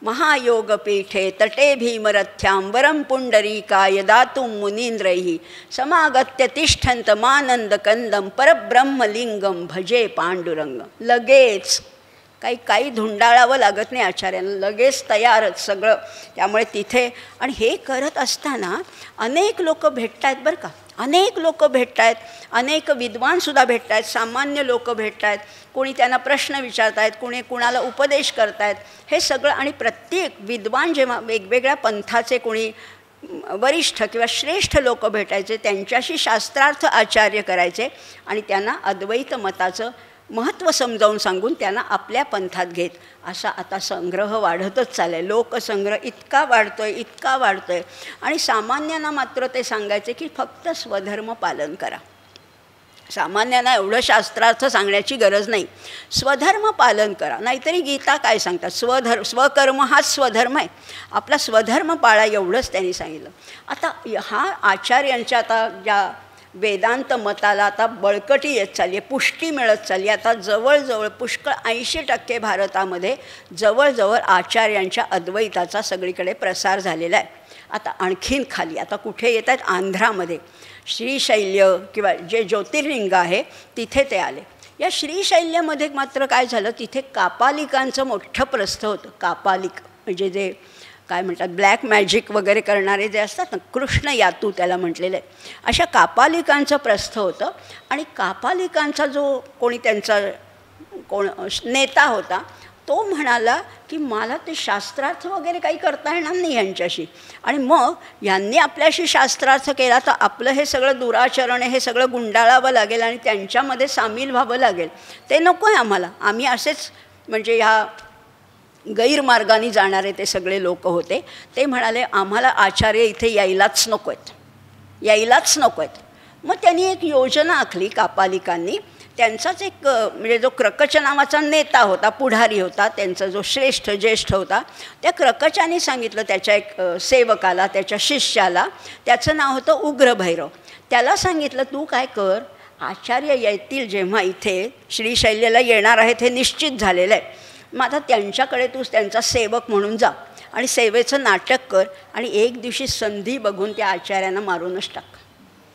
महायोगपीठे तटे भीमरथ्यां वरं पुंडरीकाय दातुं मुनींद्रैः समागत्य तिष्ठन्तमानन्दकन्दं परब्रह्मलिंगं भजे पांडुरंग. लगेच काही धुंडाळावं लागत नाही आचार्यांना, लगेच तयारच सगळं. त्यामुळे तिथे आणि हे करत असताना अनेक लोक भेटत आहेत बरं का. अनेक लोक भेटत आहेत, अनेक विद्वानसुद्धा भेटत आहेत, सामान्य लोक भेटत आहेत. कोणी त्यांना प्रश्न विचारत आहेत, कोणी कुणाला उपदेश करत आहेत, हे सगळं. आणि प्रत्येक विद्वान जेव्हा वेगवेगळ्या पंथाचे कोणी वरिष्ठ किंवा श्रेष्ठ लोक भेटायचे, त्यांच्याशी शास्त्रार्थ आचार्य करायचे आणि त्यांना अद्वैत मताचं महत्त्व समजावून सांगून त्यांना आपल्या पंथात घेत. असा आता संग्रह वाढतच चालला आहे. लोकसंग्रह इतका वाढतो आहे, इतका वाढतो आहे. आणि सामान्यांना मात्र ते सांगायचे की फक्त स्वधर्म पालन करा. सामान्यांना एवढं शास्त्रार्थ सांगण्याची गरज नाही, स्वधर्म पालन करा. नाहीतरी गीता काय सांगतात, स्वकर्म हाच स्वधर्म आहे, आपला स्वधर्म पाळा, एवढंच त्यांनी सांगितलं. आता हा आचार्यांच्या आता ज्या वेदांत मताला आता बळकटी येत चालली आहे, पुष्टी मिळत चालली आहे. आता जवळजवळ पुष्कळ 80% भारतामध्ये जवळजवळ आचार्यांच्या अद्वैताचा सगळीकडे प्रसार झालेला आहे. आता आणखीन खाली आता कुठे येत आहेत? आंध्रामध्ये श्रीशैल्य किंवा जे ज्योतिर्लिंग आहे तिथे ते आले. या श्रीशैल्यमध्ये मात्र काय झालं, तिथे कापालिकांचं मोठं प्रस्थ होतं. कापालिक म्हणजे जे काय म्हणतात ब्लॅक मॅजिक वगैरे करणारे जे असतात ना, कृष्ण यातू त्याला म्हटलेलं आहे. अशा कापालिकांचं प्रस्थ होतं. आणि कापालिकांचा जो कोणी त्यांचा नेता होता तो म्हणाला की मला ते शास्त्रार्थ वगैरे काही करता येणार नाही यांच्याशी, आणि मग यांनी आपल्याशी शास्त्रार्थ केला तर आपलं हे सगळं दुराचरण हे सगळं गुंडाळावं लागेल आणि त्यांच्यामध्ये सामील व्हावं लागेल. ते नको आहे आम्हाला. आम्ही असेच म्हणजे ह्या गैरमार्गाने जाणारे ते सगळे लोक होते. ते म्हणाले आम्हाला आचार्य इथे यायलाच नको आहेत, यायलाच नको आहेत. मग त्यांनी एक योजना आखली कापालिकांनी. त्यांचाच एक म्हणजे जो क्रकच नावाचा नेता होता, पुढारी होता, त्यांचा जो ज्येष्ठ होता, त्या क्रकचाने सांगितलं त्याच्या एक सेवकाला, त्याच्या शिष्याला, त्याचं नाव होतं उग्रभैरव. त्याला सांगितलं तू काय कर, आचार्य येतील जेव्हा इथे श्रीशैल्यला येणार आहेत हे निश्चित झालेलं आहे, मग आता त्यांच्याकडे तू त्यांचा सेवक म्हणून जा आणि सेवेचं नाटक कर आणि एक दिवशी संधी बघून त्या आचार्यांना मारूनच टाक,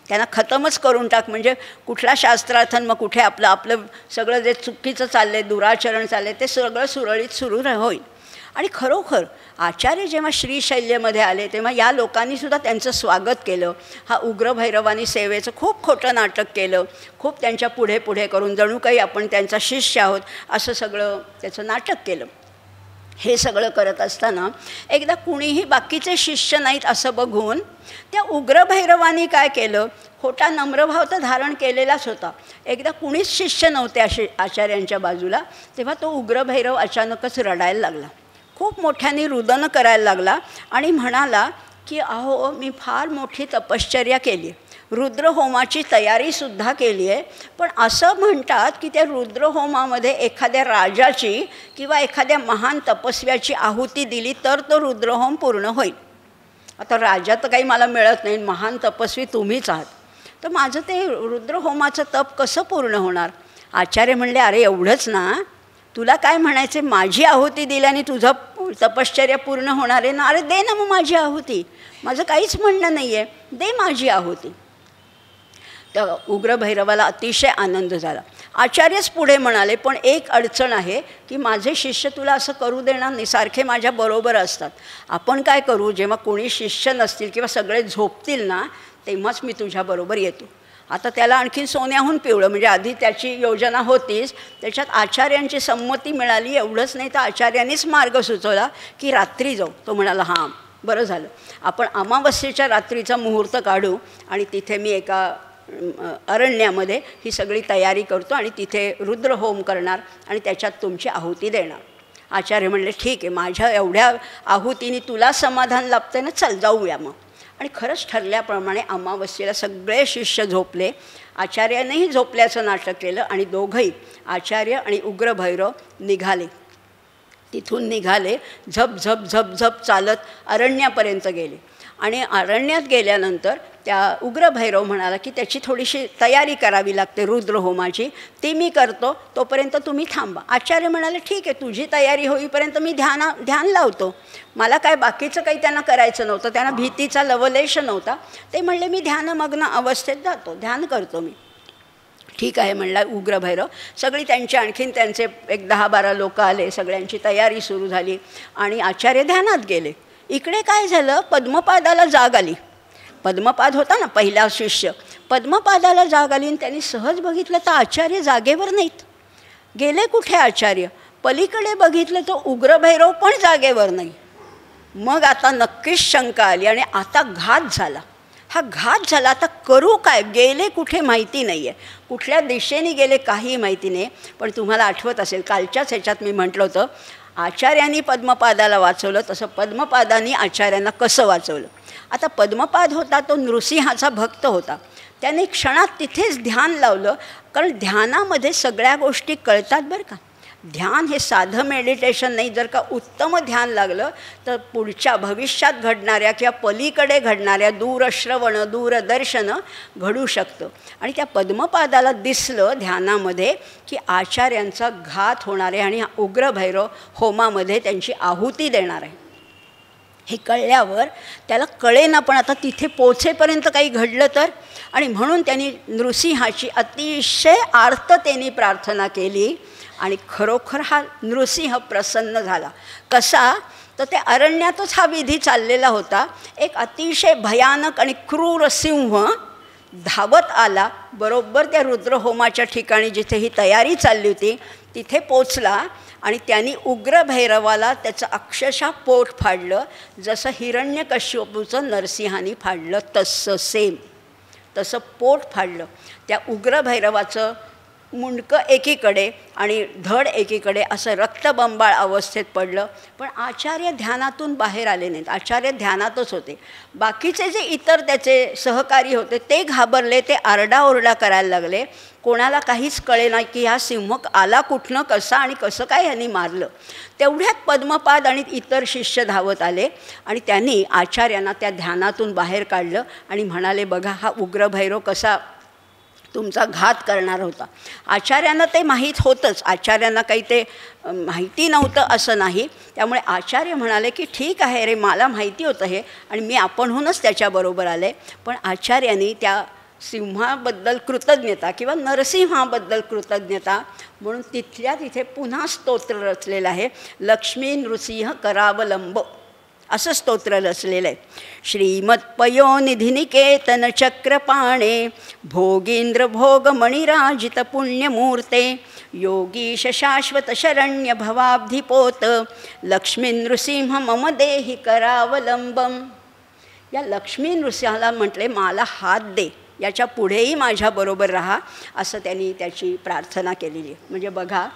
त्यांना खतमच करून टाक. म्हणजे कुठला शास्त्रार्थन मग कुठे आपलं सगळं जे चुकीचं चाललं आहे, दुराचरण चाललं आहे, ते सगळं सुरळीत सुरू होईल. आणि खरोखर आचार्य जेव्हा श्रीशैल्यमध्ये आले तेव्हा या लोकांनीसुद्धा त्यांचं स्वागत केलं. हा उग्रभैरवानी सेवेचं खूप खोटं नाटक केलं, खूप त्यांच्या पुढे पुढे करून जणू काही आपण त्यांचा शिष्य आहोत असं सगळं त्याचं नाटक केलं. हे सगळं करत असताना एकदा कुणीही बाकीचे शिष्य नाहीत असं बघून त्या उग्रभैरवानी काय केलं, खोटा नम्रभाव तर धारण केलेलाच होता. एकदा कुणीच शिष्य नव्हते असे आचार्यांच्या बाजूला, तेव्हा तो उग्रभैरव अचानकच रडायला लागला, खूप मोठ्याने रुदन करायला लागला आणि म्हणाला की अहो मी फार मोठी तपश्चर्या केली आहे, रुद्रहोमाची तयारीसुद्धा केली आहे, पण असं म्हणतात की त्या रुद्रहोमामध्ये एखाद्या राजाची किंवा एखाद्या महान तपस्व्याची आहुती दिली तर तो रुद्रहोम पूर्ण होईल. आता राजा तर काही मला मिळत नाही, महान तपस्वी तुम्हीच आहात, तर माझं ते रुद्रहोमाचं तप कसं पूर्ण होणार. आचार्य म्हणले अरे एवढंच ना, तुला काय म्हणायचे, माझी आहुती दिल्याने तुझं तपश्चर्या पूर्ण होणार आहे ना, अरे दे ना मग माझी आहुती, माझं काहीच म्हणणं नाही आहे, दे माझी आहुती. तर उग्रभैरवाला अतिशय आनंद झाला. आचार्यच पुढे म्हणाले पण एक अडचण आहे की माझे शिष्य तुला असं करू देणार नाही, सारखे माझ्याबरोबर असतात. आपण काय करू, जेव्हा कोणी शिष्य नसतील किंवा सगळे झोपतील ना तेव्हाच मी तुझ्याबरोबर येतो. आता त्याला आणखीन सोन्याहून पिवळं, म्हणजे आधी त्याची योजना होतीच, त्याच्यात आचार्यांची संमती मिळाली. एवढंच नाही तर आचार्यांनीच मार्ग सुचवला की रात्री जाऊ. तो म्हणाला हां बरं झालं, आपण अमावस्येच्या रात्रीचा मुहूर्त काढू आणि तिथे मी एका अरण्यामध्ये ही सगळी तयारी करतो आणि तिथे रुद्रहोम करणार आणि त्याच्यात तुमची आहुती देणार. आचार्य म्हणले ठीक आहे, माझ्या एवढ्या आहुतीने तुला समाधान लाभतं ना, चल जाऊया मग. आणि खरंच ठरल्याप्रमाणे अमावस्येला सगळे शिष्य झोपले. आचार्यानेही झोपल्याचं नाटक केलं आणि दोघंही आचार्य आणि उग्रभैरव निघाले. तिथून निघाले, झप झप झप झप चालत अरण्यापर्यंत गेले. आणि अरण्यात गेल्यानंतर त्या उग्रभैरव म्हणाला की त्याची थोडीशी तयारी करावी लागते रुद्रहोमाची, ती मी करतो, तोपर्यंत तुम्ही थांबा. आचार्य म्हणाले ठीक आहे, तुझी तयारी होईपर्यंत मी ध्यान लावतो. मला काय बाकीचं काही त्यांना करायचं नव्हतं, त्यांना भीतीचा लवलेश नव्हता. ते म्हणले मी ध्यानमग्न अवस्थेत जातो, ध्यान करतो मी. ठीक आहे म्हणला उग्रभैरव. सगळी त्यांची आणखीन त्यांचे एक 10-12 लोक आले, सगळ्यांची तयारी सुरू झाली आणि आचार्य ध्यानात गेले. इकडे काय झालं, पद्मपादाला जाग आली. पद्मपाद होता ना पहिला शिष्य, पद्मपादाला जाग आली आणि त्यांनी सहज बघितलं तर आचार्य जागेवर नाहीत. गेले कुठे आचार्य, पलीकडे बघितलं तर उग्रभैरव पण जागेवर नाही. मग आता नक्कीच शंका आली आणि आता घात झाला. हा घात झाला, आता करू काय, गेले कुठे माहिती नाही आहे, कुठल्या दिशेने गेले काही माहिती नाही. पण तुम्हाला आठवत असेल कालच्याच ह्याच्यात मी म्हटलं होतं, आचार्यांनी पद्मपादाला वाचवलं तसं पद्मपादांनी आचार्यांना कसं वाचवलं. आता पद्मपाद होता तो नृसिंहाचा भक्त होता. त्याने क्षणात तिथेच ध्यान लावलं, कारण ध्यानामध्ये सगळ्या गोष्टी कळतात बरं का. ध्यान हे साधं मेडिटेशन नाही, जर का उत्तम ध्यान लागलं तर पुढच्या भविष्यात घडणाऱ्या किंवा पलीकडे घडणाऱ्या दूरश्रवण दूरदर्शन घडू शकतं. आणि त्या पद्मपादाला दिसलं ध्यानामध्ये की आचार्यांचा घात होणार आहे आणि उग्रभैरव होमामध्ये त्यांची आहुती देणार आहे. हे कळल्यावर त्याला कळेना, पण आता तिथे पोचेपर्यंत काही घडलं तर, आणि म्हणून त्यांनी नृसिंहाची अतिशय आर्ततेने प्रार्थना केली. आणि खरोखर हा नृसिंह प्रसन्न झाला. कसा, तर त्या अरण्यातच हा विधी चाललेला होता. एक अतिशय भयानक आणि क्रूर सिंह धावत आला, बरोबर त्या रुद्रहोमाच्या ठिकाणी जिथे ही तयारी चालली होती तिथे पोचला आणि त्यांनी उग्रभैरवाला त्याचं अक्षरशः पोट फाडलं, जसं हिरण्यकश्यपूचं नरसिंहाने फाडलं तसं सेम, तसं पोट फाडलं. त्या उग्रभैरवाचं मुंडकं एकीकडे आणि धड एकीकडे असं रक्तबंबाळ अवस्थेत पडलं. पण आचार्य ध्यानातून बाहेर आले नाहीत, आचार्य ध्यानातच होते. बाकीचे जे इतर त्याचे सहकारी होते ते घाबरले, ते आरडाओरडा करायला लागले. कोणाला काहीच कळेना की हा सिंह आला कुठनं, कसा आणि कसं काय ह्यांनी मारलं. तेवढ्यात पद्मपाद आणि इतर शिष्य धावत आले आणि त्यांनी आचार्यांना त्या ध्यानातून बाहेर काढलं आणि म्हणाले, बघा हा उग्रभैरव कसा तुमचा घात करणार होता. आचार्यांना ते माहीत होतंच, आचार्यांना काही ते माहिती नव्हतं असं नाही. त्यामुळे आचार्य म्हणाले की ठीक आहे रे, मला माहिती होतं हे आणि मी आपणहूनच त्याच्याबरोबर आले. पण आचार्यांनी त्या सिंहाबद्दल कृतज्ञता किंवा नरसिंहाबद्दल कृतज्ञता म्हणून तिथल्या तिथे पुन्हा स्तोत्र रचलेलं आहे. लक्ष्मी नृसिंह करावलंब असं स्तोत्र रचलेलं आहे. श्रीमत्पयोनिधिनिकेतन चक्रपाणे भोगींद्र भोग मणिराजित पुण्यमूर्ते योगीश शाश्वत शरण्य भवाब्धिपोत लक्ष्मी नृसिंह मम देहि करावलंबम. या लक्ष्मी नृसिंहाला म्हटले, मला हात दे, याच्या पुढेही माझ्याबरोबर राहा, असं त्यांनी त्याची प्रार्थना केलेली आहे. म्हणजे बघा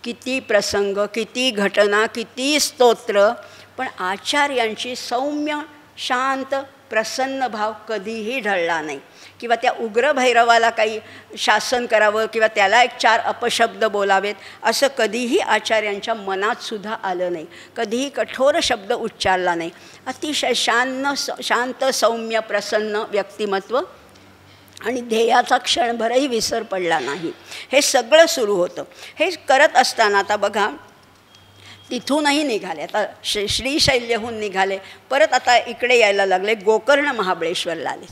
किती प्रसंग, किती घटना, किती स्तोत्र, पण आचार्यांची सौम्य शांत प्रसन्न भाव कधीही ढळला नाही. किंवा त्या उग्रभैरवाला काही शासन करावं किंवा त्याला एक 4 अपशब्द बोलावेत असं कधीही आचार्यांच्या मनात सुद्धा आलं नाही. कधीही कठोर शब्द उच्चारला नाही. अतिशय शांत सौम्य प्रसन्न व्यक्तिमत्व आणि ध्येयाचा क्षणभरही विसर पडला नाही. हे सगळं सुरू होतं. हे करत असताना आता बघा तिथूनही निघाले, आता श्रीशैल्यहून निघाले, परत आता इकडे यायला लागले, गोकर्ण महाबळेश्वरला आले.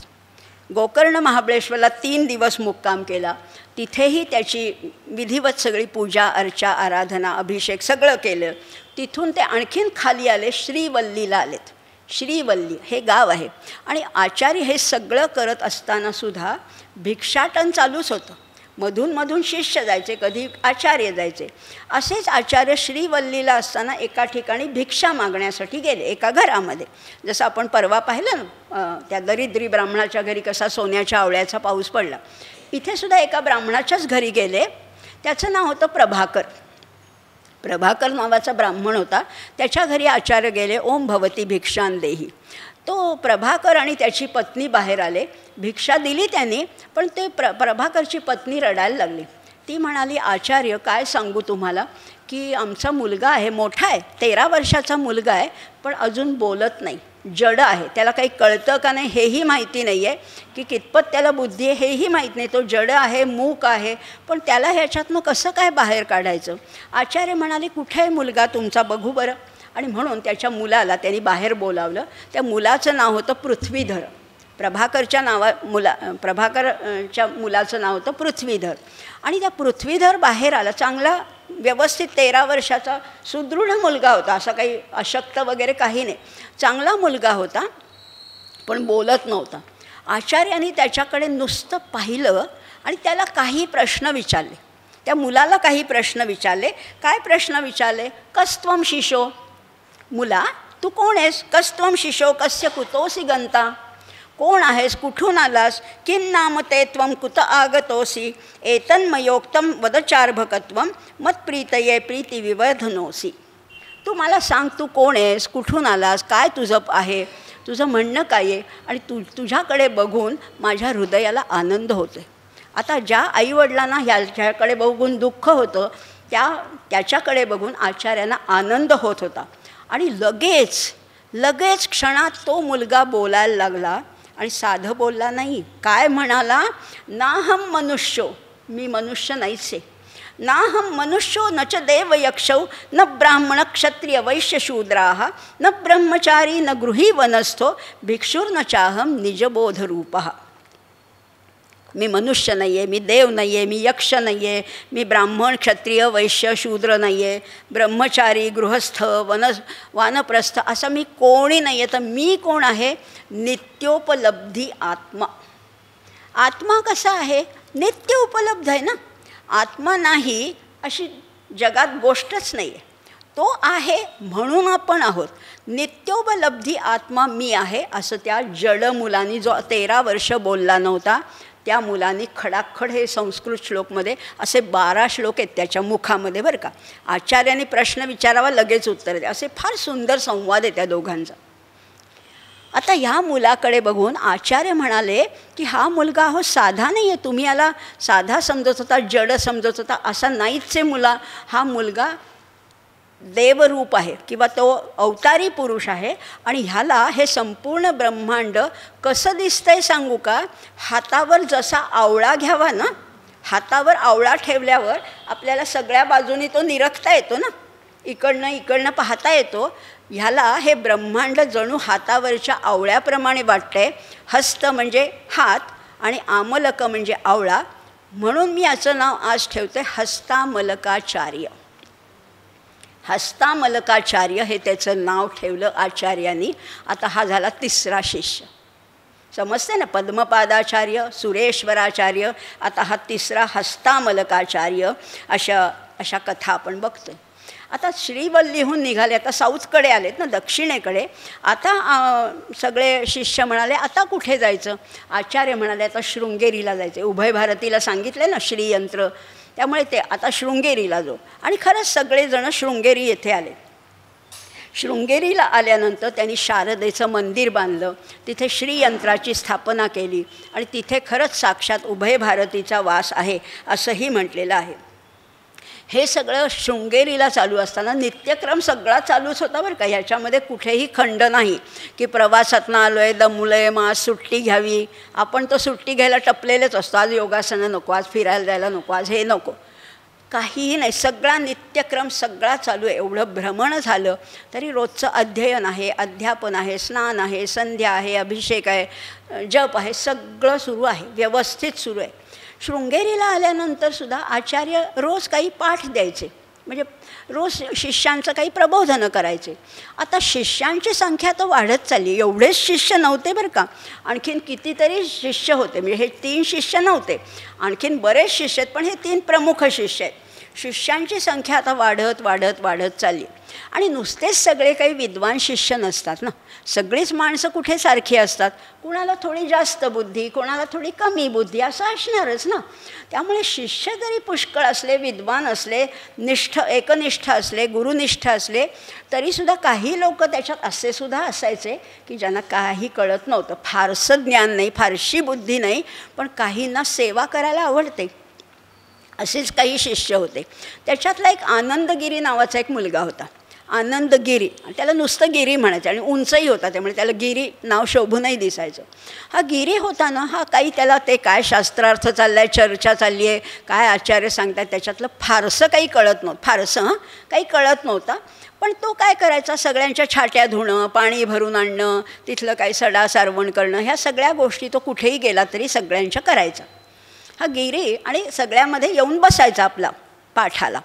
गोकर्ण महाबळेश्वरला 3 दिवस मुक्काम केला. तिथेही त्याची विधिवत सगळी पूजा अर्चा आराधना अभिषेक सगळं केलं. तिथून ते आणखीन खाली आले, श्रीवल्लीला आलेत. श्रीवल्ली हे गाव आहे. आणि आचार्य हे सगळं करत असतानासुद्धा भिक्षाटन चालूच होतं. मधून शिष्य जायचे, कधी आचार्य जायचे. असेच आचार्य श्रीवल्लीला असताना एका ठिकाणी भिक्षा मागण्यासाठी गेले, एका घरामध्ये. जसं आपण परवा पाहिलं ना, त्या दरिद्री ब्राह्मणाच्या घरी कसा सोन्याच्या आवळ्याचा पाऊस पडला, इथे सुद्धा एका ब्राह्मणाच्याच घरी गेले. त्याचं नाव होतं प्रभाकर. प्रभाकर नावाचा ब्राह्मण होता. त्याच्या घरी आचार्य गेले. ओम भवती भिक्षां देही. तो प्रभाकर आणि त्याची पत्नी बाहेर आले. भिक्षा दिली त्यांनी, पण ते प्रभाकरची पत्नी रडायला लागली. ती म्हणाली, आचार्य काय सांगू तुम्हाला की आमचा मुलगा आहे, मोठा आहे, 13 वर्षाचा मुलगा आहे, पण अजून बोलत नाही, जड आहे, त्याला काही कळतं का नाही हेही माहिती नाही आहे, की कितपत त्याला बुद्धी आहे हेही माहीत नाही. तो जड आहे, मूक आहे, पण त्याला ह्याच्यातनं कसं काय बाहेर काढायचं. आचार्य म्हणाले, कुठे आहे मुलगा तुमचा, बघू बरं. आणि म्हणून त्याच्या मुलाला त्यांनी बाहेर बोलावलं. त्या मुलाचं नाव होतं पृथ्वीधर. प्रभाकरच्या मुलाचं नाव होतं पृथ्वीधर. आणि त्या पृथ्वीधर बाहेर आला. चांगला व्यवस्थित 13 वर्षाचा सुदृढ मुलगा होता, असा काही अशक्त वगैरे काही नाही, चांगला मुलगा होता, पण बोलत नव्हता. आचार्यांनी त्याच्याकडे नुसतं पाहिलं आणि त्याला काही प्रश्न विचारले. त्या मुलाला काही प्रश्न विचारले. काय प्रश्न विचारले. कस्त्वम शिशो, मुला तू कोण आहेस. कस्त्वम शिशो कस्य कुतोसी गंता, कोण आहेस, कुठून आलास. किं नाम ते त्वं कुत आगतोसी. एतन्मयोक्तं वदचार्भकत्वं मत्प्रीतये प्रीतिविवर्धनोसी. तू मला सांग, तू कोण आहेस, कुठून आलास, काय तुझं आहे, तुझं म्हणणं काय आहे. आणि तुझ्याकडे बघून माझ्या हृदयाला आनंद होतो. आता ज्या आईवडिलांना ह्याच्याकडे बघून दुःख होतं, त्याच्याकडे बघून आचार्यांना आनंद होत होता. आणि लगेच क्षणात तो मुलगा बोलायला लागला. आणि साधं बोलला नाही, काय म्हणाला. नाहम मनुष्यो, मी मनुष्य नाहीच आहे. नाहम मनुष्यो न च देव यक्षौ न ब्राह्मण क्षत्रिय वैश्य शूद्राः न ब्रह्मचारी न गृही वनस्थो भिक्षुर्न चाहम निजबोधरूपः. मी मनुष्य नाही आहे, मी देव नाही आहे, मी यक्ष नाही आहे, मी ब्राह्मण क्षत्रिय वैश्य शूद्र नाही आहे, ब्रह्मचारी गृहस्थ वानप्रस्थ असा मी कोणी नाही आहे. तर मी कोण आहे. नित्योपलब्धी आत्मा. आत्मा कसा आहे? नित्य उपलब्ध आहे ना. आत्मा नाही अशी जगात गोष्टच नाही आहे. तो आहे म्हणून आपण आहोत. नित्योपलब्धी आत्मा मी आहे असं त्या जड मुलांनी, जो 13 वर्ष बोलला नव्हता, त्या मुलांनी खडाखड हे संस्कृत श्लोकमध्ये असे 12 श्लोक आहेत त्याच्या मुखामध्ये बरं का. आचार्यांनी प्रश्न विचारावा, लगेच उत्तर द्या, असे फार सुंदर संवाद आहे त्या दोघांचा. आता ह्या मुलाकडे बघून आचार्य म्हणाले की हा मुलगा हो साधा नाही आहे. तुम्ही याला साधा समजत होता, जड समजत होता, असा नाहीच आहे मुला. हा मुलगा देवरूप आहे किंवा तो अवतारी पुरुष आहे. आणि ह्याला हे संपूर्ण ब्रह्मांड कसं दिसतंय सांगू का? हातावर जसा आवळा घ्यावा ना, हातावर आवळा ठेवल्यावर आपल्याला सगळ्या बाजूनी तो निरखता येतो ना, इकडनं पाहता येतो. ह्याला हे ब्रह्मांड जणू हातावरच्या आवळ्याप्रमाणे वाटतंय. हस्त म्हणजे हात आणि आमलक म्हणजे आवळा, म्हणून मी याचं नाव आज ठेवते हस्तामलकाचार्य. हस्तामलकाचार्य हे त्याचं नाव ठेवलं आचार्यांनी. आता हा झाला 3रा शिष्य. समजते ना, पद्मपादाचार्य, सुरेश्वराचार्य, आता हा 3रा हस्तामलकाचार्य. अशा कथा आपण बघतोय. आता श्रीवल्लीहून निघाले, आता साऊथकडे आलेत ना, दक्षिणेकडे. आता सगळे शिष्य म्हणाले आता कुठे जायचं? आचार्य म्हणाले आता शृंगेरीला जायचं. उभय भारतीला सांगितले ना श्रीयंत्र, त्यामुळे ते आता शृंगेरीला जाऊ. आणि खरंच सगळेजण शृंगेरी येथे आले. शृंगेरीला आल्यानंतर त्यांनी शारदेचं मंदिर बांधलं, तिथे श्रीयंत्राची स्थापना केली आणि तिथे खरंच साक्षात उभय भारतीचा वास आहे असंही म्हटलेलं आहे. हे सगळं शृंगेरीला चालू असताना नित्यक्रम सगळा चालूच होता बरं का. ह्याच्यामध्ये कुठेही खंड नाही की प्रवासातनं आलो आहे, दमलो आहे, मग आज सुट्टी घ्यावी. आपण तो सुट्टी घ्यायला टपलेलेच असतो. आज योगासनं नको, आज फिरायला जायला नको, आज हे नको, काहीही नाही. सगळा नित्यक्रम सगळा चालू आहे. एवढं भ्रमण झालं तरी रोजचं अध्ययन आहे, अध्यापन आहे, स्नान आहे, संध्या आहे, अभिषेक आहे, जप आहे, सगळं सुरू आहे, व्यवस्थित सुरू आहे. शृंगेरीला आल्यानंतरसुद्धा आचार्य रोज काही पाठ द्यायचे, म्हणजे रोज शिष्यांचं काही प्रबोधनं करायचे. आता शिष्यांची संख्या तर वाढत चालली. एवढेच शिष्य नव्हते बरं का, आणखीन कितीतरी शिष्य होते. म्हणजे हे 3 शिष्य नव्हते, आणखीन बरेच शिष्य आहेत, पण हे 3 प्रमुख शिष्य आहेत. शिष्यांची संख्या आता वाढत वाढत वाढत चालली. आणि नुसतेच सगळे काही विद्वान शिष्य नसतात ना, सगळीच माणसं कुठे सारखी असतात. कुणाला थोडी जास्त बुद्धी, कोणाला थोडी कमी बुद्धी, असं असणारच ना. त्यामुळे शिष्य जरी पुष्कळ असले, विद्वान असले, एकनिष्ठ असले, गुरुनिष्ठ असले, तरीसुद्धा काही लोक त्याच्यात असे सुद्धा असायचे की ज्यांना काही कळत नव्हतं, फारसं ज्ञान नाही, फारशी बुद्धी नाही, पण काहींना सेवा करायला आवडते, असेच काही शिष्य होते. त्याच्यातला एक आनंदगिरी नावाचा एक मुलगा होता. आनंदगिरी, त्याला नुसतं गिरी म्हणायचं आणि उंचही होता, त्यामुळे त्याला गिरी नाव शोभूनही दिसायचं. हा गिरी होता ना, हा काही त्याला ते काय शास्त्रार्थ चालला आहे, चर्चा चालली आहे, काय आचार्य सांगतात, त्याच्यातलं फारसं काही कळत नव्हतं. फारसं काही कळत नव्हता. पण तो काय करायचा, सगळ्यांच्या छाट्या धुणं, पाणी भरून आणणं, तिथलं काही सडा सारवण करणं, ह्या सगळ्या गोष्टी तो कुठेही गेला तरी सगळ्यांच्या करायचा हा गिरी. आणि सगळ्यामध्ये येऊन बसायचा आपला पाठाला.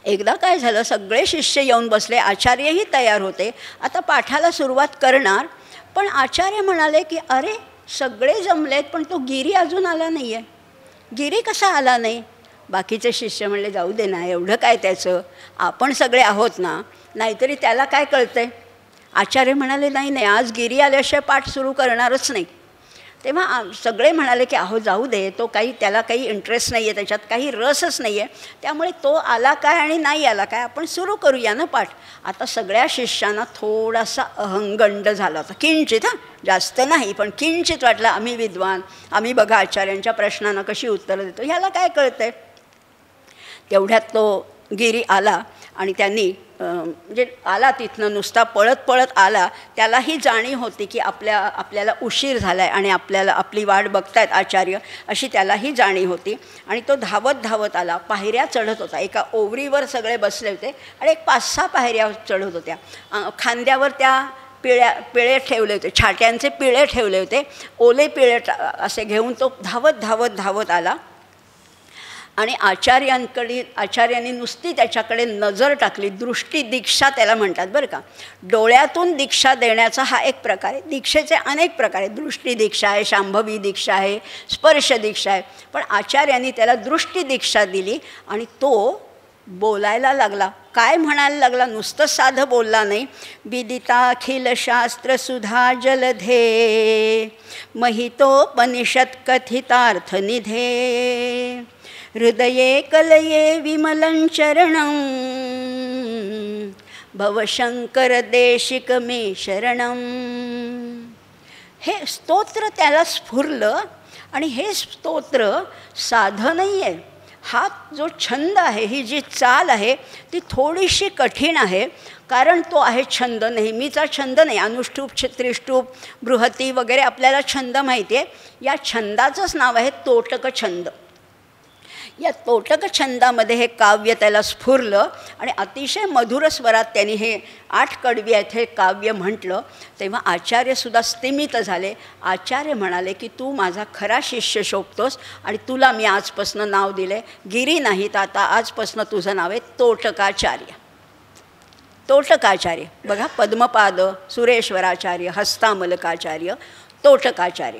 एकदा काय झालं, सगळे शिष्य येऊन बसले, आचार्यही तयार होते, आता पाठाला सुरुवात करणार. पण आचार्य म्हणाले की अरे सगळे जमलेत पण तो गिरी अजून आला नाही आहे. गिरी कसा आला नाही? बाकीचे शिष्य म्हणले जाऊ दे ना, एवढं काय त्याचं, आपण सगळे आहोत ना, नाहीतरी त्याला काय कळतंय. आचार्य म्हणाले नाही नाही, आज गिरी आल्याशिवाय पाठ सुरू करणारच नाही. तेव्हा सगळे म्हणाले की अहो जाऊ दे, तो काही, त्याला काही इंटरेस्ट नाही आहे, त्याच्यात काही रसच नाही आहे, त्यामुळे तो आला काय आणि नाही आला काय, आपण सुरू करूया ना पाठ. आता सगळ्या शिष्यांना थोडासा अहंगंड झाला होता, किंचित, जास्त नाही पण किंचित वाटलं, आम्ही विद्वान, आम्ही बघा आचार्यांच्या प्रश्नांना कशी उत्तरं देतो, ह्याला काय कळतंय. तेवढ्यात तो गिरी आला आणि त्यांनी म्हणजे आला तिथनं नुसता पळत पळत आला. त्यालाही जाणीव होती की आपल्याला उशीर झाला आहे आणि आपली वाट बघतायत आचार्य, अशी त्यालाही जाणीव होती. आणि तो धावत धावत आला, पायऱ्या चढत होता. एका ओवरीवर सगळे बसले होते आणि एक 5-6 पायऱ्या चढत होत्या. खांद्यावर त्या पिळे ठेवले होते, छाट्यांचे पिळे ठेवले होते, ओले पिळे असे घेऊन तो धावत धावत धावत आला. आणि आचार्यांनी नुसती त्याच्याकडे नजर टाकली. दृष्टी दीक्षा त्याला म्हणतात बरं का. डोळ्यातून दीक्षा देण्याचा हा एक प्रकार आहे. दीक्षेचे अनेक प्रकार आहेत. दृष्टी दीक्षा आहे, शांभवी दीक्षा आहे, स्पर्श दीक्षा आहे. पण आचार्यांनी त्याला दृष्टी दीक्षा दिली आणि तो बोलायला लागला. काय म्हणायला लागला? नुसतं साधं बोलला नाही. विदिताखिल शास्त्र सुधा जलधे महितोपनिषत् कथितार्थनिधे हृदये कलये विमलं चरणं भवशंकर देशिक मे शरणं. हे स्तोत्र त्याला स्फुरलं आणि हे स्तोत्र साधं नाही आहे. हा जो छंद आहे, ही जी चाल आहे ती थोडीशी कठीण आहे. कारण तो आहे छंद, नेहमीचा छंद नाही. अनुष्टुप, त्रिष्टुप, बृहती वगैरे आपल्याला छंद माहिती आहे. या छंदाचंच नाव आहे तोटक छंद. या तोटक छंदामध्ये हे काव्य त्याला स्फुरलं आणि अतिशय मधुर स्वरात त्यांनी हे 8 कडवी आहेत हे काव्य म्हटलं. तेव्हा आचार्यसुद्धा स्तिमित झाले. आचार्य म्हणाले की तू माझा खरा शिष्य शोभतोस आणि तुला मी आजपासनं नाव दिले गिरी नाही, तर आता आजपासनं तुझं नाव आहे तोटकाचार्य. तोटकाचार्य बघा, पद्मपाद, सुरेश्वराचार्य, हस्तामलकाचार्य, तोटकाचार्य.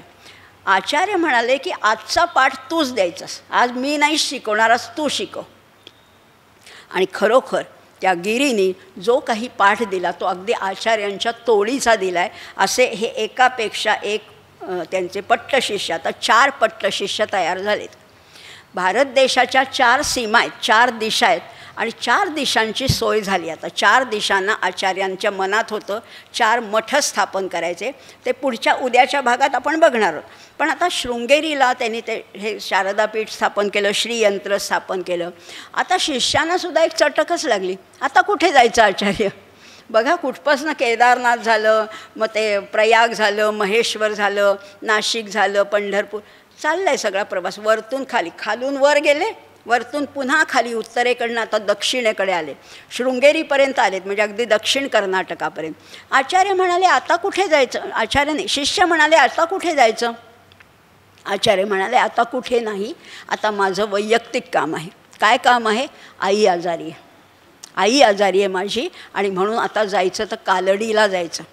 आचार्य म्हणाले की आजचा पाठ तूच द्यायचास, आज मी नाही शिकवणारच, तू शिकव. आणि खरोखर त्या गिरीने जो काही पाठ दिला तो अगदी आचार्यांच्या तोडीचा दिला आहे. असे हे एकापेक्षा एक त्यांचे पट्टशिष्य, आता 4 पट्टशिष्य तयार झालेत. भारत देशाच्या 4 सीमा आहेत, 4 दिशा आहेत आणि 4 दिशांची सोय झाली. आता 4 दिशांना आचार्यांच्या मनात होतं 4 मठ स्थापन करायचे. ते पुढच्या उद्याच्या भागात आपण बघणार आहोत. पण आता शृंगेरीला त्यांनी ते हे शारदापीठ स्थापन केलं, श्रीयंत्र स्थापन केलं. आता शिष्यांनासुद्धा एक चटकच लागली, आता कुठे जायचं आचार्य? बघा, कुठपासनं केदारनाथ झालं, मग ते प्रयाग झालं, महेश्वर झालं, नाशिक झालं, पंढरपूर, चाललं आहे सगळा प्रवास. वरतून खाली, खालून वर गेले, वरतून पुन्हा खाली उत्तरेकडनं आता दक्षिणेकडे आले, शृंगेरीपर्यंत आलेत, म्हणजे अगदी दक्षिण कर्नाटकापर्यंत. आचार्य म्हणाले आता कुठे जायचं? आचार्य नाही, शिष्य म्हणाले आता कुठे जायचं? आचार्य म्हणाले आता कुठे नाही, आता माझं वैयक्तिक काम आहे. काय काम आहे? आई आजारी आहे, आई आजारी आहे माझी, आणि म्हणून आता जायचं तर कालडीला जायचं.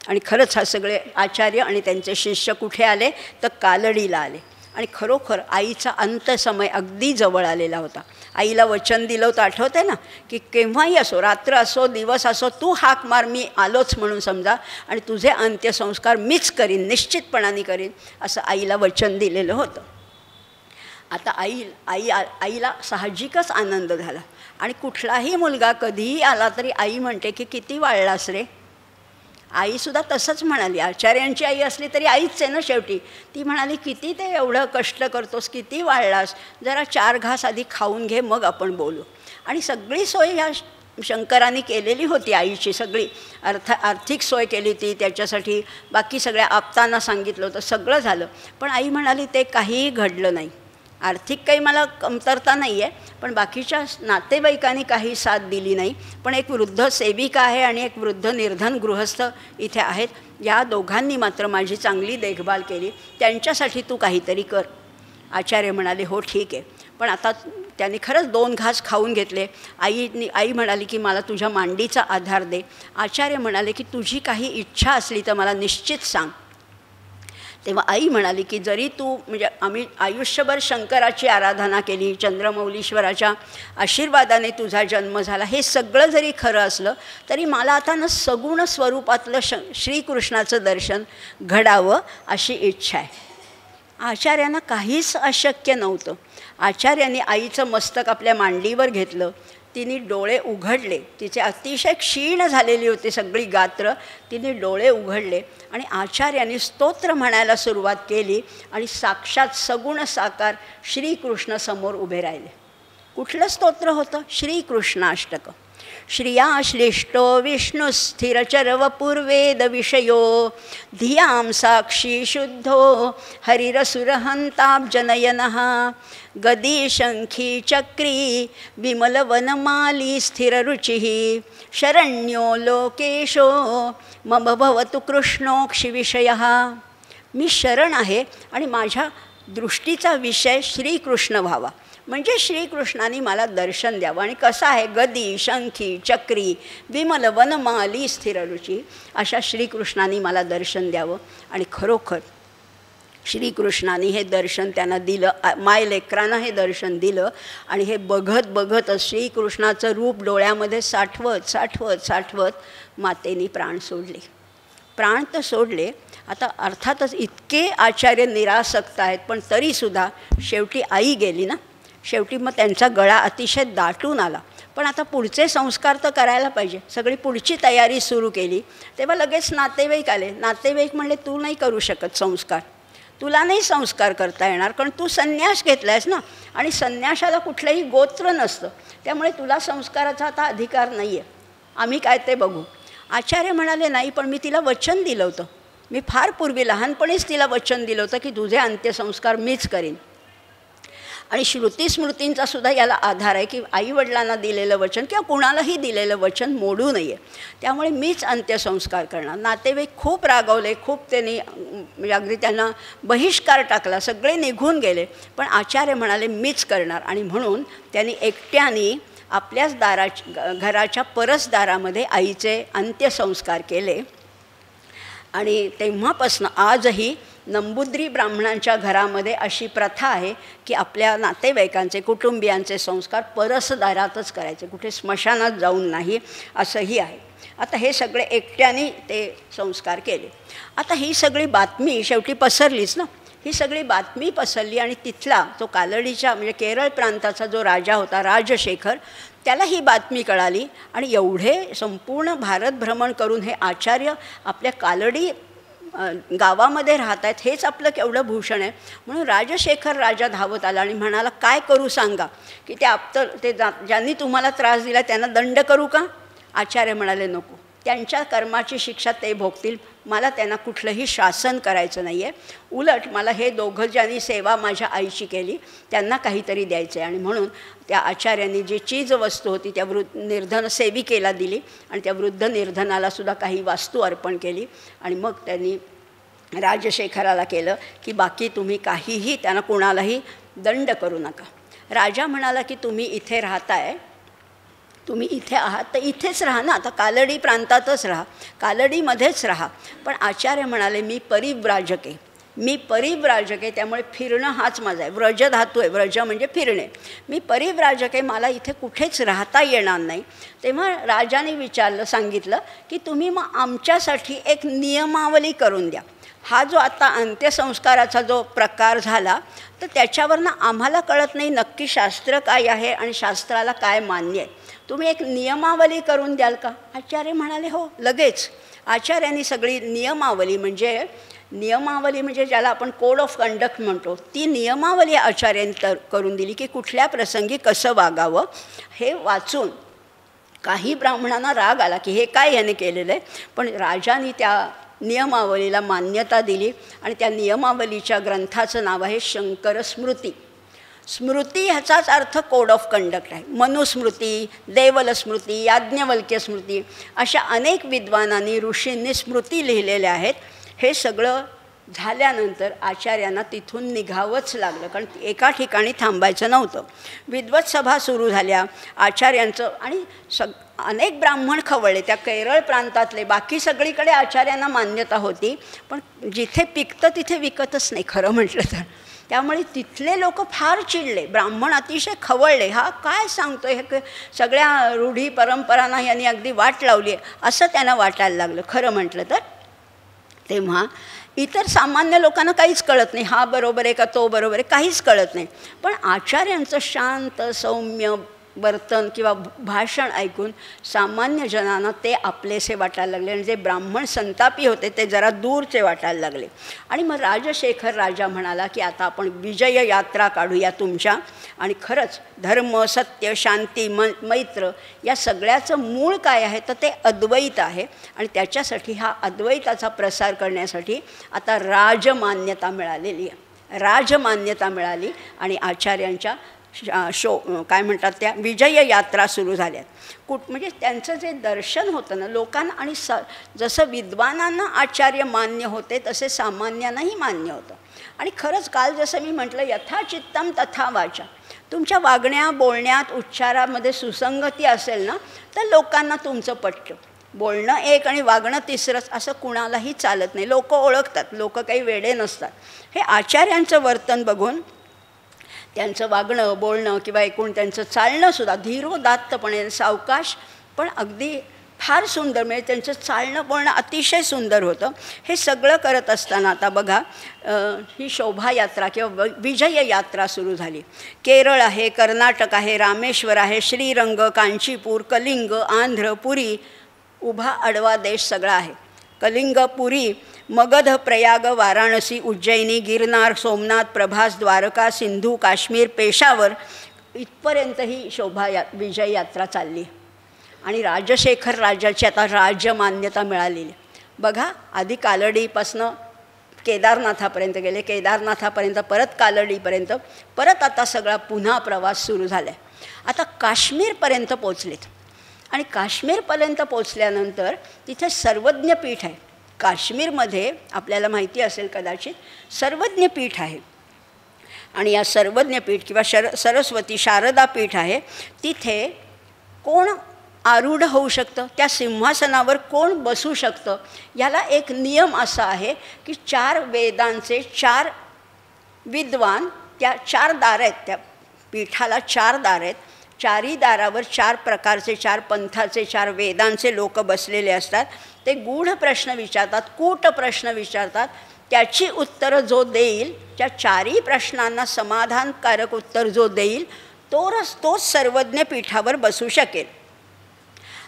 आणि खरंच हा सगळे आचार्य आणि त्यांचे शिष्य कुठे आले तर कालडीला आले. आणि खरोखर आईचा अंतसमय अगदी जवळ आलेला होता. आईला वचन दिलं होतं, आठवते ना, की केव्हाही असो, रात्र असो, दिवस असो, तू हाक मार, मी आलोच म्हणून समजा, आणि तुझे अंत्यसंस्कार मीच करीन, निश्चितपणाने करीन, असं आईला वचन दिलेलं होतं. आता आईला साहजिकच आनंद झाला. आणि कुठलाही मुलगा कधीही आला तरी आई म्हणते की किती वाळलास रे. आईसुद्धा तसंच म्हणाली. आचार्यांची आई असली तरी आईच आहे ना शेवटी. ती म्हणाली किती ते एवढं कष्ट करतोस, किती वाळलास, जरा 4 घास आधी खाऊन घे, मग आपण बोलू. आणि सगळी सोय ह्या शंकरांनी केलेली होती. आईची सगळी आर्थिक सोय केली ती, त्याच्यासाठी बाकी सगळ्या आप्तांना सांगितलं होतं, सगळं झालं. पण आई म्हणाली ते काहीही घडलं नाही. आर्थिक काही मला कमतरता नाही आहे, पण बाकीच्या नातेवाईकांनी काही साथ दिली नाही. पण एक वृद्ध सेविका आहे आणि एक वृद्ध निर्धन गृहस्थ इथे आहेत, या दोघांनी मात्र माझी चांगली देखभाल केली, त्यांच्यासाठी तू काहीतरी कर. आचार्य म्हणाले हो ठीक आहे. पण आता त्यांनी खरंच 2 घास खाऊन घेतले. आई म्हणाली की मला तुझ्या मांडीचा आधार दे. आचार्य म्हणाले की तुझी काही इच्छा असली तर मला निश्चित सांग. तेव्हा आई म्हणाली की जरी तू, म्हणजे आम्ही आयुष्यभर शंकराची आराधना केली, चंद्रमौलीश्वराच्या आशीर्वादाने तुझा जन्म झाला, हे सगळं जरी खरं असलं तरी मला आता ना सगुण स्वरूपातलं श्रीकृष्णाचं दर्शन घडावं अशी इच्छा आहे. आचार्यांना काहीच अशक्य नव्हतं. आचार्यांनी आईचं मस्तक आपल्या मांडीवर घेतलं, तिने डोळे उघडले. तिचे अतिशय क्षीण झालेली होती सगळी गात्र. तिने डोळे उघडले आणि आचार्यांनी स्तोत्र म्हणायला सुरुवात केली आणि साक्षात सगुण साकार श्रीकृष्ण समोर उभे राहिले. कुठलं स्तोत्र होतं? श्रीकृष्णाष्टक. श्रिया श्लिष्टो विष्णू स्थिरचरवपूर्वेद विषयो धियां साक्षी शुद्धो हरिरसुरहंताब्जनयनः गदी शंखी चक्री विमलवनमाली स्थिररुचिः शरण्यो लोकेशो मम भवतु कृष्णोक्षिविषयः. मी शरण आहे आणि माझ्या दृष्टीचा विषय श्रीकृष्ण व्हावा, म्हणजे श्रीकृष्णाने मला दर्शन द्यावं. आणि कसं आहे, गदी शंखी चक्री विमल वनमाली स्थिररुची, अशा श्रीकृष्णाने मला दर्शन द्यावं. आणि खरोखर श्रीकृष्णाने हे दर्शन त्यांना दिलं, मायलेकरांना हे दर्शन दिलं. आणि हे बघत बघतच श्रीकृष्णाचं रूप डोळ्यामध्ये साठवत साठवत साठवत मातेने प्राण सोडले. प्राण तर सोडले. आता अर्थातच इतके आचार्य निरासक्त आहेत, पण तरीसुद्धा शेवटी आई गेली ना, शेवटी मग त्यांचा गळा अतिशय दाटून आला. पण आता पुढचे संस्कार तर करायला पाहिजे, सगळी पुढची तयारी सुरू केली. तेव्हा लगेच नातेवाईक आले. नातेवाईक म्हणले, तू नाही करू शकत संस्कार, तुला नाही संस्कार करता येणार, कारण तू संन्यास घेतला आहेस ना, आणि संन्यासाला कुठलंही गोत्र नसतं, त्यामुळे तुला संस्काराचा आता अधिकार नाही आहे, आम्ही काय ते बघू. आचार्य म्हणाले, नाही, पण मी तिला वचन दिलं होतं, मी फार पूर्वी लहानपणीच तिला वचन दिलं होतं की तुझे अंत्यसंस्कार मीच करीन. आणि श्रुतीस्मृतींचा सुद्धा याला आधार आहे की आईवडिलांना दिलेलं वचन किंवा कुणालाही दिलेलं वचन मोडू नये, त्यामुळे मीच अंत्यसंस्कार करणार. नातेवाईक खूप रागवले, खूप त्यांनी म्हणजे अगदी त्यांना बहिष्कार टाकला, सगळे निघून गेले. पण आचार्य म्हणाले, मीच करणार. आणि म्हणून त्यांनी एकट्याने आपल्याच घराच्या परसदारामध्ये आईचे अंत्यसंस्कार केले. आणि तेव्हापासून आजही नंबूद्री ब्राह्मणांच्या घरामध्ये अशी प्रथा आहे की आपल्या नातेवाईकांचे, कुटुंबियांचे संस्कार परसदारातच करायचे, कुठे स्मशानात जाऊन नाही, असंही आहे. आता हे सगळे एकट्याने ते संस्कार केले. आता ही सगळी बातमी शेवटी पसरलीच ना, ही सगळी बातमी पसरली. आणि तिथला तो कालडीच्या म्हणजे केरळ प्रांताचा जो राजा होता राजशेखर, त्याला ही बातमी कळाली. आणि एवढे संपूर्ण भारत भ्रमण करून हे आचार्य आपल्या कालडी गावामध्ये राहत आहेत, हेच आपलं केवढं भूषण आहे. म्हणून राजशेखर राजा धावत आला आणि म्हणाला, काय करू सांगा, की ते ज्यांनी तुम्हाला त्रास दिला त्यांना दंड करू का? आचार्य म्हणाले, नको, त्यांच्या कर्माची शिक्षा ते भोगतील, मला त्यांना कुठलंही शासन करायचं नाही आहे, उलट मला हे दोघं ज्यांनी सेवा माझ्या आईची केली त्यांना काहीतरी द्यायचं आहे. आणि म्हणून त्या आचार्यांनी जी चीज वस्तू होती त्या निर्धन सेविकेला दिली आणि त्या वृद्ध निर्धनालासुद्धा काही वास्तू अर्पण केली. आणि मग त्यांनी राजशेखराला केलं की बाकी तुम्ही काहीही त्यांना कोणालाही दंड करू नका. राजा म्हणाला की तुम्ही इथे राहताय, तुम्ही इथे आहात तर इथेच राहा ना, आता कालडी प्रांतातच राहा, कालडीमध्येच राहा. पण आचार्य म्हणाले, मी परिव्राजक आहे, मी परिव्राजक आहे, त्यामुळे फिरणं हाच माझा आहे. व्रज धातू आहे, व्रज म्हणजे फिरणे. मी परिव्राजक आहे, मला इथे कुठेच राहता येणार नाही. तेव्हा राजाने सांगितलं की तुम्ही मग आमच्यासाठी एक नियमावली करून द्या. हा जो आता अंत्यसंस्काराचा जो प्रकार झाला तर त्याच्यावरनं आम्हाला कळत नाही नक्की शास्त्र काय आहे आणि शास्त्राला काय मान्य आहे, तुम्ही एक नियमावली करून द्याल का? आचार्य म्हणाले, हो, लगेच. आचार्यांनी सगळी नियमावली म्हणजे ज्याला आपण कोड ऑफ कंडक्ट म्हणतो, ती नियमावली आचार्यांनी करून दिली की कुठल्या प्रसंगी कसं वागावं. हे वाचून काही ब्राह्मणांना राग आला की हे काय याने केलेलं आहे, पण राजाने त्या नियमावलीला मान्यता दिली. आणि त्या नियमावलीच्या ग्रंथाचं नाव आहे शंकर स्मृती. स्मृती ह्याचाच अर्थ कोड ऑफ कंडक्ट आहे. मनुस्मृती, देवल स्मृती, याज्ञवल्क्य स्मृती, अशा अनेक विद्वानांनी ऋषींनी स्मृती लिहिलेल्या आहेत. हे सगळं झाल्यानंतर आचार्यांना तिथून निघावंच लागलं, कारण एका ठिकाणी थांबायचं नव्हतं. विद्वत सभा सुरू झाल्या आचार्यांचं. आणि अनेक ब्राह्मण खवळले त्या केरळ प्रांतातले. बाकी सगळीकडे आचार्यांना मान्यता होती, पण जिथे पिकतं तिथे विकतच नाही खरं म्हटलं तर. त्यामुळे तिथले लोक फार चिडले, ब्राह्मण अतिशय खवळले. हा काय सांगतोय, हे सगळ्या रूढी परंपरांना यांनी अगदी वाट लावली आहे असं त्यांना वाटायला लागलं खरं म्हटलं तर. तेव्हा इतर सामान्य लोकांना काहीच कळत नाही, हा बरोबर आहे का तो बरोबर आहे, काहीच कळत नाही. पण आचार्यांचं शांत सौम्य वर्तन किंवा भाषण ऐकून सामान्य जनांना ते आपलेसे वाटायला लागले आणि जे ब्राह्मण संतापी होते ते जरा दूरचे वाटायला लागले. आणि मग राजशेखर राजा म्हणाला की आता आपण विजय यात्रा काढूया तुमच्या. आणि खरंच धर्म, सत्य, शांती, मैत्र या सगळ्याचं मूळ काय आहे तर ते अद्वैत आहे. आणि त्याच्यासाठी हा अद्वैताचा प्रसार करण्यासाठी आता राजमान्यता मिळालेली आहे. राजमान्यता मिळाली आणि आचार्यांच्या काय म्हणतात त्या विजय यात्रा सुरू झाल्या. म्हणजे त्यांचं जे दर्शन होतं ना लोकांना, आणि जसं विद्वानांना आचार्य मान्य होते तसे सामान्यांनाही मान्य होतं. आणि खरंच काल जसं मी म्हटलं, यथा चित्तम तथा वाचा, तुमच्या वागण्या बोलण्यात उच्चारामध्ये सुसंगती असेल ना तर लोकांना तुमचं पटतं. बोलणं एक आणि वागणं तिसरंच असं कुणालाही चालत नाही. लोक ओळखतात, लोक काही वेडे नसतात. हे आचार्यांचं वर्तन बघून त्यांचं वागणं बोलणं किंवा एकूण त्यांचं चालणंसुद्धा धीरोदात्तपणे सावकाश पण अगदी फार सुंदर, म्हणजे त्यांचं चालणं बोलणं अतिशय सुंदर होतं. हे सगळं करत असताना आता बघा ही शोभायात्रा किंवा विजय यात्रा सुरू झाली. केरळ आहे, कर्नाटक आहे, रामेश्वर आहे, श्रीरंग, कांचीपूर, कलिंग, आंध्र, पुरी, उभा आडवा देश सगळा आहे. कलिंग, पुरी, मगध, प्रयाग, वाराणसी, उज्जैनी, गिरनार, सोमनाथ, प्रभास, द्वारका, सिंधू, काश्मीर, पेशावर इथपर्यंत ही विजय यात्रा चालली. आणि राजशेखर राजाची आता राज्यमान्यता मिळालेली. बघा आधी कालडीपासनं केदारनाथापर्यंत गेले, केदारनाथापर्यंत परत कालडीपर्यंत, परत आता सगळा पुन्हा प्रवास सुरू झाला आहे. आता काश्मीरपर्यंत पोचलेत. आणि काश्मीरपर्यंत पोचल्यानंतर तिथे सर्वज्ञ पीठ आहे. काश्मीरमध्ये आपल्याला माहिती असेल कदाचित सर्वज्ञ पीठ आहे. आणि या सर्वज्ञ पीठ किंवा सरस्वती शारदा पीठ आहे. तिथे कोण आरूढ होऊ शकतं, त्या सिंहासनावर कोण बसू शकतं, याला एक नियम असा आहे की 4 वेदांचे 4 विद्वान, त्या 4 दार आहेत, त्या पीठाला 4 दार आहेत. 4ही दारावर 4 प्रकारचे 4 पंथाचे 4 वेदांचे लोक बसलेले असतात. ते गूढ प्रश्न विचारतात, कूट प्रश्न विचारतात. त्याची उत्तरं जो देईल, त्या 4ही प्रश्नांना समाधानकारक उत्तर जो देईल तोच सर्वज्ञ पीठावर बसू शकेल.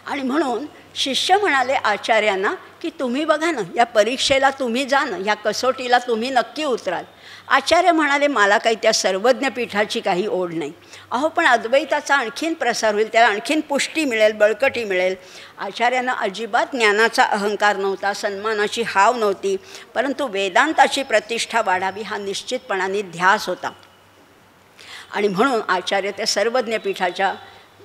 आणि म्हणून शिष्य म्हणाले आचार्यांना की तुम्ही बघा ना, या परीक्षेला तुम्ही जा ना, या कसोटीला तुम्ही नक्की उतराल. आचार्य म्हणाले मला काही त्या सर्वज्ञ पीठाची काही ओढ नाही. अहो पण अद्वैताचा आणखीन प्रसार होईल, त्याला आणखीन पुष्टी मिळेल, बळकटी मिळेल. आचार्यांना अजिबात ज्ञानाचा अहंकार नव्हता, सन्मानाची हाव नव्हती, परंतु वेदांताची प्रतिष्ठा वाढावी हा निश्चितपणाने ध्यास होता. आणि म्हणून आचार्य त्या सर्वज्ञ पीठाच्या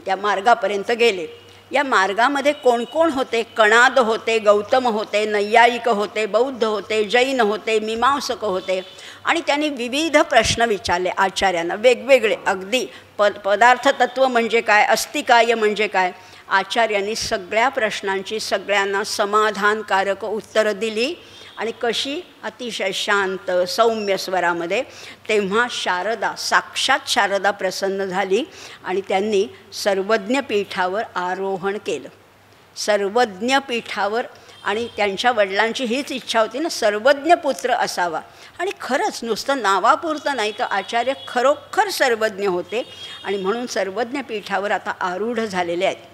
त्या मार्गापर्यंत गेले. या मार्गामध्ये कोण कोण होते? कणाद होते, गौतम होते, नैयायिक होते, बौद्ध होते, जैन होते, मीमांसक होते. आणि त्यांनी विविध प्रश्न विचारले आचार्यांना, वेगवेगळे. अगदी पदार्थ तत्व म्हणजे काय, अस्तिकाय म्हणजे काय. आचार्यांनी सगळ्या प्रश्नांची सगळ्यांना समाधानकारक उत्तरं दिली. आणि कशी? अतिशय शांत सौम्य स्वरामध्ये. तेव्हा शारदा, साक्षात शारदा प्रसन्न झाली आणि त्यांनी सर्वज्ञ पीठावर आरोहण केलं. सर्वज्ञ पीठावर. आणि त्यांच्या वडिलांची हीच इच्छा होती ना, सर्वज्ञ पुत्र असावा. आणि खरंच नुसतं नावापुरतं नाही, तर आचार्य खरोखर सर्वज्ञ होते. आणि म्हणून सर्वज्ञ पीठावर आता आरूढ झालेले आहेत.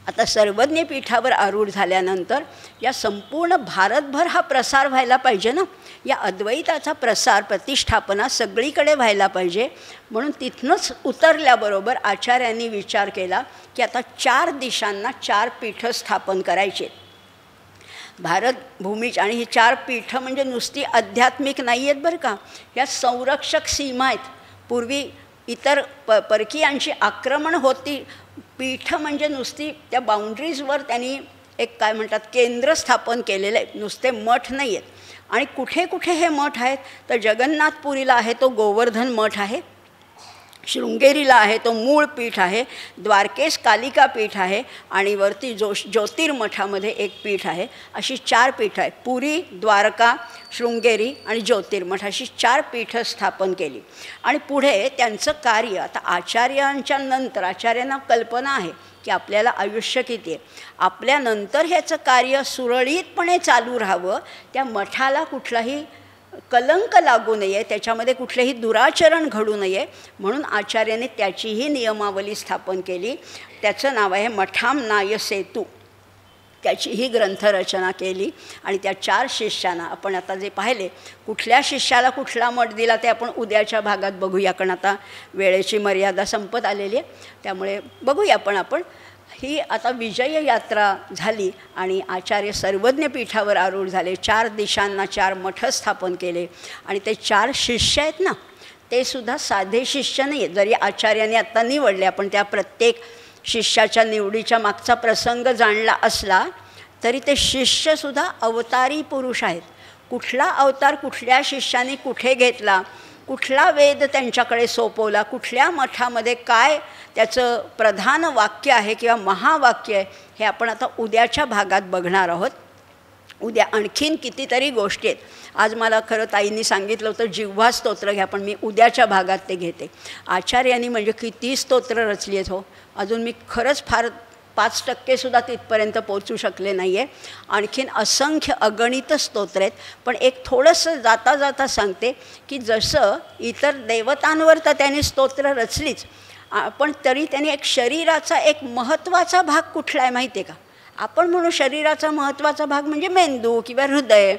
आता सर्वज्ञ पीठावर आरूढ झाल्यानंतर या संपूर्ण भारतभर हा प्रसार व्हायला पाहिजे ना, या अद्वैताचा प्रसार प्रतिष्ठापना सगळीकडे व्हायला पाहिजे. म्हणून तिथनंच उतरल्याबरोबर आचार्यांनी विचार केला की आता 4 दिशांना 4 पीठं स्थापन करायचे. भारत भूमीची. आणि ही 4 पीठं म्हणजे नुसती आध्यात्मिक नाही आहेत बरं का, ह्या संरक्षक सीमा आहेत. पूर्वी इतर परकीयांची आक्रमण होती. पीठ म्हणजे नुसती त्या बाउंड्रीजवर त्यांनी एक काय म्हणतात केंद्र स्थापन केलेलं आहे, नुसते मठ नाही आहेत. आणि कुठे कुठे हे मठ आहेत तर जगन्नाथपुरीला आहे तो गोवर्धन मठ आहे, शृंगेरीला आहे तो मूळ पीठ आहे, द्वारकेश कालिका पीठ आहे, आणि वरती ज्योतिर्मठामध्ये एक पीठ आहे. अशी 4 पीठं आहेत. पुरी, द्वारका, शृंगेरी आणि ज्योतिर्मठ अशी 4 पीठं स्थापन केली. आणि पुढे त्यांचं कार्य आता आचार्यांच्या नंतर आचार्यांना कल्पना आहे की आपल्याला आयुष्य किती आहे, आपल्यानंतर ह्याचं कार्य सुरळीतपणे चालू राहावं, त्या मठाला कुठलाही कलंक लागू नये, त्याच्यामध्ये कुठलेही दुराचरण घडू नये, म्हणून आचार्याने त्याचीही नियमावली स्थापन केली. त्याचं नाव आहे मठामनाय सेतू. त्याचीही ग्रंथरचना केली. आणि त्या 4 शिष्यांना आपण आता जे पाहिले, कुठल्या शिष्याला कुठला मठ दिला ते आपण उद्याच्या भागात बघूया, कारण आता वेळेची मर्यादा संपत आलेली आहे. त्यामुळे बघूया आपण ही आता विजय यात्रा झाली आणि आचार्य सर्वज्ञ पीठावर आरूढ झाले. 4 दिशांना 4 मठ स्थापन केले. आणि ते 4 शिष्य आहेत ना, ते सुद्धा साधे शिष्य नाही आहेत. जरी आचार्याने आत्ता निवडले, आपण त्या प्रत्येक शिष्याच्या निवडीच्या मागचा प्रसंग जाणला असला तरी ते शिष्यसुद्धा अवतारी पुरुष आहेत. कुठला अवतार कुठल्या शिष्याने कुठे घेतला, कुठला वेद त्यांच्याकडे सोपवला, कुठल्या मठामध्ये काय त्याचं प्रधान वाक्य आहे किंवा महावाक्य आहे, हे आपण आता उद्याच्या भागात बघणार आहोत. उद्या आणखीन कितीतरी गोष्टी आहेत. आज मला खरं ताईंनी सांगितलं होतं जिव्हा स्तोत्र घ्या, पण मी उद्याच्या भागात ते घेते. आचार्यांनी म्हणजे किती स्तोत्र रचली आहेत हो. अजून मी खरंच फार 5%सुद्धा तिथपर्यंत पोचू शकले नाही आहे. आणखीन असंख्य अगणित स्तोत्र आहेत. पण एक थोडंसं जाता जाता सांगते की जसं इतर देवतांवर तर त्यांनी स्तोत्र रचलीच, पण तरी त्यांनी एक शरीराचा एक महत्त्वाचा भाग कुठला आहे माहिती आहे का? आपण म्हणू शरीराचा महत्त्वाचा भाग म्हणजे मेंदू किंवा हृदय,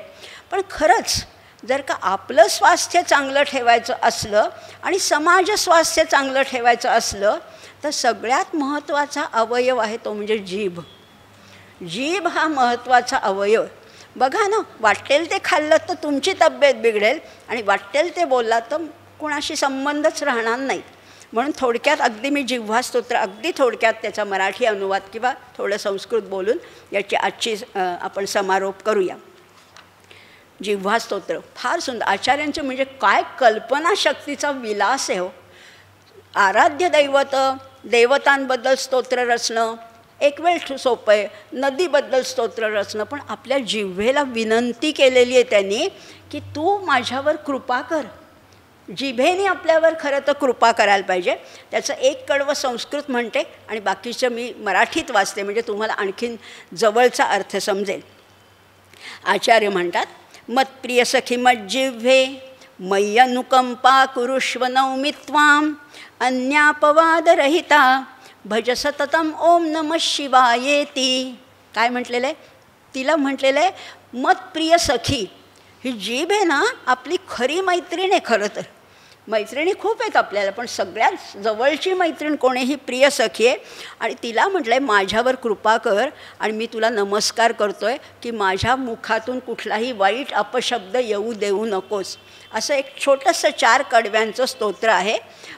पण खरंच जर का आपलं स्वास्थ्य चांगलं ठेवायचं असलं आणि समाज स्वास्थ्य चांगलं ठेवायचं असलं तर सगळ्यात महत्त्वाचा अवयव आहे तो म्हणजे जीभ. जीभ हा महत्त्वाचा अवयव. बघा ना, वाटेल ते खाल्लं तर तुमची तब्येत बिघडेल आणि वाटेल ते बोलला तर कुणाशी संबंधच राहणार नाही. म्हणून थोडक्यात अगदी मी जिव्हा स्तोत्र अगदी थोडक्यात त्याचा मराठी अनुवाद किंवा थोडं संस्कृत बोलून याची आजची आपण समारोप करूया. जिव्हा स्तोत्र फार सुंदर. आचार्यांचे म्हणजे काय कल्पनाशक्तीचा विलास आहे हो. आराध्य दैवत देवतांबद्दल स्तोत्र रचणं एक वेळ सोपं आहे, नदीबद्दल स्तोत्र रचणं, पण आपल्या जिव्हेला विनंती केलेली आहे त्यांनी की तू माझ्यावर कृपा कर. जिभेने आपल्यावर खरं तर कृपा करायला पाहिजे. त्याचं एक कडवं संस्कृत म्हणते आणि बाकीचं मी मराठीत वाचते म्हणजे तुम्हाला आणखीन जवळचा अर्थ समजेल. आचार्य म्हणतात, मत्प्रिय सखी मज्जिव्हे मय्यनुकंपा कुरुष्व नौमि त्वाम अन्यापवादरहिता भज सततम ओम नमः शिवायेती. काय म्हटलेलं आहे तिला? म्हटलेलं आहे मतप्रिय सखी. ही जीभ आहे ना आपली खरी मैत्रीण आहे. खरं तर मैत्रिणी खूप आहेत आपल्याला, पण सगळ्यात जवळची मैत्रीण कोणीही प्रिय सखी आहे. आणि तिला म्हटलं आहे माझ्यावर कृपा कर आणि मी तुला नमस्कार करतो आहे की माझ्या मुखातून कुठलाही वाईट अपशब्द येऊ देऊ नकोस. असं एक छोटंसं 4 कडव्यांचं स्तोत्र आहे,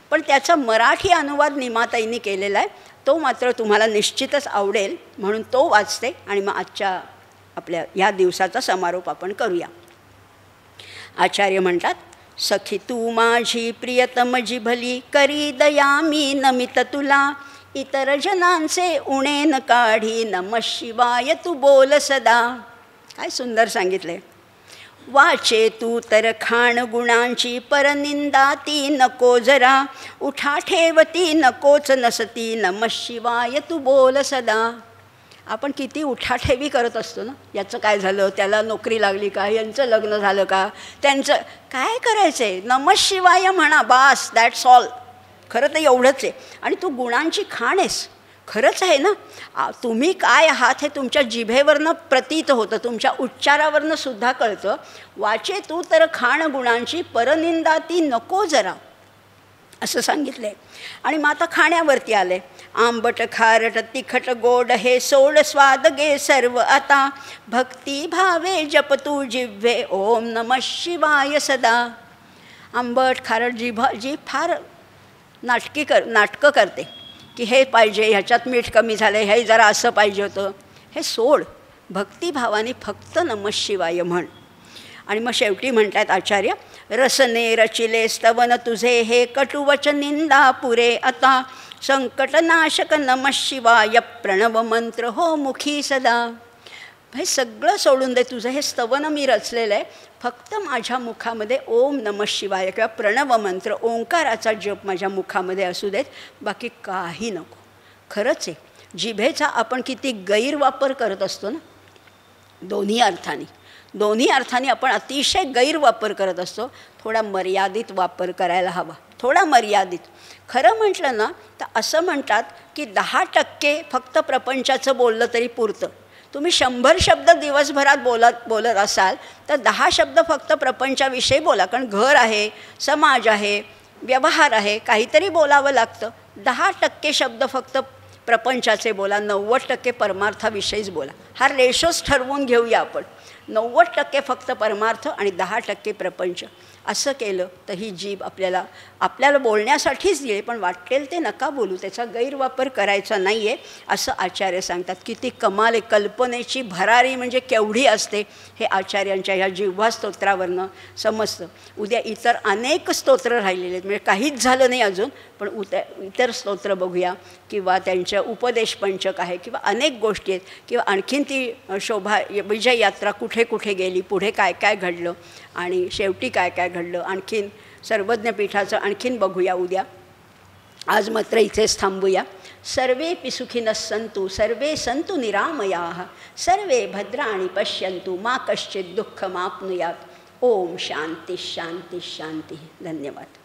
पण त्याचा मराठी अनुवाद निमाताईंनी केलेला आहे. तो मात्र तुम्हाला निश्चितच आवडेल म्हणून तो वाचते आणि मग आजच्या आपल्या ह्या दिवसाचा समारोप आपण करूया. आचार्य म्हणतात, सखी तू माझी प्रियतम जिभली करी दयामी नमित तुला इतर जनांचे उणे न काढी नमः शिवाय तू बोल सदा. काय सुंदर सांगितले. वाचे तू तर खाण गुणांची परनिंदा ती नको जरा उठा ठेवती नकोच नसती नमः शिवाय तू बोल सदा. आपण किती उठाठेवी करत असतो ना, याचं काय झालं, त्याला नोकरी लागली का, यांचं लग्न झालं का, त्यांचं काय करायचं आहे, नमः शिवाय म्हणा बास, दॅट्स ऑल. खरं तर एवढंच आहे. आणि तू गुणांची खाण आहेस. खरंच आहे ना. तुम्ही काय आहात हे तुमच्या जिभेवरनं प्रतीत होतं, तुमच्या उच्चारावरनं सुद्धा कळतं. वाचे तू तर खाण गुणांची परनिंदा ती नको जरा असं सांगितलं आहे. आणि मग आता खाण्यावरती आले. आंबट खारट तिखट गोड हे सोड स्वाद गे सर्व आता भक्ती भावे जप तू जिव्हे ओम नमः शिवाय सदा. आंबट खारट जी फार नाटकं करते की हे पाहिजे, ह्याच्यात मीठ कमी झालं, हे जरा असं पाहिजे होतं, हे सोड. भक्तिभावाने फक्त नमः शिवाय म्हण. आणि मग शेवटी म्हणतात आचार्य, रसने रचिले स्तवन तुझे हे कटुवच निंदा पुरे आता संकटनाशक नमः शिवाय प्रणव मंत्र हो मुखी सदा. हे सगळं सोडून दे, तुझं हे स्तवन मी रचलेलं आहे, फक्त माझ्या मुखामध्ये ओम नमः शिवाय किंवा प्रणव मंत्र ओंकाराचा जप माझ्या मुखामध्ये असू देत, बाकी काही नको. खरंच आहे, जिभेचा आपण किती गैरवापर करत असतो ना. दोन्ही अर्थाने आपण अतिशय गैरवापर करत असतो. थोडा मर्यादित वापर करायला हवा, थोडा मर्यादित. खरं म्हटलं ना तर असं म्हणतात की 10% फक्त प्रपंचाचं बोललं तरी पुरतं. तुम्ही 100 शब्द दिवसभरात बोलत असाल तर 10 शब्द फक्त प्रपंचाविषयी बोला, कारण घर आहे, समाज आहे, व्यवहार आहे, काहीतरी बोलावं लागतं. 10% शब्द फक्त प्रपंचाचे बोला, 90% परमार्थाविषयीच बोला. हा रेशोच ठरवून घेऊया आपण. 90% फक्त परमार्थ आणि 10% प्रपंच. असं केलं तर ही जीभ आपल्याला बोलण्यासाठीच दिली, पण वाटेल ते नका बोलू, त्याचा गैरवापर करायचा नाही आहे असं आचार्य सांगतात. किती कमाल आहे, कल्पनेची भरारी म्हणजे केवढी असते हे आचार्यांच्या ह्या जिव्हा स्तोत्रावरनं समजतं. उद्या इतर अनेक स्तोत्र राहिलेले आहेत, म्हणजे काहीच झालं नाही अजून, पण इतर स्तोत्र बघूया किंवा त्यांच्या उपदेश पंचक आहे किंवा अनेक गोष्टी आहेत किंवा आणखीन ती विजय यात्रा कुठे कुठे गेली, पुढे काय काय घडलं आणि शेवटी काय काय घडलं, आणखीन सर्वज्ञपीठाचं आणखीन बघूया उद्या. आज मात्र इथेच थांबूया. सर्वेपि सुखिनः सन्तु सर्वे सन्तु निरामयाः सर्वे भद्राणि पश्यन्तु मा कश्चित् दुःखमाप्नुयात्. ओम शांती शांती शांती. धन्यवाद.